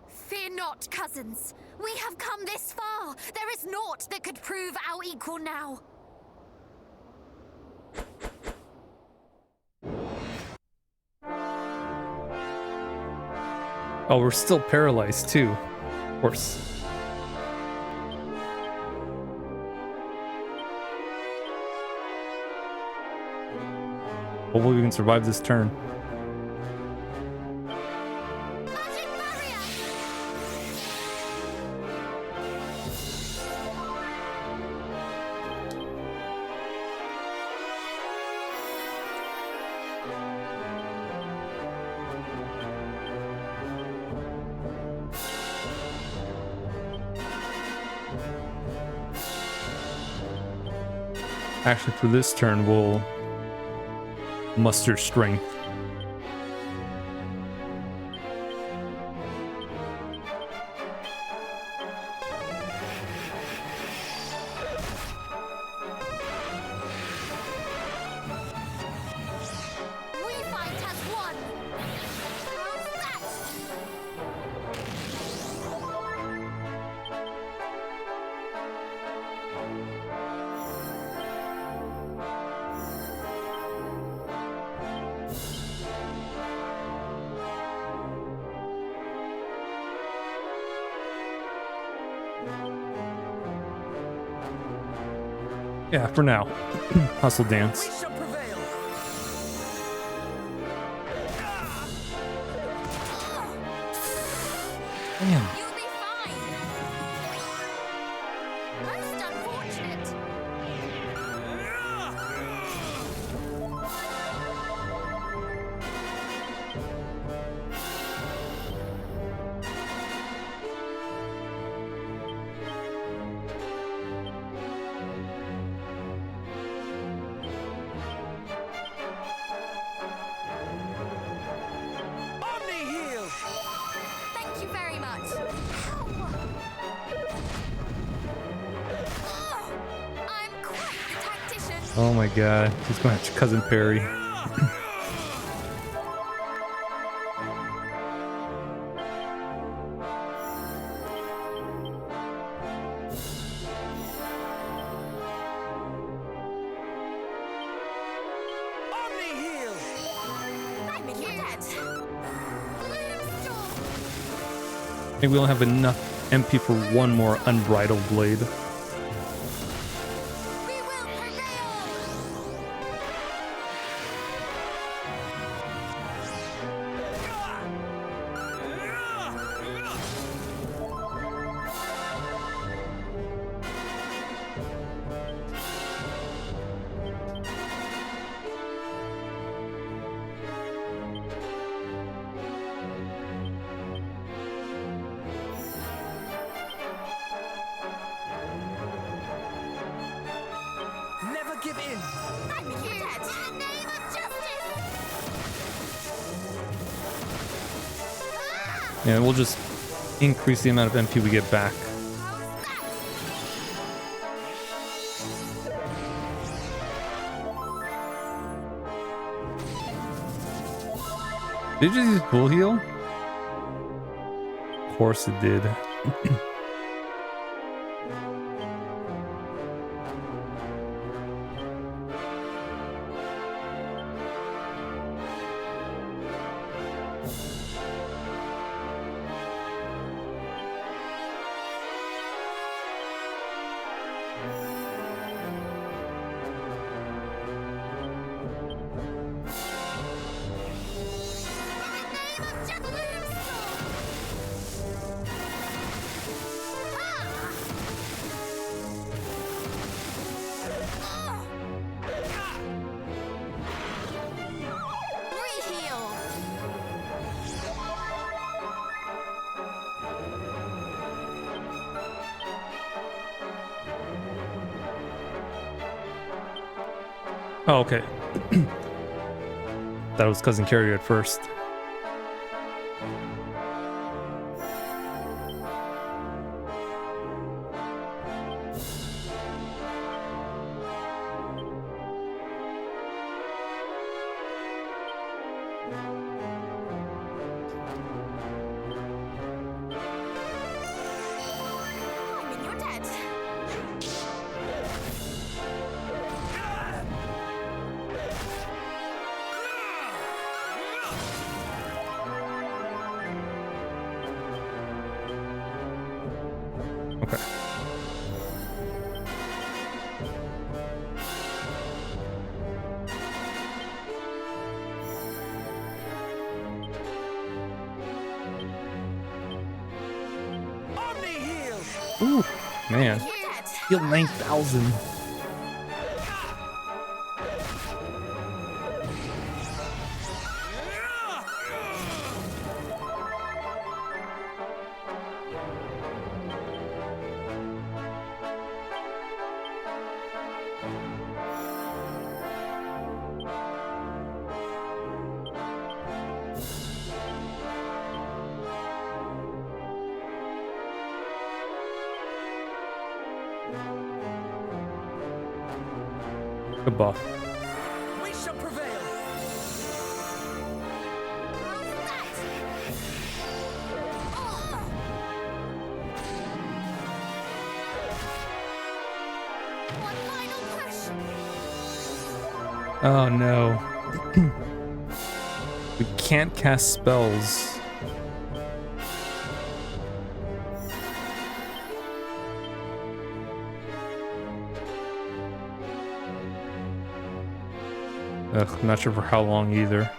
Fear not, cousins. We have come this far. There is naught that could prove our equal now. Oh, we're still paralyzed too. Of course. Hopefully we can survive this turn. Magic barrier! Actually, for this turn, we'll muster strength. We fight as one! How's that? Yeah, for now. Hustle dance. We shall prevail. Damn. You'll be fine! Most unfortunate! Omni heal! Thank you very much. Oh, I'm quite the tactician. Oh my god. He's going to Cousin Perry. I think we don't have enough MP for one more unbridled blade. Never give in. Thank you. In the name of justice. Yeah, we'll just increase the amount of MP we get back. Did you use full heal? Of course it did. Oh, okay. That was Cousin Carrie at first. Ooh, man. Heal 9,000. Good buff. We shall prevail. Oh no. We can't cast spells. Ugh, not sure for how long either.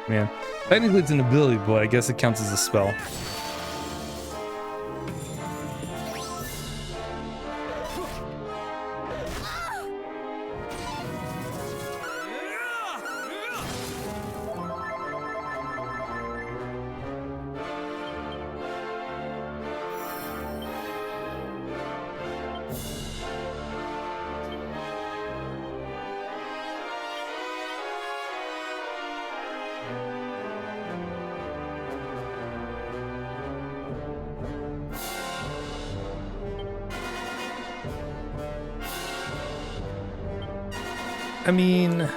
Man, technically it's an ability, but I guess it counts as a spell. I mean,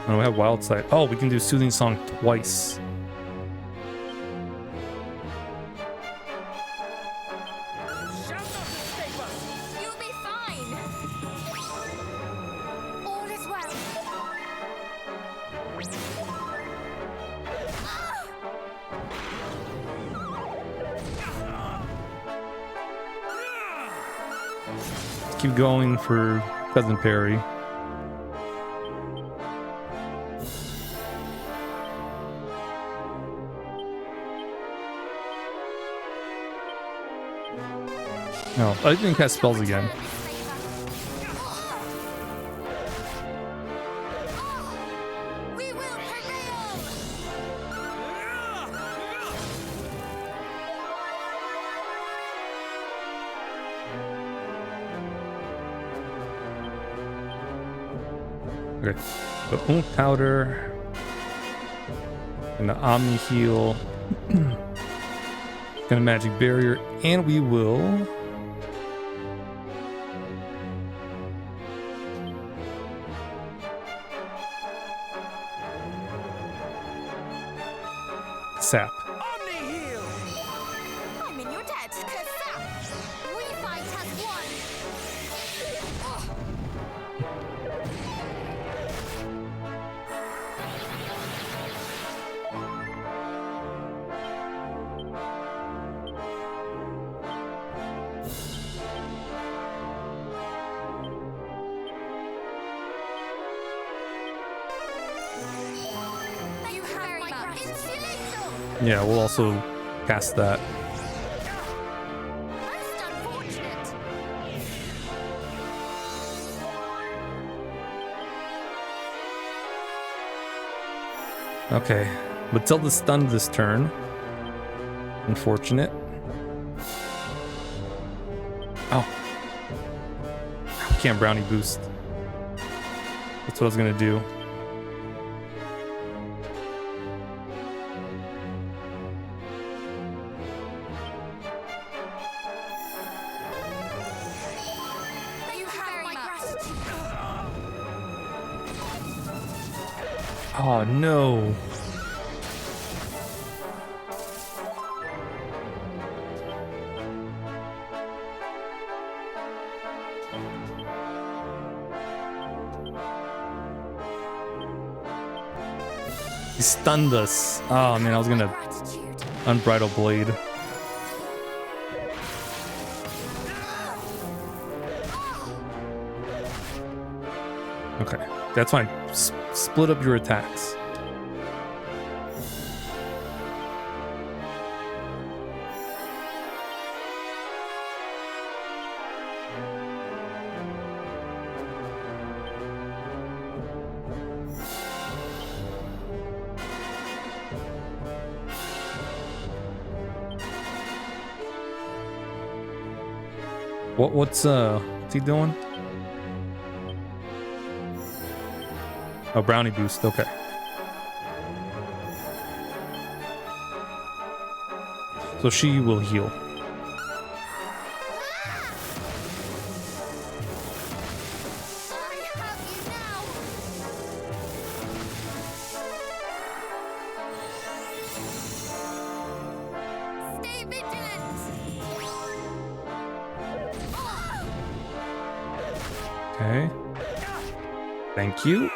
Oh, we have Wild Sight. Oh, we can do Soothing Song twice. You'll be fine. All is well. Let's keep going for Cousin Perry. No, I didn't cast spells again. We will prevail. Okay, the Oomph Powder and the Omni Heal. Gonna Magic Barrier, and we will Sap. Omni heal! I'm in your debt. Kasap. Refight has won. You have my gratitude. Yeah, we'll also cast that. Most unfortunate. Okay, Matilda's stunned this turn. Unfortunate. Oh. Can't brownie boost. That's what I was gonna do. You have my gratitude. Oh no. He stunned us. Oh man, I was gonna Gratitude. Unbridled Blade. Okay, that's fine. Split up your attacks. What's he doing? Oh, brownie boost. Okay. So she will heal. I have you now. Stay vigilant. Okay. Thank you.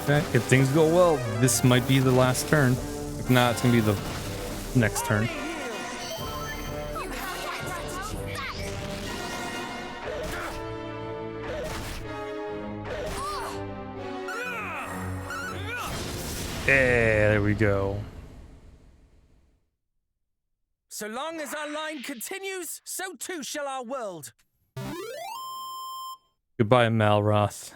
Okay, if things go well, this might be the last turn. If not, it's gonna be the next turn. You have my gratitude. Yeah, there we go. So long as our line continues, so too shall our world. Goodbye, Malroth.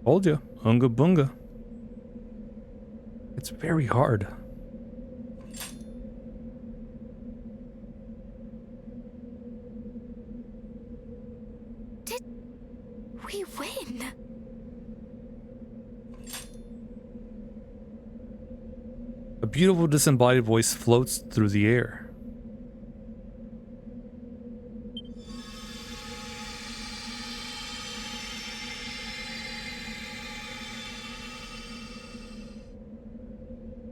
Told you, Unga Bunga. It's very hard. Did we win? A beautiful disembodied voice floats through the air.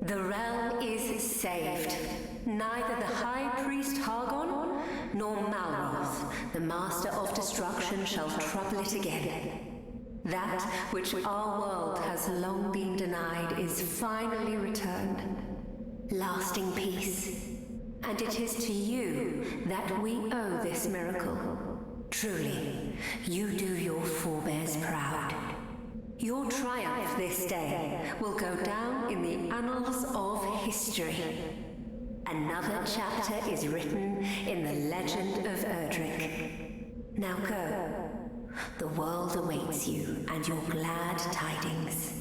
The realm is saved. Neither the High Priest Hargon nor Malroth, the Master of Destruction, shall trouble it again. That which our world has long been denied is finally returned. Lasting peace. And it is to you that we owe this miracle. Truly, you do your forebears proud. Your triumph this day will go down in the annals of history. Another chapter is written in the legend of Erdrick. Now go. The world awaits you and your glad tidings.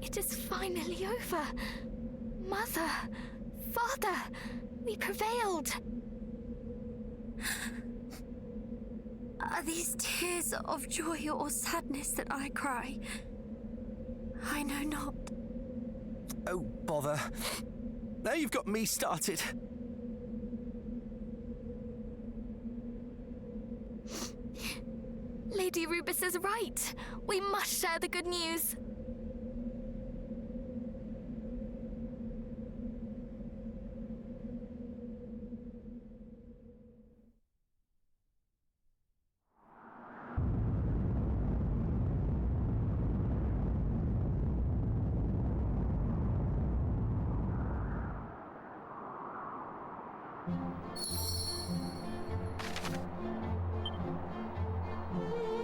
It is finally over. Mother, Father, we prevailed. Are these tears of joy or sadness that I cry? I know not. Oh, bother. Now you've got me started. Lady Rubus is right. We must share the good news.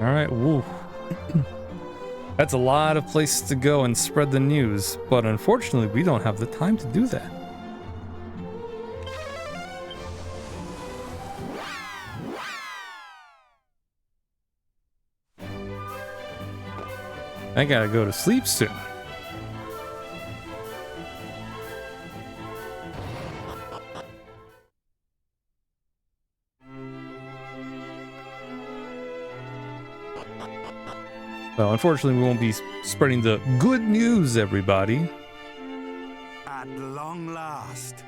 All right, woo. That's a lot of places to go and spread the news, but unfortunately, we don't have the time to do that. I gotta go to sleep soon. Well, unfortunately, we won't be spreading the good news, everybody. At long last,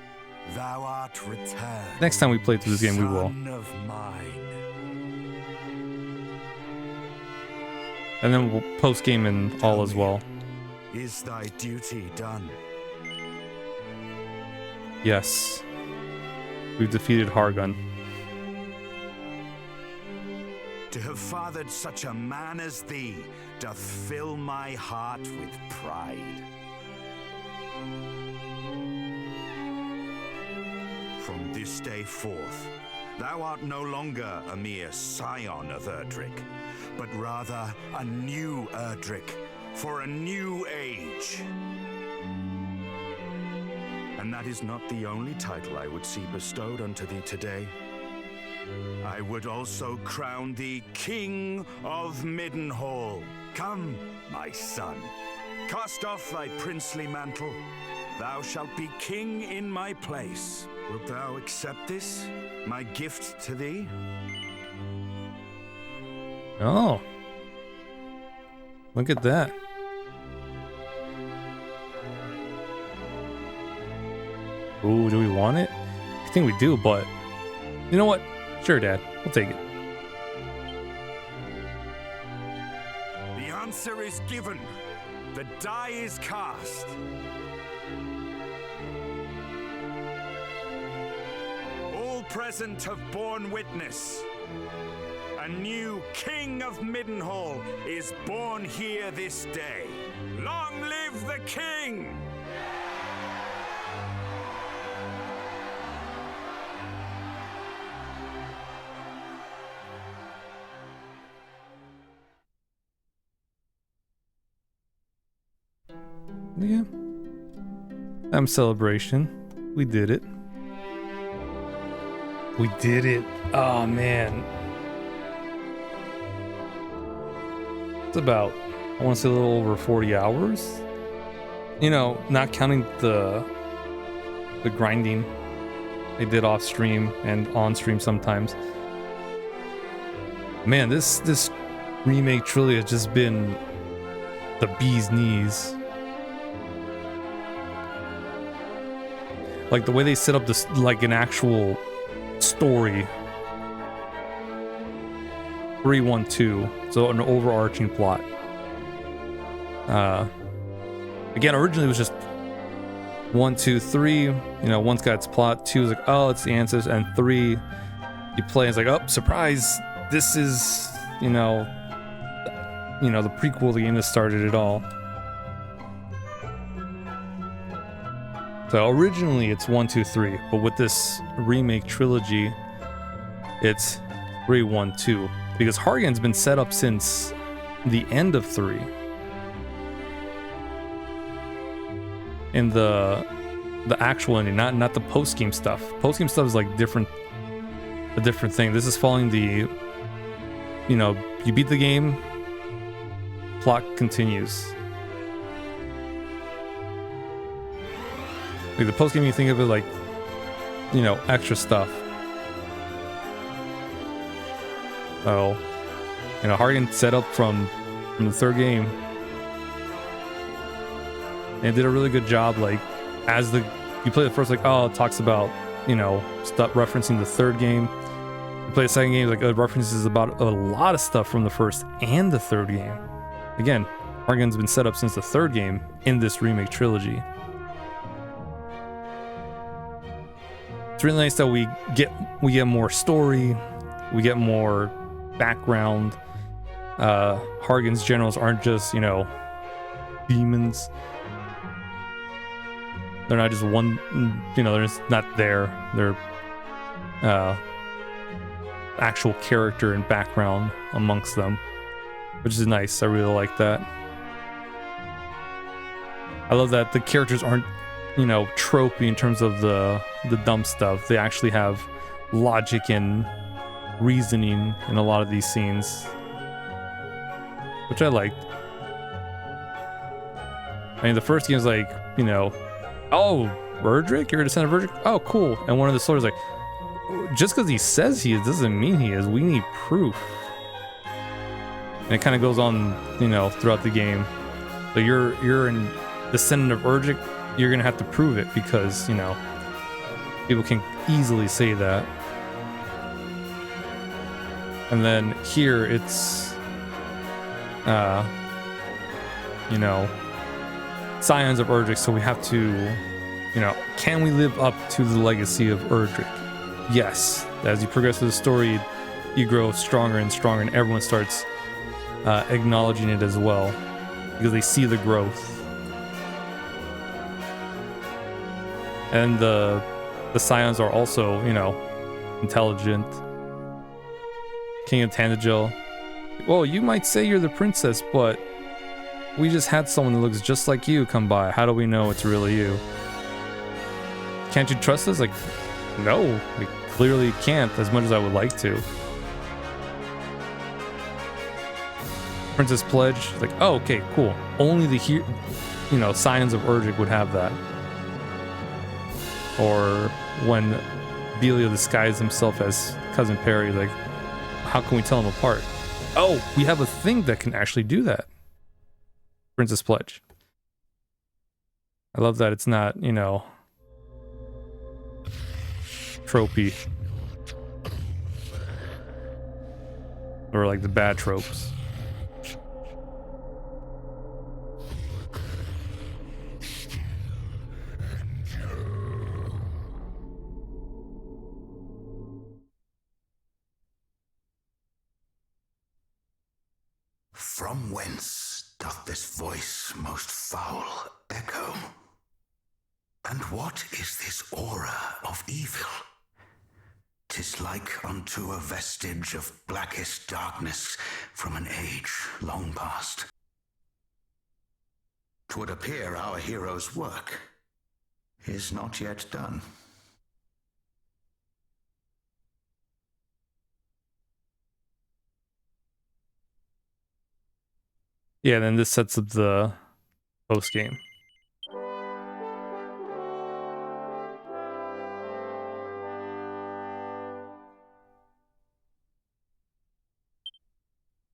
thou art returned. Next time we play through this game, we will. Son of mine. And then we'll post-game and all as well. Is thy duty done? Yes. We've defeated Hargon. To have fathered such a man as thee doth fill my heart with pride. From this day forth, thou art no longer a mere scion of Erdrick, but rather a new Erdrick for a new age. And that is not the only title I would see bestowed unto thee today. I would also crown thee King of Middenhall. Come, my son, cast off thy princely mantle. Thou shalt be king in my place. Wilt thou accept this, my gift to thee? Oh. Look at that. Ooh, do we want it? I think we do, but you know what? Sure, Dad. We'll take it. The answer is given. The die is cast. All present have borne witness. A new King of Middenhall is born here this day. Long live the King! Yeah. Celebration. We did it. We did it. Oh man. It's about, I want to say a little over 40 hours. You know, not counting the grinding I did off stream and on stream sometimes. Man, this remake trilogy has just been the bee's knees. Like the way they set up this, like an actual story. 3-1-2, so an overarching plot. Again, originally it was just 1, 2, 3. You know, one's got its plot. 2 is like, oh, it's the answers, and 3, you play. And it's like, oh, surprise! This is, you know, the prequel, the game that started it all. So originally it's 1, 2, 3, but with this remake trilogy, it's 3, 1, 2, because Hargon's been set up since the end of 3. In the actual ending, not the post game stuff. Post game stuff is like a different thing. This is following the, you know, you beat the game, plot continues. Like the post game, you think of it like, you know, extra stuff. So, you know, Hargon set up from the third game, and did a really good job. Like, as you play the first, like, oh, it talks about, you know, stuff referencing the third game. You play the second game, like, it references about a lot of stuff from the first and the third game. Again, Hargon's been set up since the third game in this remake trilogy. It's really nice that we get more story, we get more background. Hargon's generals aren't just, you know, demons. They're not just one, you know, they're just not there. They're actual character and background amongst them, which is nice. I really like that. I love that the characters aren't, you know, tropey in terms of the dumb stuff. They actually have logic and reasoning in a lot of these scenes, which I liked. I mean, the first game is like, you know, oh, Erdrick, you're a descendant of Erdrick? Oh, cool. And one of the soldiers like, just because he says he is doesn't mean he is. We need proof. And it kind of goes on, you know, throughout the game. So you're a descendant of Erdrick. You're gonna have to prove it because, you know, people can easily say that. And then here it's, you know, scions of Erdrick, so we have to, you know, can we live up to the legacy of Erdrick? Yes. As you progress through the story, you grow stronger and stronger, and everyone starts acknowledging it as well because they see the growth. And the scions are also, you know, intelligent. King of Tandagel. Well, you might say you're the princess, but we just had someone that looks just like you come by. How do we know it's really you? Can't you trust us? Like, no, we clearly can't, as much as I would like to. Princess Pledge, like, oh, okay, cool. Only the, you know, scions of Erdrick would have that. Or when Belio disguised himself as Cousin Perry, like, how can we tell them apart? Oh, we have a thing that can actually do that. Princess Pledge. I love that it's not, you know, tropey. Or like the bad tropes. From whence doth this voice most foul echo? And what is this aura of evil? 'Tis like unto a vestige of blackest darkness from an age long past. 'Twould appear our hero's work is not yet done. Yeah, then this sets up the post game.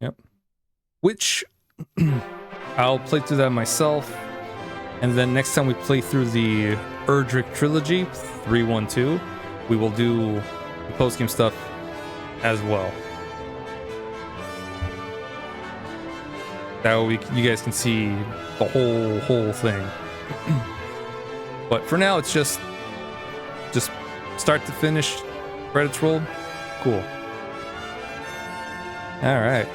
Yep. Which I'll play through that myself, and then next time we play through the Erdrick trilogy 312, we will do the post game stuff as well. That way you guys can see the whole thing. But for now, it's just start to finish, credits roll, cool. All right.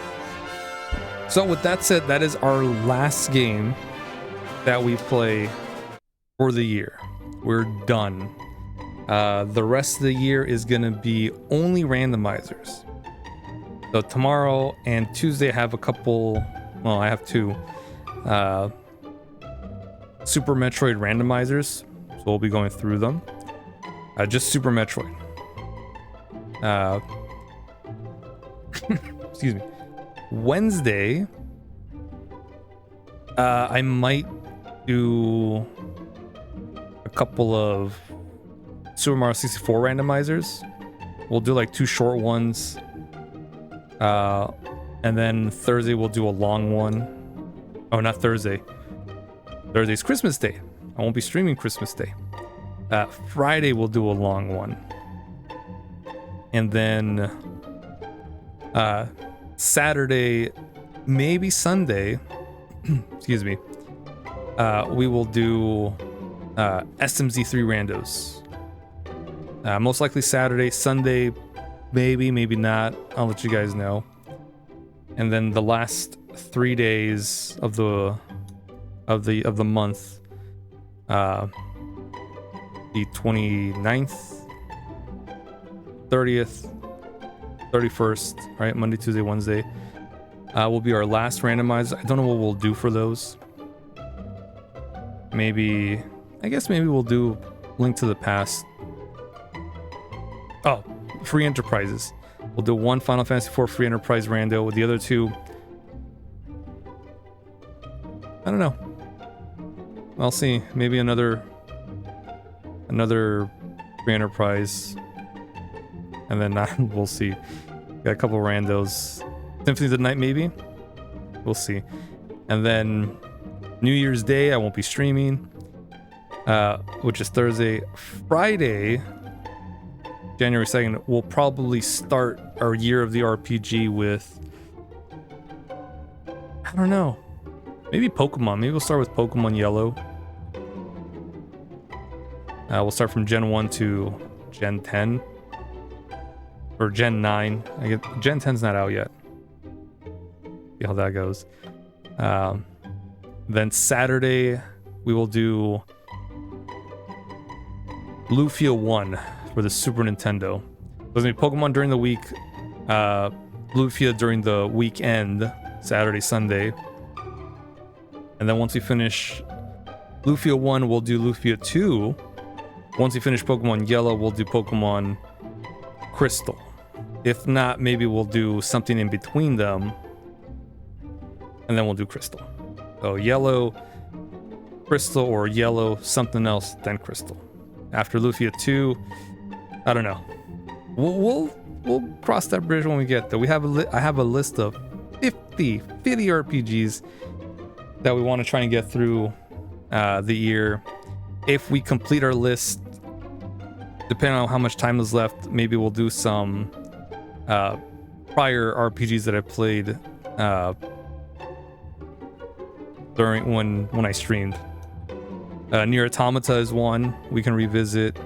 So with that said, that is our last game that we play for the year. We're done. The rest of the year is gonna be only randomizers. So tomorrow and Tuesday I have a couple. Well, I have two Super Metroid randomizers, so we'll be going through them. Just Super Metroid. Excuse me. Wednesday, I might do a couple of Super Mario 64 randomizers. We'll do like 2 short ones. And then Thursday we'll do a long one. Oh, not Thursday. Thursday's Christmas Day. I won't be streaming Christmas Day. Friday we'll do a long one. And then Saturday, maybe Sunday, excuse me, we will do SMZ3 randos. Most likely Saturday. Sunday, maybe not. I'll let you guys know. And then the last 3 days of the month, the 29th, 30th, 31st, right? Monday, Tuesday, Wednesday, will be our last randomizer. I don't know what we'll do for those. Maybe we'll do Link to the Past. Oh, free enterprises. We'll do one Final Fantasy IV free enterprise rando. With the other two, I don't know. I'll see. Maybe another free enterprise, and then we'll see. Got a couple randos. Symphony of the Night, maybe. We'll see. And then New Year's Day, I won't be streaming, which is Thursday. Friday, January 2nd, we'll probably start our Year of the RPG with, I don't know, maybe Pokemon. Maybe we'll start with Pokemon Yellow. We'll start from Gen 1 to Gen 10. Or Gen 9. Gen 10's not out yet. See how that goes. Then Saturday, we will do Lufia 1 for the Super Nintendo. There's gonna be Pokemon during the week, Lufia during the weekend, Saturday, Sunday. And then once we finish Lufia 1, we'll do Lufia 2. Once we finish Pokemon Yellow, we'll do Pokemon Crystal. If not, maybe we'll do something in between them, and then we'll do Crystal. So Yellow, Crystal, or Yellow, something else, then Crystal. After Lufia 2, I don't know. We'll cross that bridge when we get there. I have a list of 50 RPGs that we want to try and get through the year. If we complete our list, depending on how much time is left, maybe we'll do some prior RPGs that I played during when I streamed. Nier Automata is one we can revisit.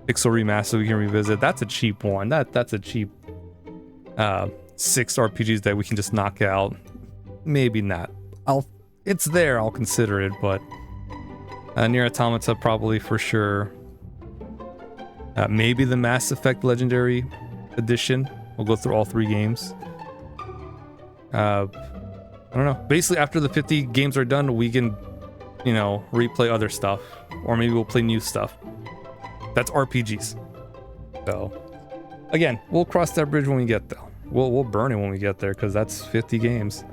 Pixel Remaster we can revisit. That's a cheap one. That's a cheap 6 RPGs that we can just knock out. Maybe not. It's there. I'll consider it, but Nier Automata probably for sure. Maybe the Mass Effect Legendary Edition. We'll go through all 3 games. I don't know. Basically, after the 50 games are done, we can, you know, replay other stuff. Or maybe we'll play new stuff. That's RPGs. So, again, we'll cross that bridge when we get there. We'll burn it when we get there, because that's 50 games.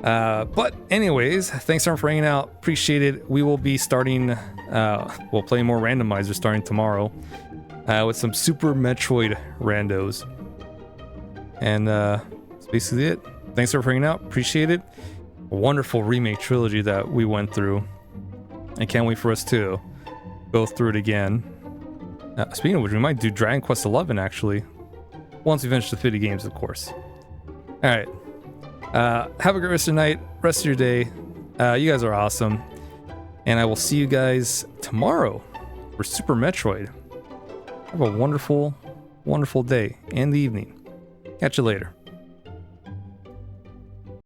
But anyways, thanks everyone for hanging out. Appreciate it. We will be starting, we'll play more randomizers starting tomorrow. With some Super Metroid randos. And that's basically it. Thanks for hanging out. Appreciate it. A wonderful remake trilogy that we went through. I can't wait for us to go through it again. Speaking of which, we might do Dragon Quest XI actually. Once we finish the 50 games, of course. Alright. Have a great rest of the night, rest of your day. You guys are awesome. And I will see you guys tomorrow for Super Metroid. Have a wonderful, wonderful day and the evening. Catch you later.